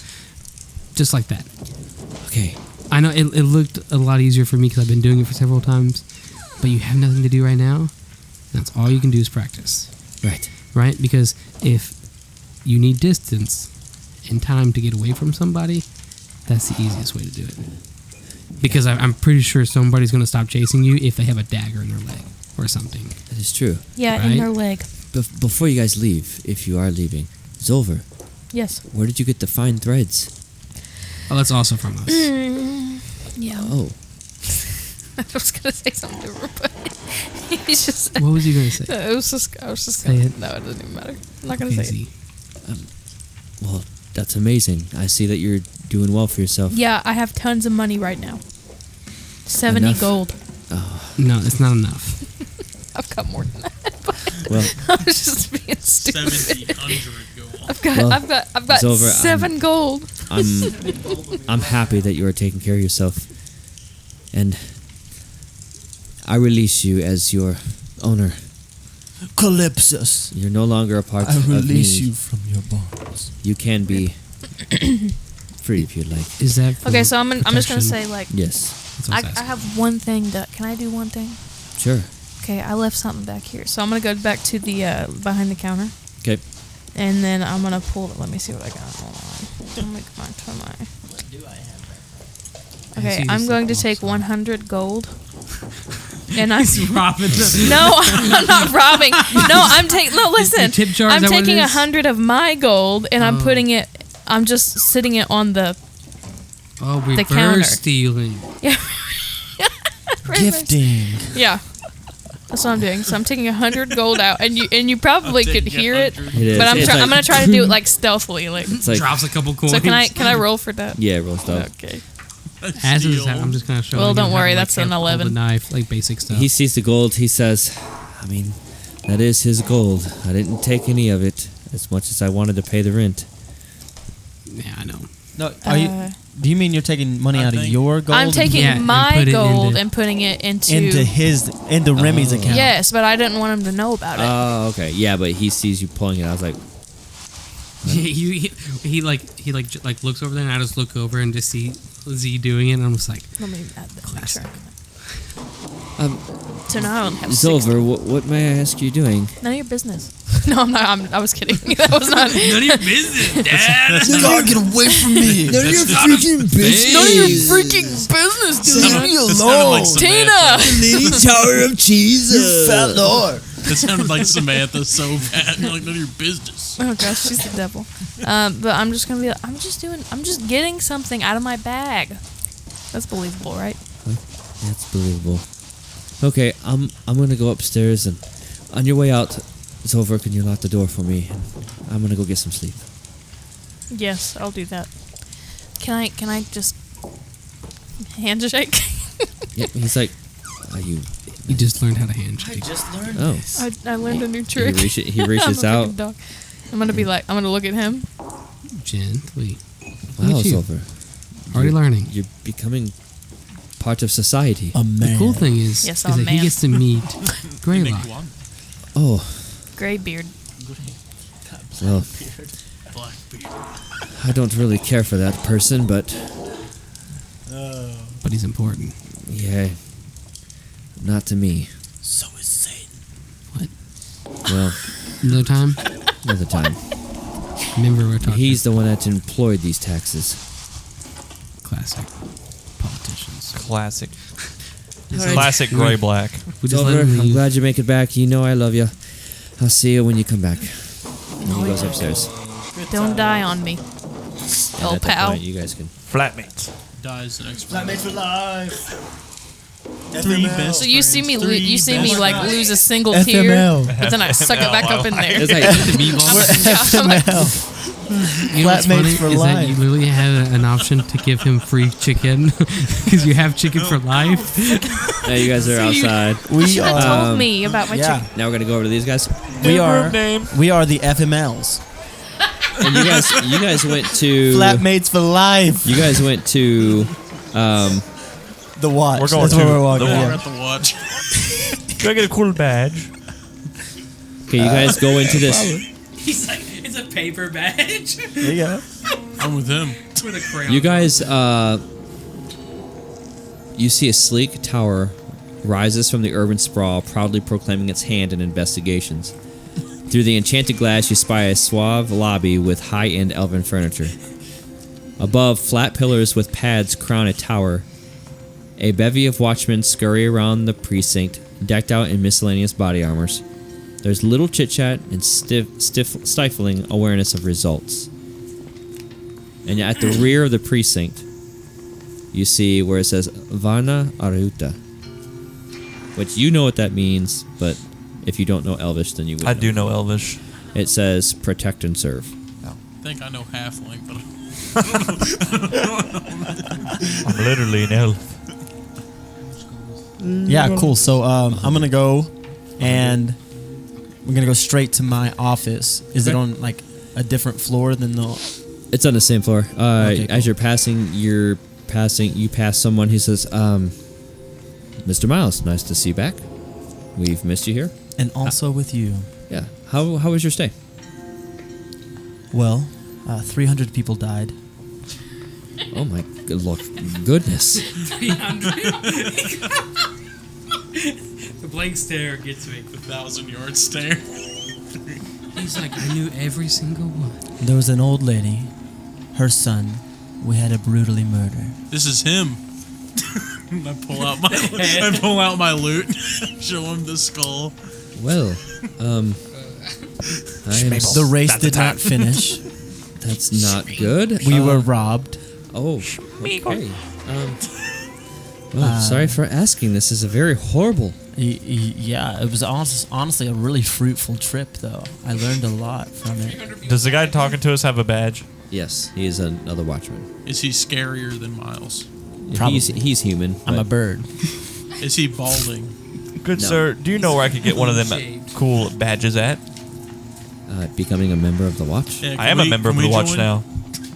just like that. Okay. I know it looked a lot easier for me because I've been doing it for several times, but you have nothing to do right now. That's all you can do is practice, Right. right? Because if you need distance and time to get away from somebody, that's the easiest way to do it. Because I'm pretty sure somebody's going to stop chasing you if they have a dagger in their leg or something. That is true. Yeah, in Right? their leg. Before you guys leave, if you are leaving, Zolver, Yes. where did you get the fine threads? Oh, that's also from us. Yeah. Oh, I was gonna say something different, but he's just. What was you going to say? I was just Say gonna. it. No, it doesn't even matter. I'm not gonna say Easy. well, that's amazing. I see that you're doing well for yourself. it. Yeah, I have tons of money right now. 70 Enough? gold. No, it's not enough. I've got more than that. Well, I was just being stupid. 1,700 gold. I've got, Well, I've got, I've got Zolver, 7 gold. I'm happy that you are taking care of yourself, and I release you as your owner. Calypsus. You're no longer a part I of me. release you from your bonds. You can be free if you'd like. Is that for Okay, so I'm just gonna protection? say like, Yes. That's what I was I asking. have one thing that. Can I do one thing? Sure. Okay, I left something back here, so I'm gonna go back to the behind the counter, Okay. and then I'm gonna pull. Let me see what I got. Hold on. Let me go back to my. I Okay, see I'm this going to box take on. 100 gold. And I'm Robin. no, I'm not robbing. No, I'm taking. No, listen. Your tip jar, is I'm that what it taking is? 100 of my gold, and I'm Oh. putting it. I'm just sitting it on the. Oh, The reverse counter. stealing. Gifting. Yeah. That's what I'm doing. So I'm taking 100 gold out, and you probably I'm could taking hear it, 100. It is. but It's I'm gonna try to do it like stealthily, like. It's like, Drops a couple coins. So can I roll for that? yeah, roll stuff. Okay. As is, Steal. I'm just gonna show. Well, him don't how to, worry, like, that's an hold 11. The knife, like basic stuff. He sees the gold. He says, I mean, that is his gold. I didn't take any of it as much as I wanted to pay the rent. Yeah, I know. No, are you? Do you mean you're taking money I out of think- your gold? I'm taking Yeah, and my put it gold into- and putting it into into Remy's Oh. account. Yes, but I didn't want him to know about it. Oh, okay. Yeah, but he sees you pulling it. I was like, he looks over there, and I just look over and just see Z doing it, and I'm just like, Let me add that. Classic. um, So now I only have Silver, what may I ask you doing? None of your business. No, I'm not. I was kidding. That was not. none of your business, Dad. God, get away from me! None of your freaking business. None of your freaking business, dude. That sounded like Tina! Samantha. Leaning Tower of Jesus. lord! That sounded like Samantha so bad. Like, none of your business. Oh gosh, she's the devil. But I'm just gonna be. I'm just getting something out of my bag. That's believable, right? That's believable. Okay, I'm gonna go upstairs, and on your way out, Silver, can you lock the door for me? And I'm gonna go get some sleep. Yes, I'll do that. Can I just handshake? Yeah, he's like, are you? You just learned how to handshake. just learned. Oh, I learned a new trick. he reaches I'm a out. freaking dog. I'm gonna be like, I'm gonna look at him. Gently. Look Wow, at you. Silver, Already learning. you're becoming part of society. A man. The cool thing is, Yes, is I'm a that he man. gets to meet Graylock. Oh, Gray beard. well, Blackbeard. I don't really care for that person, but But he's important. yeah, not to me. So is Satan. Well, Another time, another time. remember we're talking He's the one that employed these taxes. classic politicians. Classic. All right. Classic gray black. We just Silver, let him I'm leave. glad you make it back. You know I love you. I'll see you when you come back. And he goes upstairs. Don't die on me, And oh at that pal. point, you guys can. Flatmates. Dies the next Flatmates for life. Three best So you see me, friends. you see me Three like best lose a single FML. tear, but then I suck it back up in there. It's like, I'm like, You know what's Flatmates funny for is that life. you literally have an option to give him free chicken because you have chicken for life. now you guys are So you- outside. We should have are. told me about my Yeah, chicken. Now we're gonna go over to these guys. we are. name. We are the FMLs. And you guys went to. Flatmates for life. You guys went to. The watch. We're going That's to where we're walking. the We're yeah. at the watch. Can I get a cool badge? Okay, you guys go into this. He's like, it's a paper badge There you go. I'm with him. with a crayon. You guys, you see a sleek tower rises from the urban sprawl, proudly proclaiming its hand in investigations. Through the enchanted glass, you spy a suave lobby with high-end elven furniture. Above, flat pillars with pads crown a tower. A bevy of watchmen scurry around the precinct, decked out in miscellaneous body armors. There's little chit-chat and stifling awareness of results. And at the rear of the precinct, you see where it says Varna Aruta. Which you know what that means, but if you don't know Elvish, then you would I do know Elvish. It says protect and serve. I think I know halfling, but I'm literally an elf. Yeah, cool. So I'm gonna go, and we're gonna go straight to my office. Is it Okay. on like a different floor than the? It's on the same floor. Okay, As cool. you pass someone who says, Mr. Miles, nice to see you back. We've missed you here. And also with you. Yeah. How was your stay? Well, 300 people died. Oh my goodness. 300. The blank stare gets me. the 1,000-yard stare. He's like, I knew every single one. There was an old lady, her son. We had to brutally murder. This is him. I pull out my loot. Show him the skull. Well, The race did not finish. that's not good. We were robbed. Oh, okay. Well, sorry for asking. This is a very horrible Yeah, it was honestly a really fruitful trip, though. I learned a lot from it. Does the guy talking to us have a badge? Yes, he is another watchman. Is he scarier than Miles? Probably. He's human. I'm a but- bird. Is he balding? Good No. sir, do you know where I could get one of them cool badges at? Becoming a member of the watch? Yeah, I am a member of can the we watch join? now.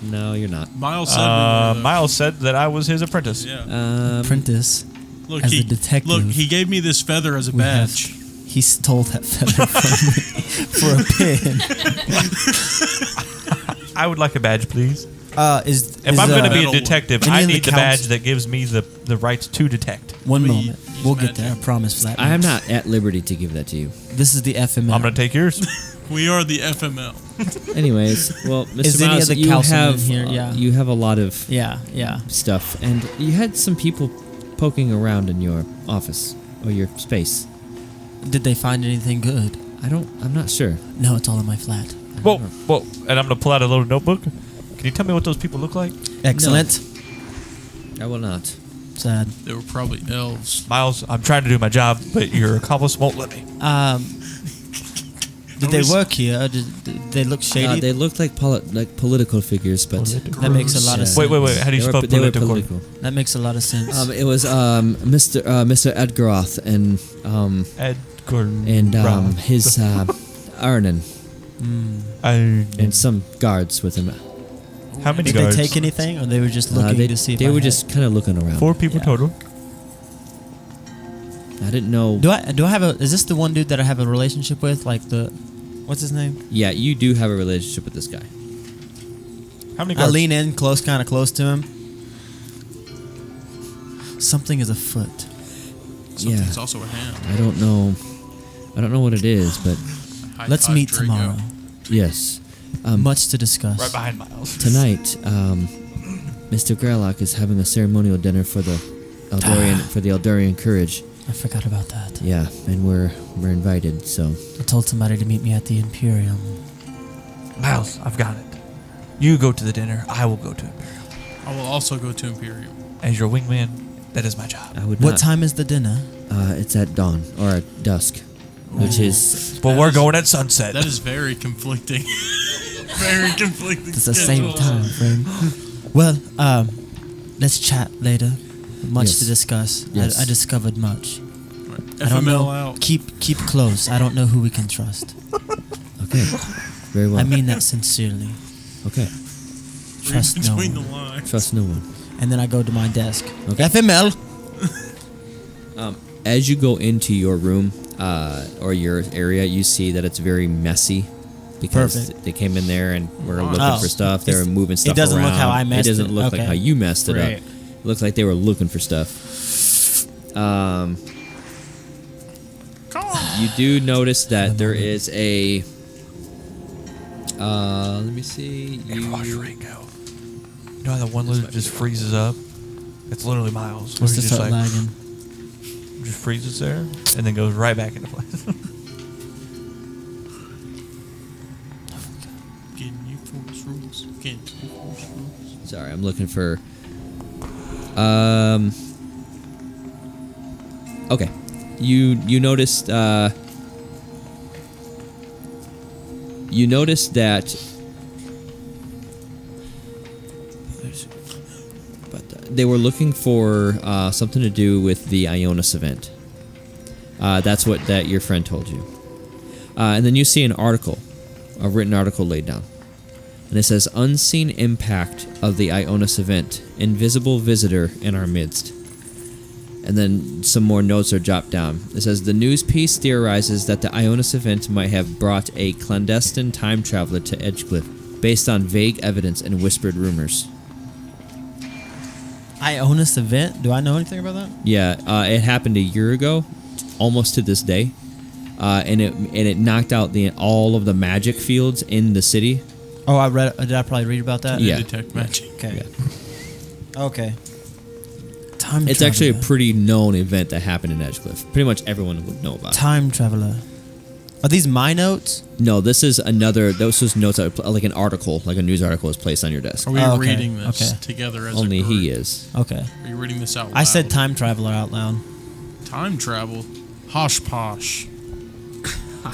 No, you're not. Miles said we were, though. Miles said that I was his apprentice. Yeah. Apprentice. Look, as he, a detective, Look, he gave me this feather as a we have- badge. He stole that feather from me for a pin. I would like a badge, please. If If I'm going to be a Metal one. detective, Any I of the need the council- badge that gives me the rights to detect. One We moment, use we'll get magic. there. I promise, Flat. I am not at liberty to give that to you. This is the FML. I'm going to take yours. We are the FML. Anyways, well, Mr. Is any Miles, of the you councilmen have here? Yeah. you have a lot of Yeah. stuff, and you had some people poking around in your office or your space. Did they find anything good? I'm not sure. No, it's all in my flat. Whoa, and I'm going to pull out a little notebook. Can you tell me what those people look like? Excellent. I will not. Sad. They were probably elves. Miles, I'm trying to do my job, but your accomplice won't let me. Did they work here? Did they look shady? They looked like political figures, but That makes a lot of Yeah. sense. Wait. How do you spell they were political? political. That makes a lot of sense. It was Mr. Edgaroth and his Arnon and some guards with him. How many Did guards? they take anything, or they were just looking they to see? If they I were had- just kind of looking around. 4 people Yeah. total. I didn't know. Do I have a? Is this the one dude that I have a relationship with? Like what's his name? Yeah, you do have a relationship with this guy. How many I guards? lean in kind of close to him. Something is afoot. Something's also a hand. I don't know. I don't know what it is, but High Let's five, meet Draco. tomorrow. yes. Much to discuss. Right behind Miles. Tonight, Mr. Graylock is having a ceremonial dinner for the Eldorian Courage. I forgot about that. Yeah, and we're invited. So I told somebody to meet me at the Imperium. Miles, I've got it. You go to the dinner. I will go to Imperial. I will also go to Imperium. As your wingman, that is my job. I would. What not- time is the dinner? It's at dawn or at dusk, which is Well, we're going at sunset. That is very conflicting. Very conflicting. It's the same schedules. time frame. Well, let's chat later. Much Yes. to discuss. Yes. I discovered much. Right. I don't FML know. out. Keep close. I don't know who we can trust. okay. Very well. I mean that sincerely. okay. Trust Read no between one. the lines. Trust no one. And then I go to my desk. Okay. FML. As you go into your room or your area, you see that it's very messy because Perfect. they came in there and were looking Oh. for stuff. They were It's- moving stuff it doesn't around. look how I messed It doesn't it. look Okay. like how you messed it Great. up. It looks like they were looking for stuff. You do notice that there is a. Let me see. You know how the one lizard just freezes up? It's literally Miles. Supposed to Where he start just lagging. just freezes there and then goes right back into place. Can you force rules? Can you force rules? Sorry, I'm looking for. Okay, you noticed. You noticed that. But they were looking for something to do with the Ionis event. That's what that your friend told you. And then you see an article, a written article laid down. And it says, unseen impact of the Ionis event, invisible visitor in our midst. And then some more notes are jotted down. It says, the news piece theorizes that the Ionis event might have brought a clandestine time traveler to EdgeCliff, based on vague evidence and whispered rumors. Ionis event? Do I know anything about that? Yeah, it happened a year ago, almost to this day. And it knocked out all of the magic fields in the city. Oh, I read. Did I probably read about that? Yeah. Detect magic. Okay. Yeah. Okay. Time. It's actually a traveler. pretty known event that happened in EdgeCliff. Pretty much everyone would know about it. Time traveler. Are these my notes? No, this is another. Those was notes that were like an article, like a news article, is placed on your desk. Are we Oh, okay. reading this Okay. together as Only a group? he is. Okay. Are you reading this out loud? I said time traveler out loud. Time travel. Hosh posh.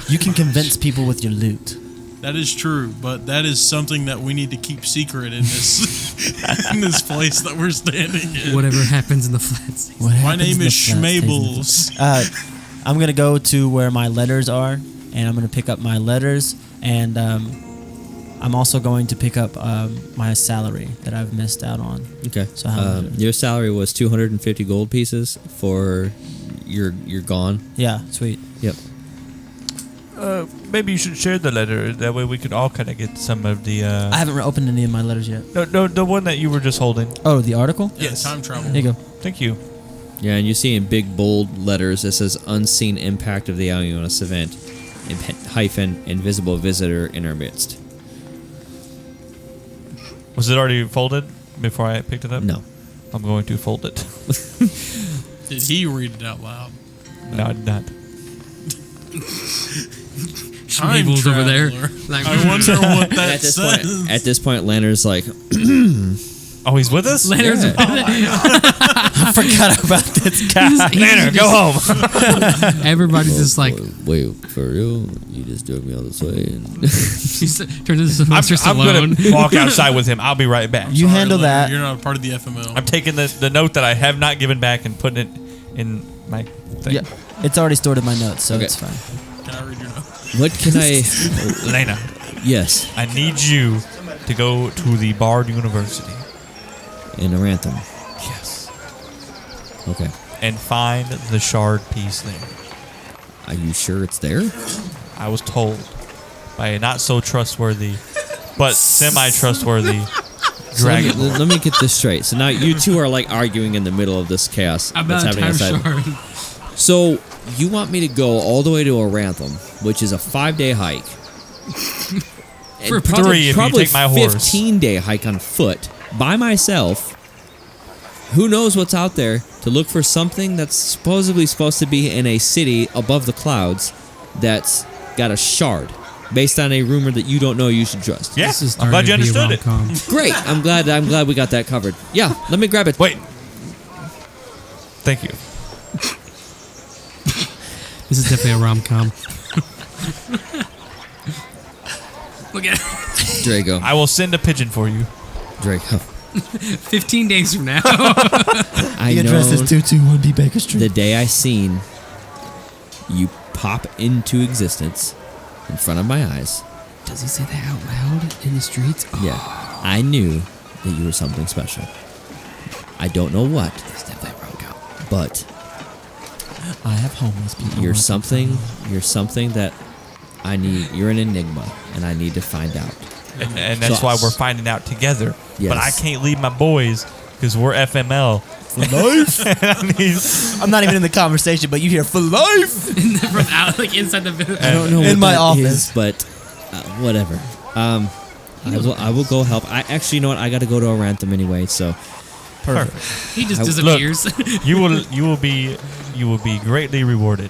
You can convince people with your loot. That is true, but that is something that we need to keep secret in this in this place that we're standing in. Whatever happens in the flats. My name is Schmables. I'm gonna go to where my letters are, and I'm gonna pick up my letters, and I'm also going to pick up my salary that I've missed out on. Okay. So how much? Your salary was 250 gold pieces for your gone. Yeah, sweet. Yep. Maybe you should share the letter. That way we could all kind of get some of the. I haven't opened any of my letters yet. No, the one that you were just holding. Oh, the article? Yeah, Yes. time travel. There you go. Thank you. Yeah, and you see in big bold letters it says "Unseen impact of the Alionis event," hyphen invisible visitor in our midst. Was it already folded before I picked it up? No. I'm going to fold it. Did he read it out loud? No, I did not. Time Schmables over there. traveler. Like, I wonder what that At this says. point, at this point, Lanner's like, Oh, he's with us? Leonard's I forgot about this guy. Lanner, go home. Everybody's just like, wait, for real? You just drove me all this way? And he's turned into Sylvester I'm Stallone. going to walk outside with him. I'll be right back. You Sorry, handle Leonard, that. You're not a part of the FML. I'm taking the note that I have not given back and putting it in my thing. Yeah, it's already stored in my notes, so Okay. it's fine. Can I read your note? what can I? Lena, Yes, I need you to go to the Bard University. in Arantham. Yes. Okay. And find the shard piece there. Are you sure it's there? I was told by a not so trustworthy, but semi-trustworthy So dragon. let me get this straight. So now you two are like arguing in the middle of this chaos About that's a happening time outside. shard. So you want me to go all the way to Arantham, which is a 5-day hike. And For three if you take my horse. 15-day hike on foot by myself. Who knows what's out there to look for something that's supposedly supposed to be in a city above the clouds that's got a shard based on a rumor that you don't know you should trust. Yeah, This is I'm glad you starting to be a understood it. rom-com. Great. I'm glad we got that covered. Yeah, let me grab it. Wait. Thank you. This is definitely a rom-com. Look at Drago. I will send a pigeon for you. Drago. 15 days from now. I The address is know 221 B Baker Street. the day I seen you pop into existence in front of my eyes. Does he say that out loud in the streets? Oh, Yeah, I knew that you were something special. I don't know what, it's definitely a rom-com. but I have homeless people. you're working something. for me. You're something that I need. You're an enigma, and I need to find out. And that's So- why we're finding out together. Yes. But I can't leave my boys because we're FML. For life. I mean, I'm not even in the conversation, but you hear for life. From out, like inside the village. I don't know In what my that office. is, but whatever. I will go help. I actually, you know what? I got to go to Arantham anyway. So perfect. He just I- disappears. You will be greatly rewarded.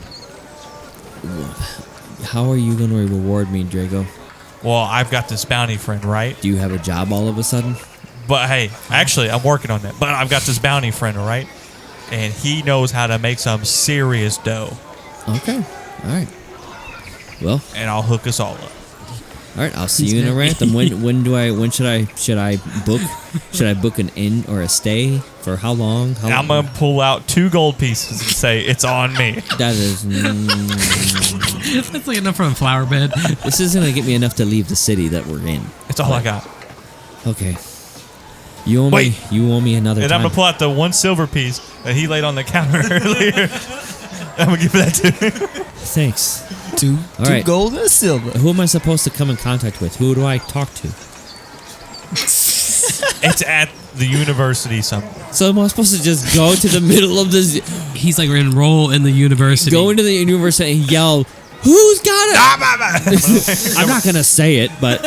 how are you going to reward me, Drago? Well, I've got this bounty friend, right? Do you have a job all of a sudden? But hey, actually, I'm working on that. But I've got this bounty friend, all right? And he knows how to make some serious dough. Okay. All right. Well, And I'll hook us all up. all right. I'll see He's you in very- Arantham. When should I book? Should I book an inn or a stay for how long? How I'm going to pull out 2 gold pieces and say, it's on me. That is. That's like enough for a flower bed. This isn't gonna get me enough to leave the city that we're in. It's all I got. Okay. You owe me. Wait. You owe me another And time. I'm going to pull out the 1 silver piece that he laid on the counter earlier. I'm going to give that to him. Thanks. Two All right. gold and a silver. Who am I supposed to come in contact with? Who do I talk to? It's at the university somewhere. So am I supposed to just go to the middle of this, He's like enroll in the university. go into the university and yell, "Who's got it?" I'm not gonna say it, but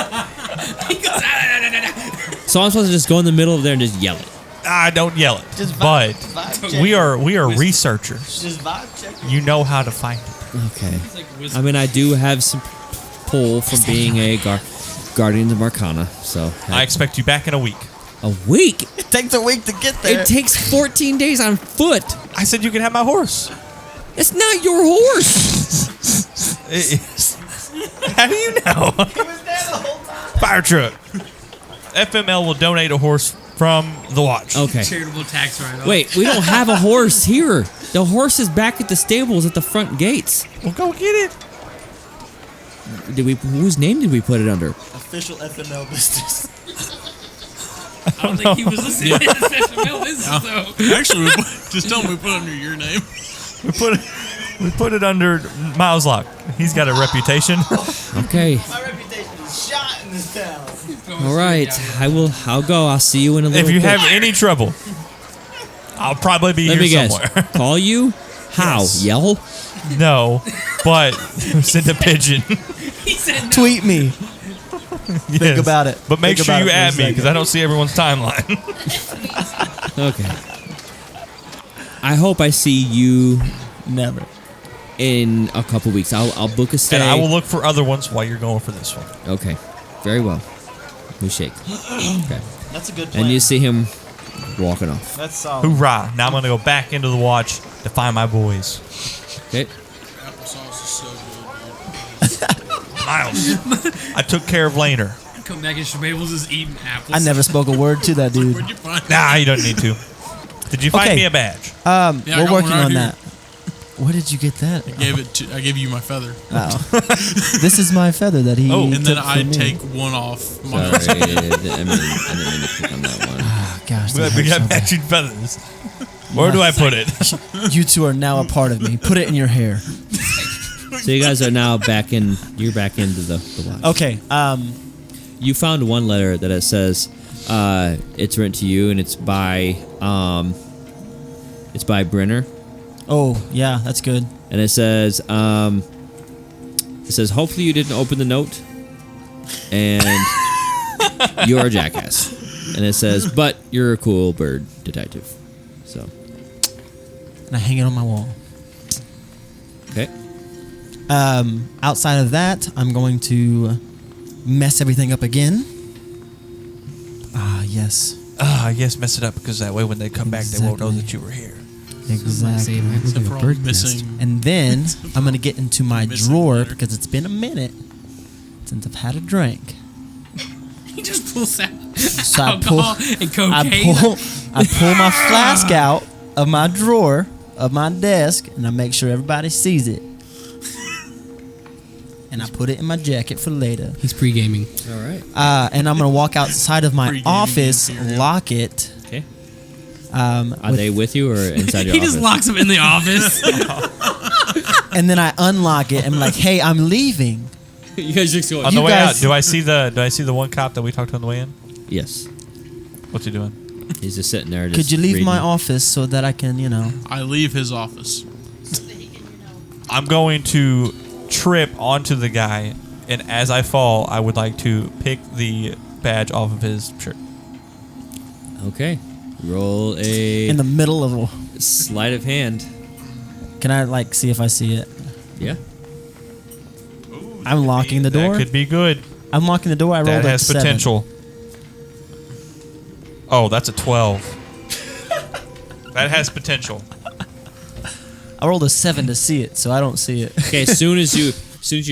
so I'm supposed to just go in the middle of there and just yell it. I don't yell it. Just But vibe check. we are researchers. Just vibe check. You know how to find it. Okay. I mean, I do have some pull from being a Guardian of Arcana, so I expect you back in a week. a week. It takes a week to get there. It takes 14 days on foot. I said you can have my horse. It's not your horse. It is. How do you know? He was there the whole time. Fire truck. FML will donate a horse from the watch. Okay. Charitable tax write-off. Wait, we don't have a horse here. The horse is back at the stables at the front gates. Well, go get it. Whose name did we put it under? Official FML business. I don't think he was listening to this FML business, though. Actually, just tell me we put it under your name. We put it under Miles Lock. He's got a reputation. Okay. My reputation is shot in this town. All right. I'll go. I'll see you in a little If you bit. have any trouble, I'll probably be Let me here guess. somewhere. Call you? How? Yes. Yell? No, but send a pigeon. He said no. Tweet me. Yes. about it. But make Think sure about you it for a add me because second. I don't see everyone's timeline. Okay. I hope I see you Never. in a couple weeks. I'll book a stay. And I will look for other ones while you're going for this one. Okay. Very well. We shake. Okay. That's a good plan. And you see him walking off. That's solid. Hoorah. Now I'm going to go back into the watch to find my boys. Okay. Applesauce is so good, dude. Miles, I took care of Laner. Come back and Schmabel's is eating apples. I never spoke a word to that dude. Where'd you find that? Nah, you don't need to. Did you find Okay. me a badge? Yeah, I We're got working one right on here. that. Where did you get that? I gave you my feather. Oh. This is my feather that he Oh. And then took I from me. take one off. Sorry. I didn't mean to click on that one. Oh, gosh, We that got hurts so bad. matching feathers. Where do I put it? You two are now a part of me. Put it in your hair. So you guys are now back in. You're back into the watch. Okay. You found one letter that it says it's written to you, and it's by Brenner, Oh, yeah, that's good. and it says hopefully you didn't open the note, and you're a jackass, and it says but you're a cool bird detective. So And I hang it on my wall. okay, Outside of that, I'm going to mess everything up again. Ah, yes. Yes, mess it up because that way when they come back, they won't know that you were here. Exactly. Except for all missing. And then I'm going to get into my Missing drawer letter. because it's been a minute since I've had a drink. He just pulls out So I pull, alcohol and cocaine. I pull my flask out of my drawer of my desk and I make sure everybody sees it. And I put it in my jacket for later. He's pre-gaming. all right, And I'm going to walk outside of my Pre-gaming office, material. lock it. okay. Are With- they with you or inside your He office? just locks him in the office. and then I unlock it and I'm like, hey, I'm leaving. You guys just go. On the You way out, guys- do I see the one cop that we talked to on the way in? Yes, What's he doing? he's just sitting there. Could Just you leave reading. my office so that I can, I leave his office. I'm going to trip onto the guy, and as I fall, I would like to pick the badge off of his shirt. Okay, roll a in the middle of a... sleight of hand. Can I, see if I see it? Yeah. I'm locking the door. That could be good. I'm locking the door. I rolled That a has 7. potential. Oh, that's a 12. That has potential. I rolled a 7 to see it, so I don't see it. Okay, as soon as you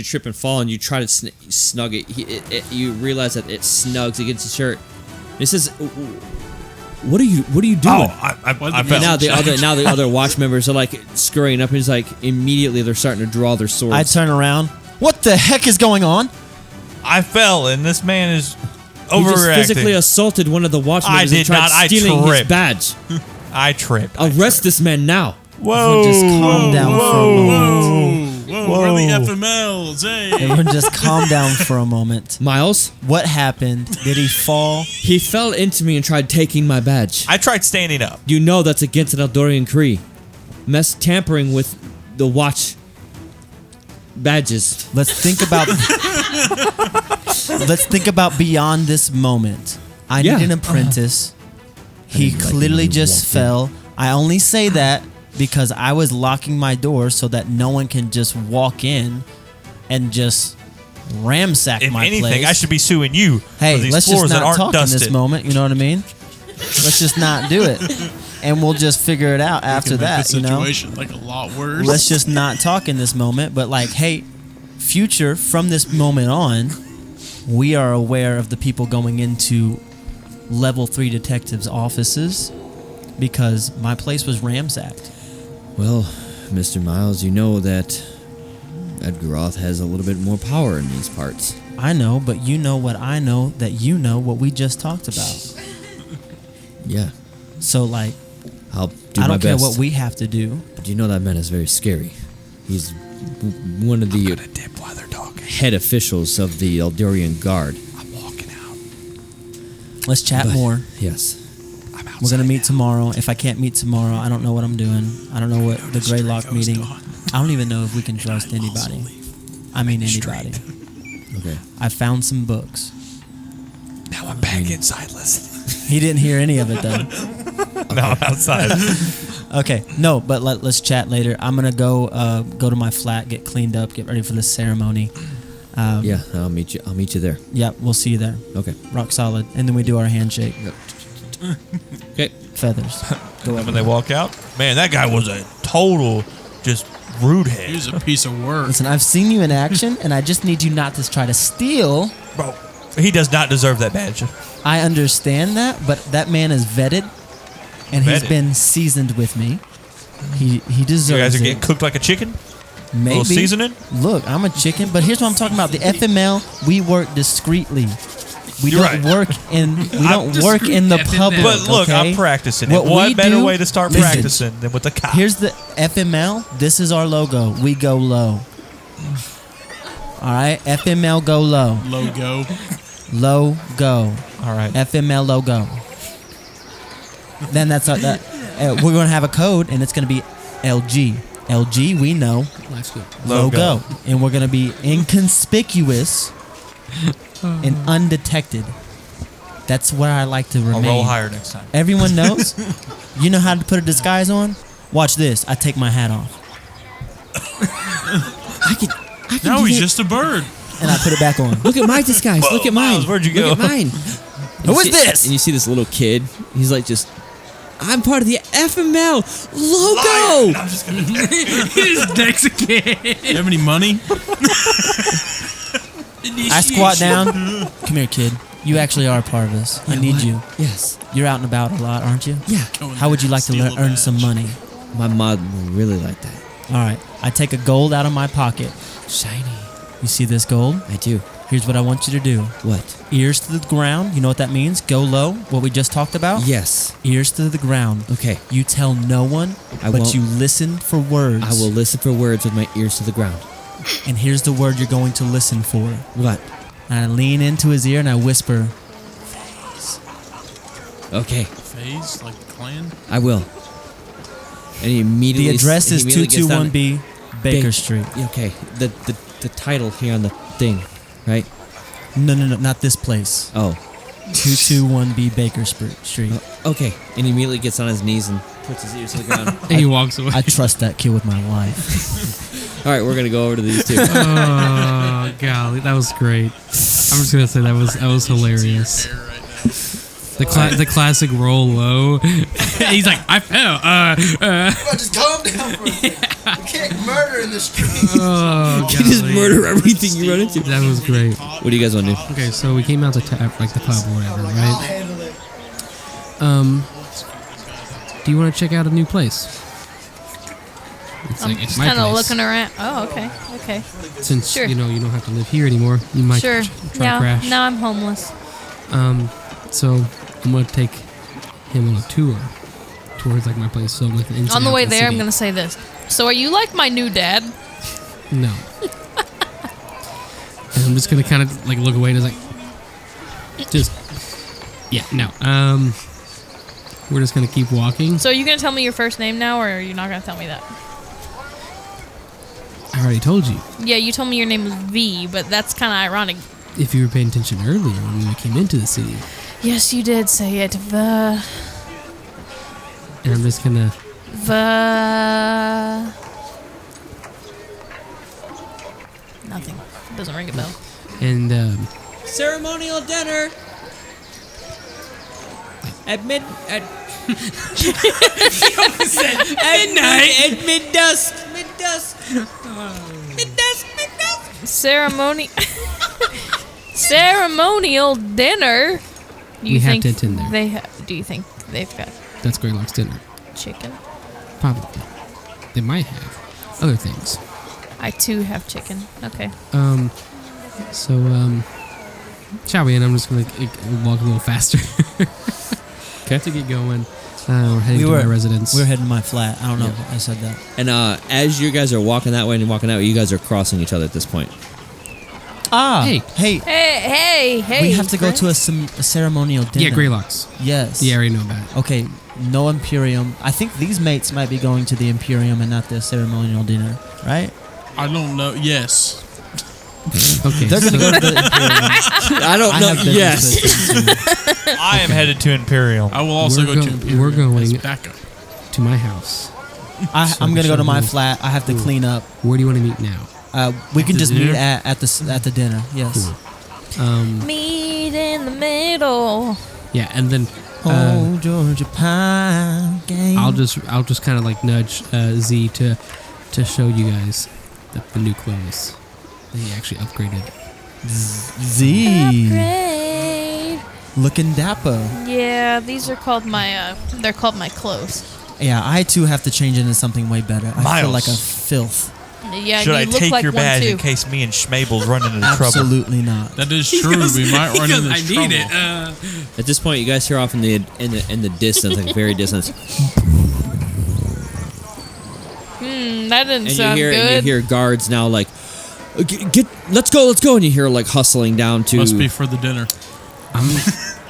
trip and fall and you try to snug it, you realize that it snugs against the shirt. It says, "What are you doing?" I What I the- fell. And now the other watch members are like scurrying up, and he's like immediately they're starting to draw their swords. I turn around. What the heck is going on? I fell, and this man is He just overreacting. physically assulted one of the watch I members and did tried not. I stealing his tripped. badge. I tripped. Arrest this man now. Whoa! Just calm down for a moment. Whoa, we're the FMLs, hey. Everyone just calm down for a moment. Miles, What happened? Did he fall? he fell into me and tried taking my badge. I tried standing up. You know that's against an Eldorian decree. Tampering with the watch badges. Let's think about beyond this moment. I Yeah. need an apprentice. He didn't like clearly when you just walked in. fell. I only say that because I was locking my door so that no one can just walk in and just ransack If my anything, place. I should be suing you Hey, for these let's floors just that not aren't talk dusted. in this moment. You know what I mean? Let's just not do it. and we'll just figure it out after Make that. the You know, situation like a lot worse. let's just not talk in this moment. But like, hey, future, from this moment on, we are aware of the people going into level 3 detectives' offices because my place was ransacked. Well, Mr. Miles, you know that Edgar Roth has a little bit more power in these parts. I know, but you know what I know that you know what we just talked about. Yeah, So like, I'll do I my don't care best. what we have to do. But you know that man is very scary. He's one of the Dip while they're talking. head officials of the Eldorian Guard. I'm walking out. Let's chat But- more. Yes. I'm outside. We're gonna meet tomorrow. If I can't meet tomorrow, I don't know what I'm doing. I don't know what the Graylock meeting. I don't even know if we can trust anybody. I mean anybody. Okay. I found some books. Now I'm back inside listening. He didn't hear any of it though. No, I'm outside. Okay, no, but let's chat later. I'm gonna go to my flat, get cleaned up, get ready for the ceremony. Yeah, I'll meet you. I'll meet you there. Yeah, we'll see you there. Okay. Rock solid, and then we do our handshake. Okay. Feathers. When they walk out, man, that guy was a total just rude head. He was a piece of work. Listen, I've seen you in action, and I just need you not to try to steal. Bro, he does not deserve that badge. I understand that, but that man is vetted, and he's Vetted. been seasoned with me. He You deserves guys are it. getting cooked like a chicken? Maybe. little seasoning? Look, I'm a chicken, but here's what I'm talking about. The FML, we work discreetly. We You're don't right. work in the FML. public. But look, okay? I'm practicing. What And what we better do- way to start listen. practicing than with the cop? Here's the FML. This is our logo. We go low. All right, FML go low. Logo. Low go. All right. FML logo. Then that's that. We're gonna have a code, and it's gonna be LG. LG, we know. Life's good. Logo. And we're gonna be inconspicuous and undetected. That's where I like to I'll remain. roll higher next time. Everyone knows. You know how to put a disguise on? Watch this. I take my hat off I can Now do he's that. just a bird. and I put it back on. Look at my disguise. Look at mine. Miles, where'd you go? Look at mine. Who is this? And you see this little kid. He's like just. I'm part of the FML logo. I'm just gonna His neck's again. You have any money? I squat down. Come here, kid. You actually are a part of this. I need you. Yes. You're out and about a lot, aren't you? Yeah. How would you like to Steal a earn some badge. money? My mom will really like that. All right. I take a gold out of my pocket. Shiny. You see this gold? I do. Here's what I want you to do. What? Ears to the ground. You know what that means? Go low. What we just talked about? Yes. Ears to the ground. Okay. You tell no one, I but won't. you listen for words. I will listen for words with my ears to the ground. And here's the word you're going to listen for. What? And I lean into his ear and I whisper, Okay. Phase, like the clan. I will. And he immediately. the address is he immediately gets down- 221B Baker Ba- Street. Yeah, okay. The title here on the thing, right? No, not this place. Oh. 221B Baker Street. Okay. And he immediately gets on his knees and puts his ears to the ground. And he walks away. I trust that kid with my life. All right, we're gonna go over to these two. Oh golly, that was great. I'm just gonna say that was hilarious. The classic roll low. He's like, I fell. Just calm down for a minute. You can't murder in the street. Oh, You just golly. murder everything you run into. That was great. What do you guys want to do? Okay, so we came out to like the pub or whatever, right? Handle it. Do you want to check out a new place? It's I'm like it's just my kind of place. looking around. Oh, okay. Okay. Since Sure. you don't have to live here anymore, you might Sure. try Now, crash. now I'm homeless. So I'm gonna take him on a tour towards like my place. So like On the way there, I'm going to say this. So are you like my new dad? No. And I'm just gonna kind of like look away and it's like, just yeah, no. We're just gonna keep walking. So are you going to tell me your first name now, or are you not going to tell me that? I already told you. Yeah, you told me your name was V, but that's kind of ironic. If you were paying attention earlier when we came into the city, Yes, you did say it. and I'm just gonna. Nothing. Doesn't ring a bell. And Ceremonial dinner. At midnight. At mid-dusk. Ceremonial dinner. We have tent in there. Do you think they've got That's Graylock's dinner. chicken? Probably. They might have other things. I too have chicken. Okay. So, shall we? And I'm just gonna walk a little faster. Okay. To get going. We're heading to my residence. We're heading to my flat. I don't know if I said that. And as you guys are walking that way and walking that way, you guys are crossing each other at this point. Hey. Hey. We have to go to a ceremonial dinner. Yeah, Graylock's. Yes. Yeah, I already know about it. Okay, no Imperium. I think these mates might be going to the Imperium and not the ceremonial dinner, right? I don't know. Yes. Okay. They're going to go to the Imperium. I don't know. have business Yes. with them soon. I am headed to Imperial. I will also We're go to go- Imperium we're going- as backup. To my house. I'm going to go to my flat. I have to clean up. Where do you want to meet now? We can the just meet dinner? at the dinner. Yes. Meet in the middle. Yeah, and then Oh, Georgia Pine game. I'll just kind of like nudge Z to show you guys the new clothes that he actually upgraded. Z. Upgrade. Looking dapper. Yeah, these are called they're called my clothes. Yeah, I too have to change into something way better. I feel Miles. like a filth. Yeah, Should you I look take like your one badge too. in case me and Schmabel's run into trouble? Absolutely not. That is true. We might run into trouble. At this point, you guys hear off in the distance, like very distance, That didn't sound good. and you hear guards now like, let's go, and you hear like hustling down to. Must be for the dinner.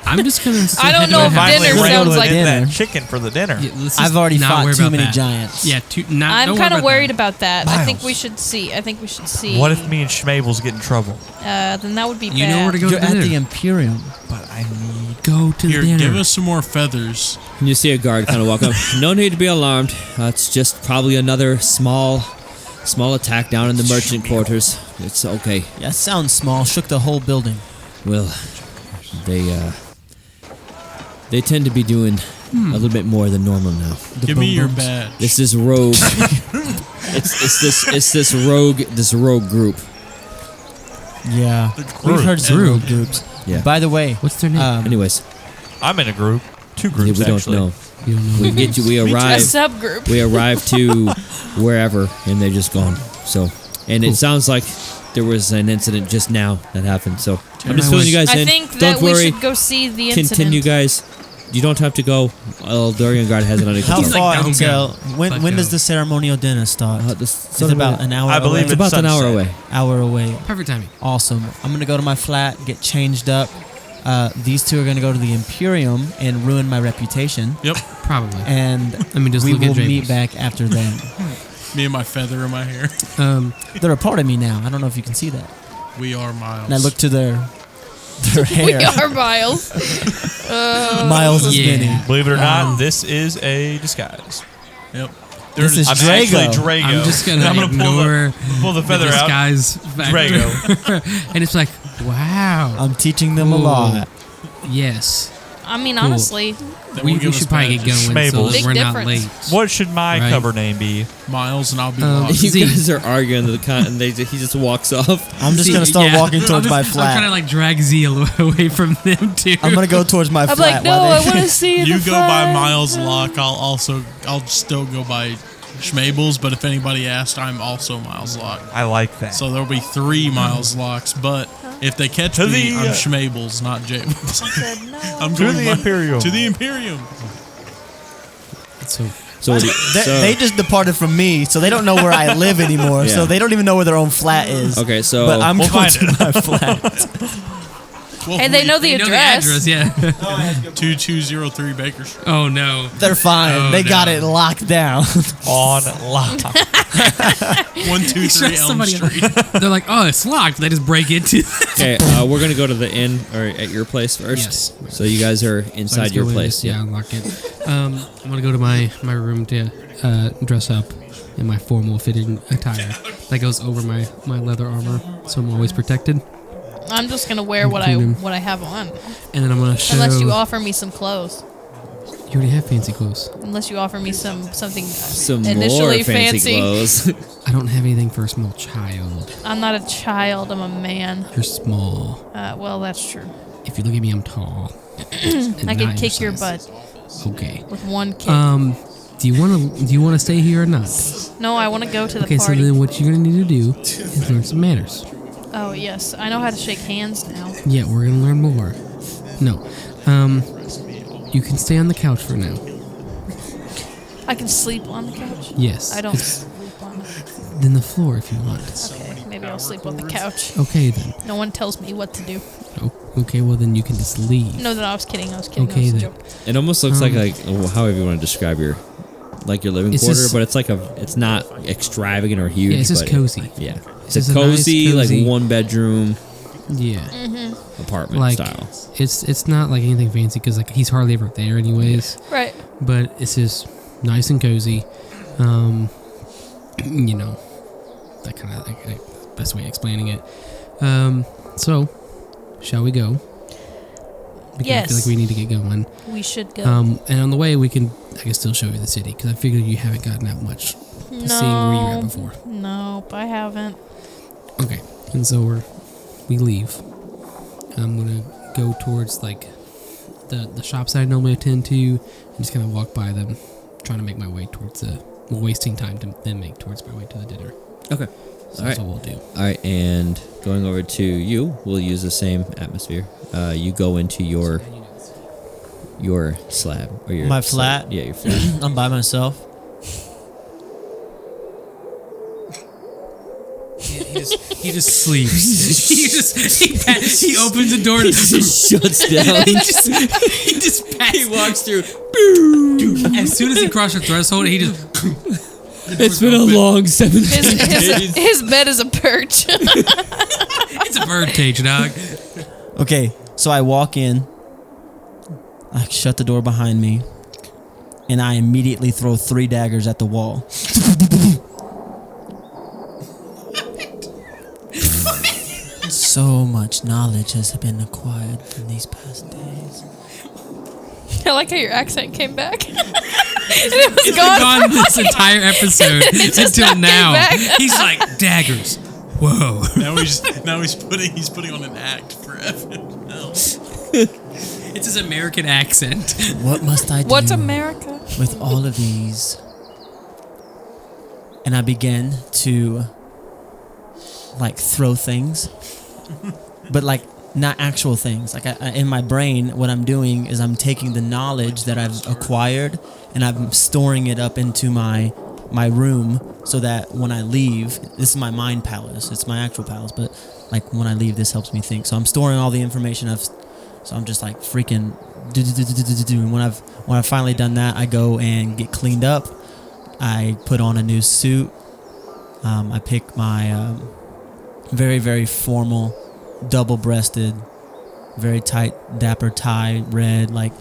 I'm just gonna. I don't know if Finally dinner ran sounds with like that chicken for the dinner. I've already fought too many giants. Yeah, I'm kind of worried about that. I think Miles. we should see. What if me and Schmabel's get in trouble? Then that would be bad. You know where to go You're to at dinner. the Imperium. But I need. Go to Here, the dinner. give us some more feathers. And you see a guard kind of walk up. No need to be alarmed. It's just probably another small attack down in the merchant quarters. It's okay. Yeah, sounds small. Shook the whole building. Well, they tend to be doing a little bit more than normal now. Give me your badge. This is rogue. it's this rogue group. Yeah. group. We've heard some Group. rogue groups. Yeah. By the way, What's their name? Anyways, I'm in a group. Two groups we don't actually. know. you don't know. We get you. We a arrive. subgroup? We arrive to wherever, and they're just gone. So, and it sounds like there was an incident just now that happened. So I'm just filling you guys I in. think Don't that we worry. should go see the incident. Continue, guys. You don't have to go. Dorian Guard has it under how control. like, far don't until go. when But does go. the ceremonial dinner start? It's It's about an hour. I believe away? It's about an hour away. Hour away. Perfect timing. Awesome. I'm gonna go to my flat, get changed up. These two are gonna go to the Imperium and ruin my reputation. Yep. Probably. And Let me just we look will at meet James. back after that. Me and my feather in my hair. They're a part of me now. I don't know if you can see that. We are Miles. And I look to their We hair. are Miles. Miles is Yeah. mini. Believe it or not, this is a disguise. Yep. This is I'm Drago. actually Drago. I'm just gonna I'm ignore pull the feather out. disguise factor. Drago. And it's like, wow. I'm teaching them a Ooh. lot. Yes. I mean, Cool. honestly, That We will give us should probably get badges. going so Schmabels. that Big we're not difference. late. What should my Right. cover name be? Miles and I'll be Um, lost. You Z. guys are arguing, and he just walks off. I'm just See, gonna start yeah. walking towards my I'm flat. trying to like drag Z away from them too. I'm gonna go towards my I'm flat. like, no, while I they- want to see You the go by flag. Miles Lock. I'll still go by Schmabel's, but if anybody asked, I'm also Miles Lock. I like that. So there'll be 3 Miles Locks, but if they catch To me, the, I'm Schmabel's, not Jables. Said no. I'm To going the by- Imperium. To the Imperium. So, They just departed from me, so they don't know where I live anymore. Yeah. So they don't even know where their own flat is. okay. So But I'm We'll going find to my flat. Well, And they know the You know address. the address, yeah. 2203 Baker Street. Oh no. They're fine. Oh, they got no. it locked down. On lock. 123 Elm Somebody- Street. They're like, oh, it's locked. They just break into. okay, we're gonna go to the inn or at your place first. Yes. So you guys are So I inside just your go in, place. Yeah, unlock it. I'm gonna go to my room to dress up in my formal fitting attire that goes over my leather armor, so I'm always protected. I'm just gonna wear what I have on, And then I'm gonna show. unless you offer me some clothes. You already have fancy clothes. Unless you offer me something Some initially more fancy clothes. I don't have anything for a small child. I'm not a child. I'm a man. You're small. Well, that's true. If you look at me, I'm tall. I can kick your butt Okay. with one kick. Do you want to stay here or not? No, I want to go to the Okay, party. so then what you're gonna need to do is learn some manners. Oh yes, I know how to shake hands now. Yeah, we're gonna learn more. No. You can stay on the couch for now. I can sleep on the couch. Yes. I don't sleep on it. Then the floor if you want. Okay, maybe I'll sleep on the couch. Okay then. No one tells me what to do. Okay, well then you can just leave. No, I was kidding. I was kidding. Okay, I was a then. joke. It almost looks like however you want to describe your living It's quarter, just- but it's not extravagant or huge. Yeah, it's just but cozy. Yeah, it's just a a nice, cozy, cozy- like 1-bedroom Yeah. apartment Like style. it's not like anything fancy because like he's hardly ever there anyways. Right. But it's just nice and cozy. You know, that kind of like, best way of explaining it. So, shall we go? Because I feel like Yes. we need to get going. We should go. And on the way, I can still show you the city because I figured you haven't gotten out much to seeing where you were at before. Nope, I haven't. Okay, and so we leave. I'm gonna go towards like the shops I normally attend to, and just kind of walk by them, trying to make my way towards wasting time to then make towards my way to the dinner. Okay. So All that's right. what we'll do. All right, and going over to you, we'll use the same atmosphere. You go into your slab or your My slab. flat? Yeah, your flat. I'm by myself. He just sleeps. he opens the door. He just shuts down. He walks through. As soon as he crosses the threshold, he just. It's been a long 7 His bed is a perch. It's a bird cage, dog. Okay, so I walk in, I shut the door behind me, and I immediately throw 3 daggers at the wall. So much knowledge has been acquired in these past days. I like how your accent came back. It was It's gone. been gone this entire episode just until not came now. back. He's like daggers. Whoa. Now he's putting on an act for Evan else. It's his American accent. What must I do What's America? with all of these? And I began to like throw things, but like not actual things. Like in my brain, what I'm doing is I'm taking the knowledge that I've acquired and I'm storing it up into my room so that when I leave, this is my mind palace. It's my actual palace, but like when I leave, this helps me think. So I'm storing all the information so I'm just like freaking do. And when I've finally done that, I go and get cleaned up. I put on a new suit. I pick my very, very formal, double-breasted, very tight, dapper tie, red, white,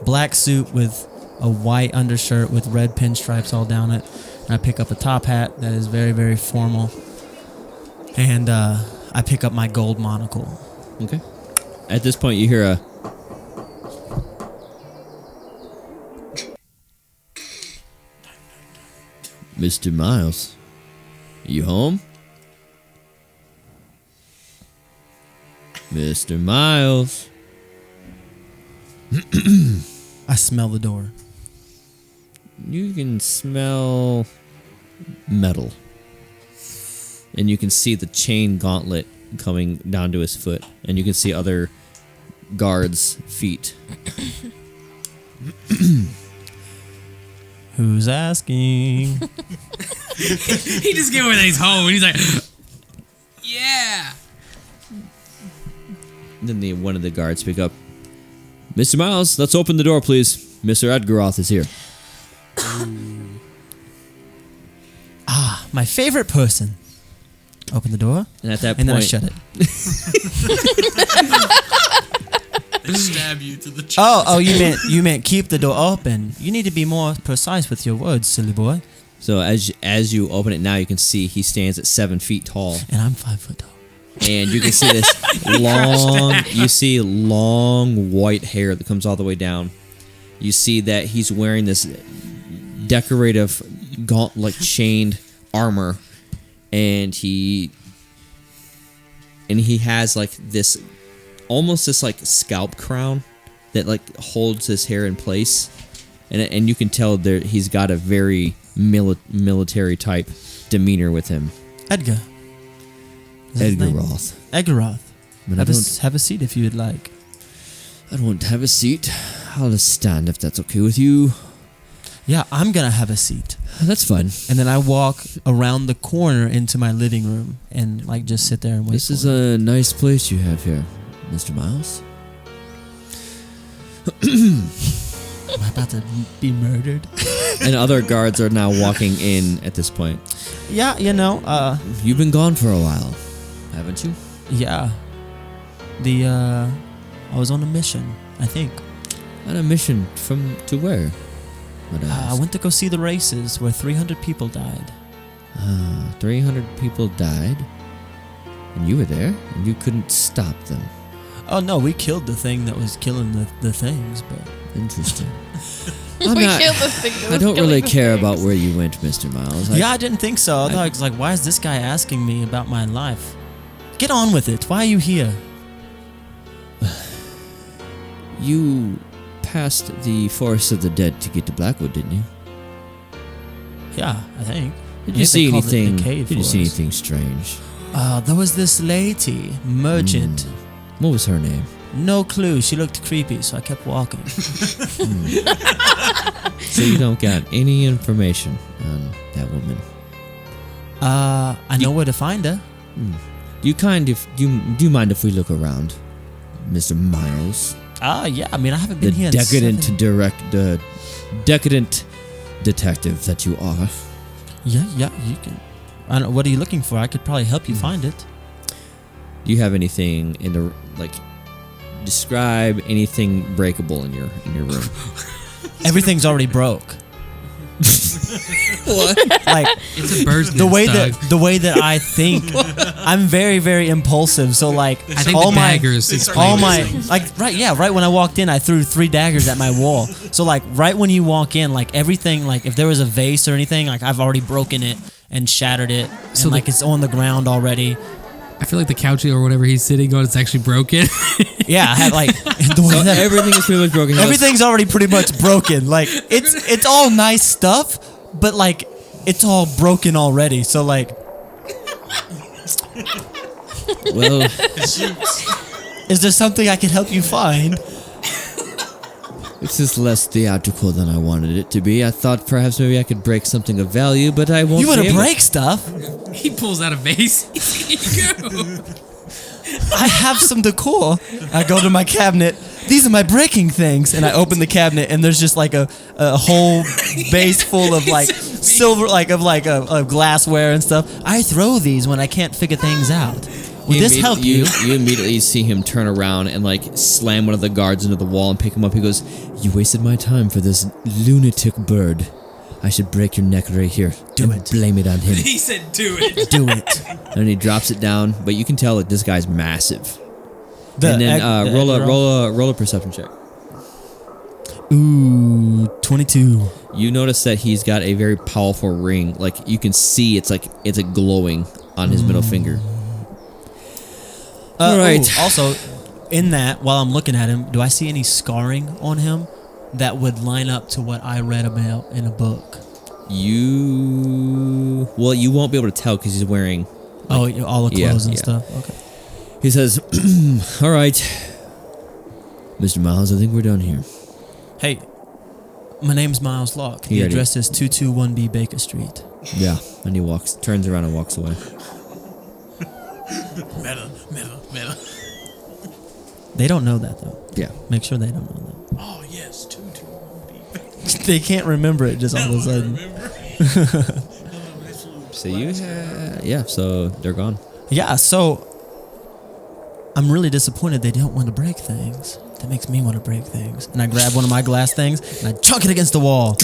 black suit with a white undershirt with red pinstripes all down it. And I pick up a top hat that is very, very formal. And I pick up my gold monocle. Okay. At this point, you hear a. Mr. Miles, you home? Mr. Miles. I smell the door. You can smell metal. And you can see the chain gauntlet coming down to his foot. And you can see other guards' feet. Who's asking? He just gave away that he's home, and he's like, yeah. And then one of the guards pick up. Mr. Miles, let's open the door, please. Mr. Edgaroth is here. My favorite person. Open the door, And at that and point, then I shut it. They stab you to the chest. Oh, you meant keep the door open. You need to be more precise with your words, silly boy. So as you open it now, you can see he stands at 7 feet tall. And I'm 5 foot tall. and you can see this long white hair that comes all the way down. You see that he's wearing this decorative gauntlet chained armor, and he has like this almost this like scalp crown that like holds his hair in place, and you can tell there he's got a very military type demeanor with him. Edgar. Is his name? Roth. Edgar Roth. But Have a seat if you would like. I don't want to have a seat. I'll just stand if that's okay with you. Yeah, I'm gonna have a seat. That's fine. And then I walk around the corner into my living room and like just sit there and wait. This is a nice place you have here, Mr. Miles. Am I about to be murdered? And other guards are now walking in at this point. Yeah, You've been gone for a while, haven't you? yeah. I was on a mission, I think. On a mission to where? I went to go see the races where 300 people died. 300 people died, and you were there, and you couldn't stop them. Oh no, we killed the thing that was killing the things, but Interesting. Killed the thing that I was don't killing really the care things. about where you went, Mr. Miles. I didn't think so. I thought it was like, why is this guy asking me about my life? Get on with it. Why are you here? You passed the Forest of the Dead to get to Blackwood, didn't you? Yeah, I think. Did I you think see they called it the anything? cave Did you see forest. anything strange? There was this lady, merchant. What was her name? No clue. She looked creepy, so I kept walking. So you don't got any information on that woman. I know where to find her. Do you mind if we look around, Mr. Miles? Yeah. I mean, I haven't The been here. decadent detective that you are. Yeah. You can. I don't. What are you looking for? I could probably help you find it. Do you have anything in the describe anything breakable in your room? Everything's already broke. What? Like It's a bird's the nest, way that I think, I'm very, very impulsive. So like I think all the my daggers all explain my this. right when I walked in, I threw 3 daggers at my wall. So like right when you walk in, like everything, like if there was a vase or anything, like I've already broken it and shattered it, and So like it's on the ground already. I feel like the couch or whatever he's sitting on is actually broken. Yeah, I had like the way that Everything is pretty much broken. everything's already pretty much broken. Like it's all nice stuff, but like it's all broken already. So like, Well, is there something I can help you find? this is less theatrical than I wanted it to be. I thought perhaps maybe I could break something of value, but I won't. You want be to able- break stuff? He pulls out a vase. Here you go. I have some decor. I go to my cabinet. These are my breaking things, and I open the cabinet, and there's just like a whole base full of like silver, of glassware and stuff. I throw these when I can't figure things out. Would this help you? You immediately see him turn around and like slam one of the guards into the wall and pick him up. He goes, "You wasted my time for this lunatic bird. I should break your neck right here. Do and it. Blame it on him." He said, "Do it." Do it. And he drops it down, but you can tell that this guy's massive. The And then egg- the roll a perception check. Ooh, 22. You notice that he's got a very powerful ring. Like you can see, it's glowing on his middle finger. All right. Also, in that, while I'm looking at him, do I see any scarring on him that would line up to what I read about in a book? You won't be able to tell because he's wearing. All the clothes and yeah. stuff. Okay. He says, "All right, Mr. Miles, I think we're done here." Hey, my name's Miles Locke. He The already- address is 221B Baker Street. Yeah, and he turns around and walks away. Meta. They don't know that though. Yeah. Make sure they don't know Oh yes, 221B. that. They can't remember it just all of a sudden. So so they're gone. Yeah, so I'm really disappointed they don't want to break things. That makes me want to break things. And I grab one of my glass things and I chuck it against the wall.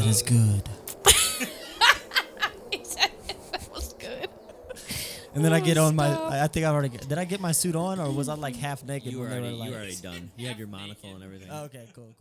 is good. That was good. And then I get on my. Stop. I think I already. Did I get my suit on, or was I like half naked? You when were they already, were like, you were already done. You had your monocle and everything. Oh, okay, cool.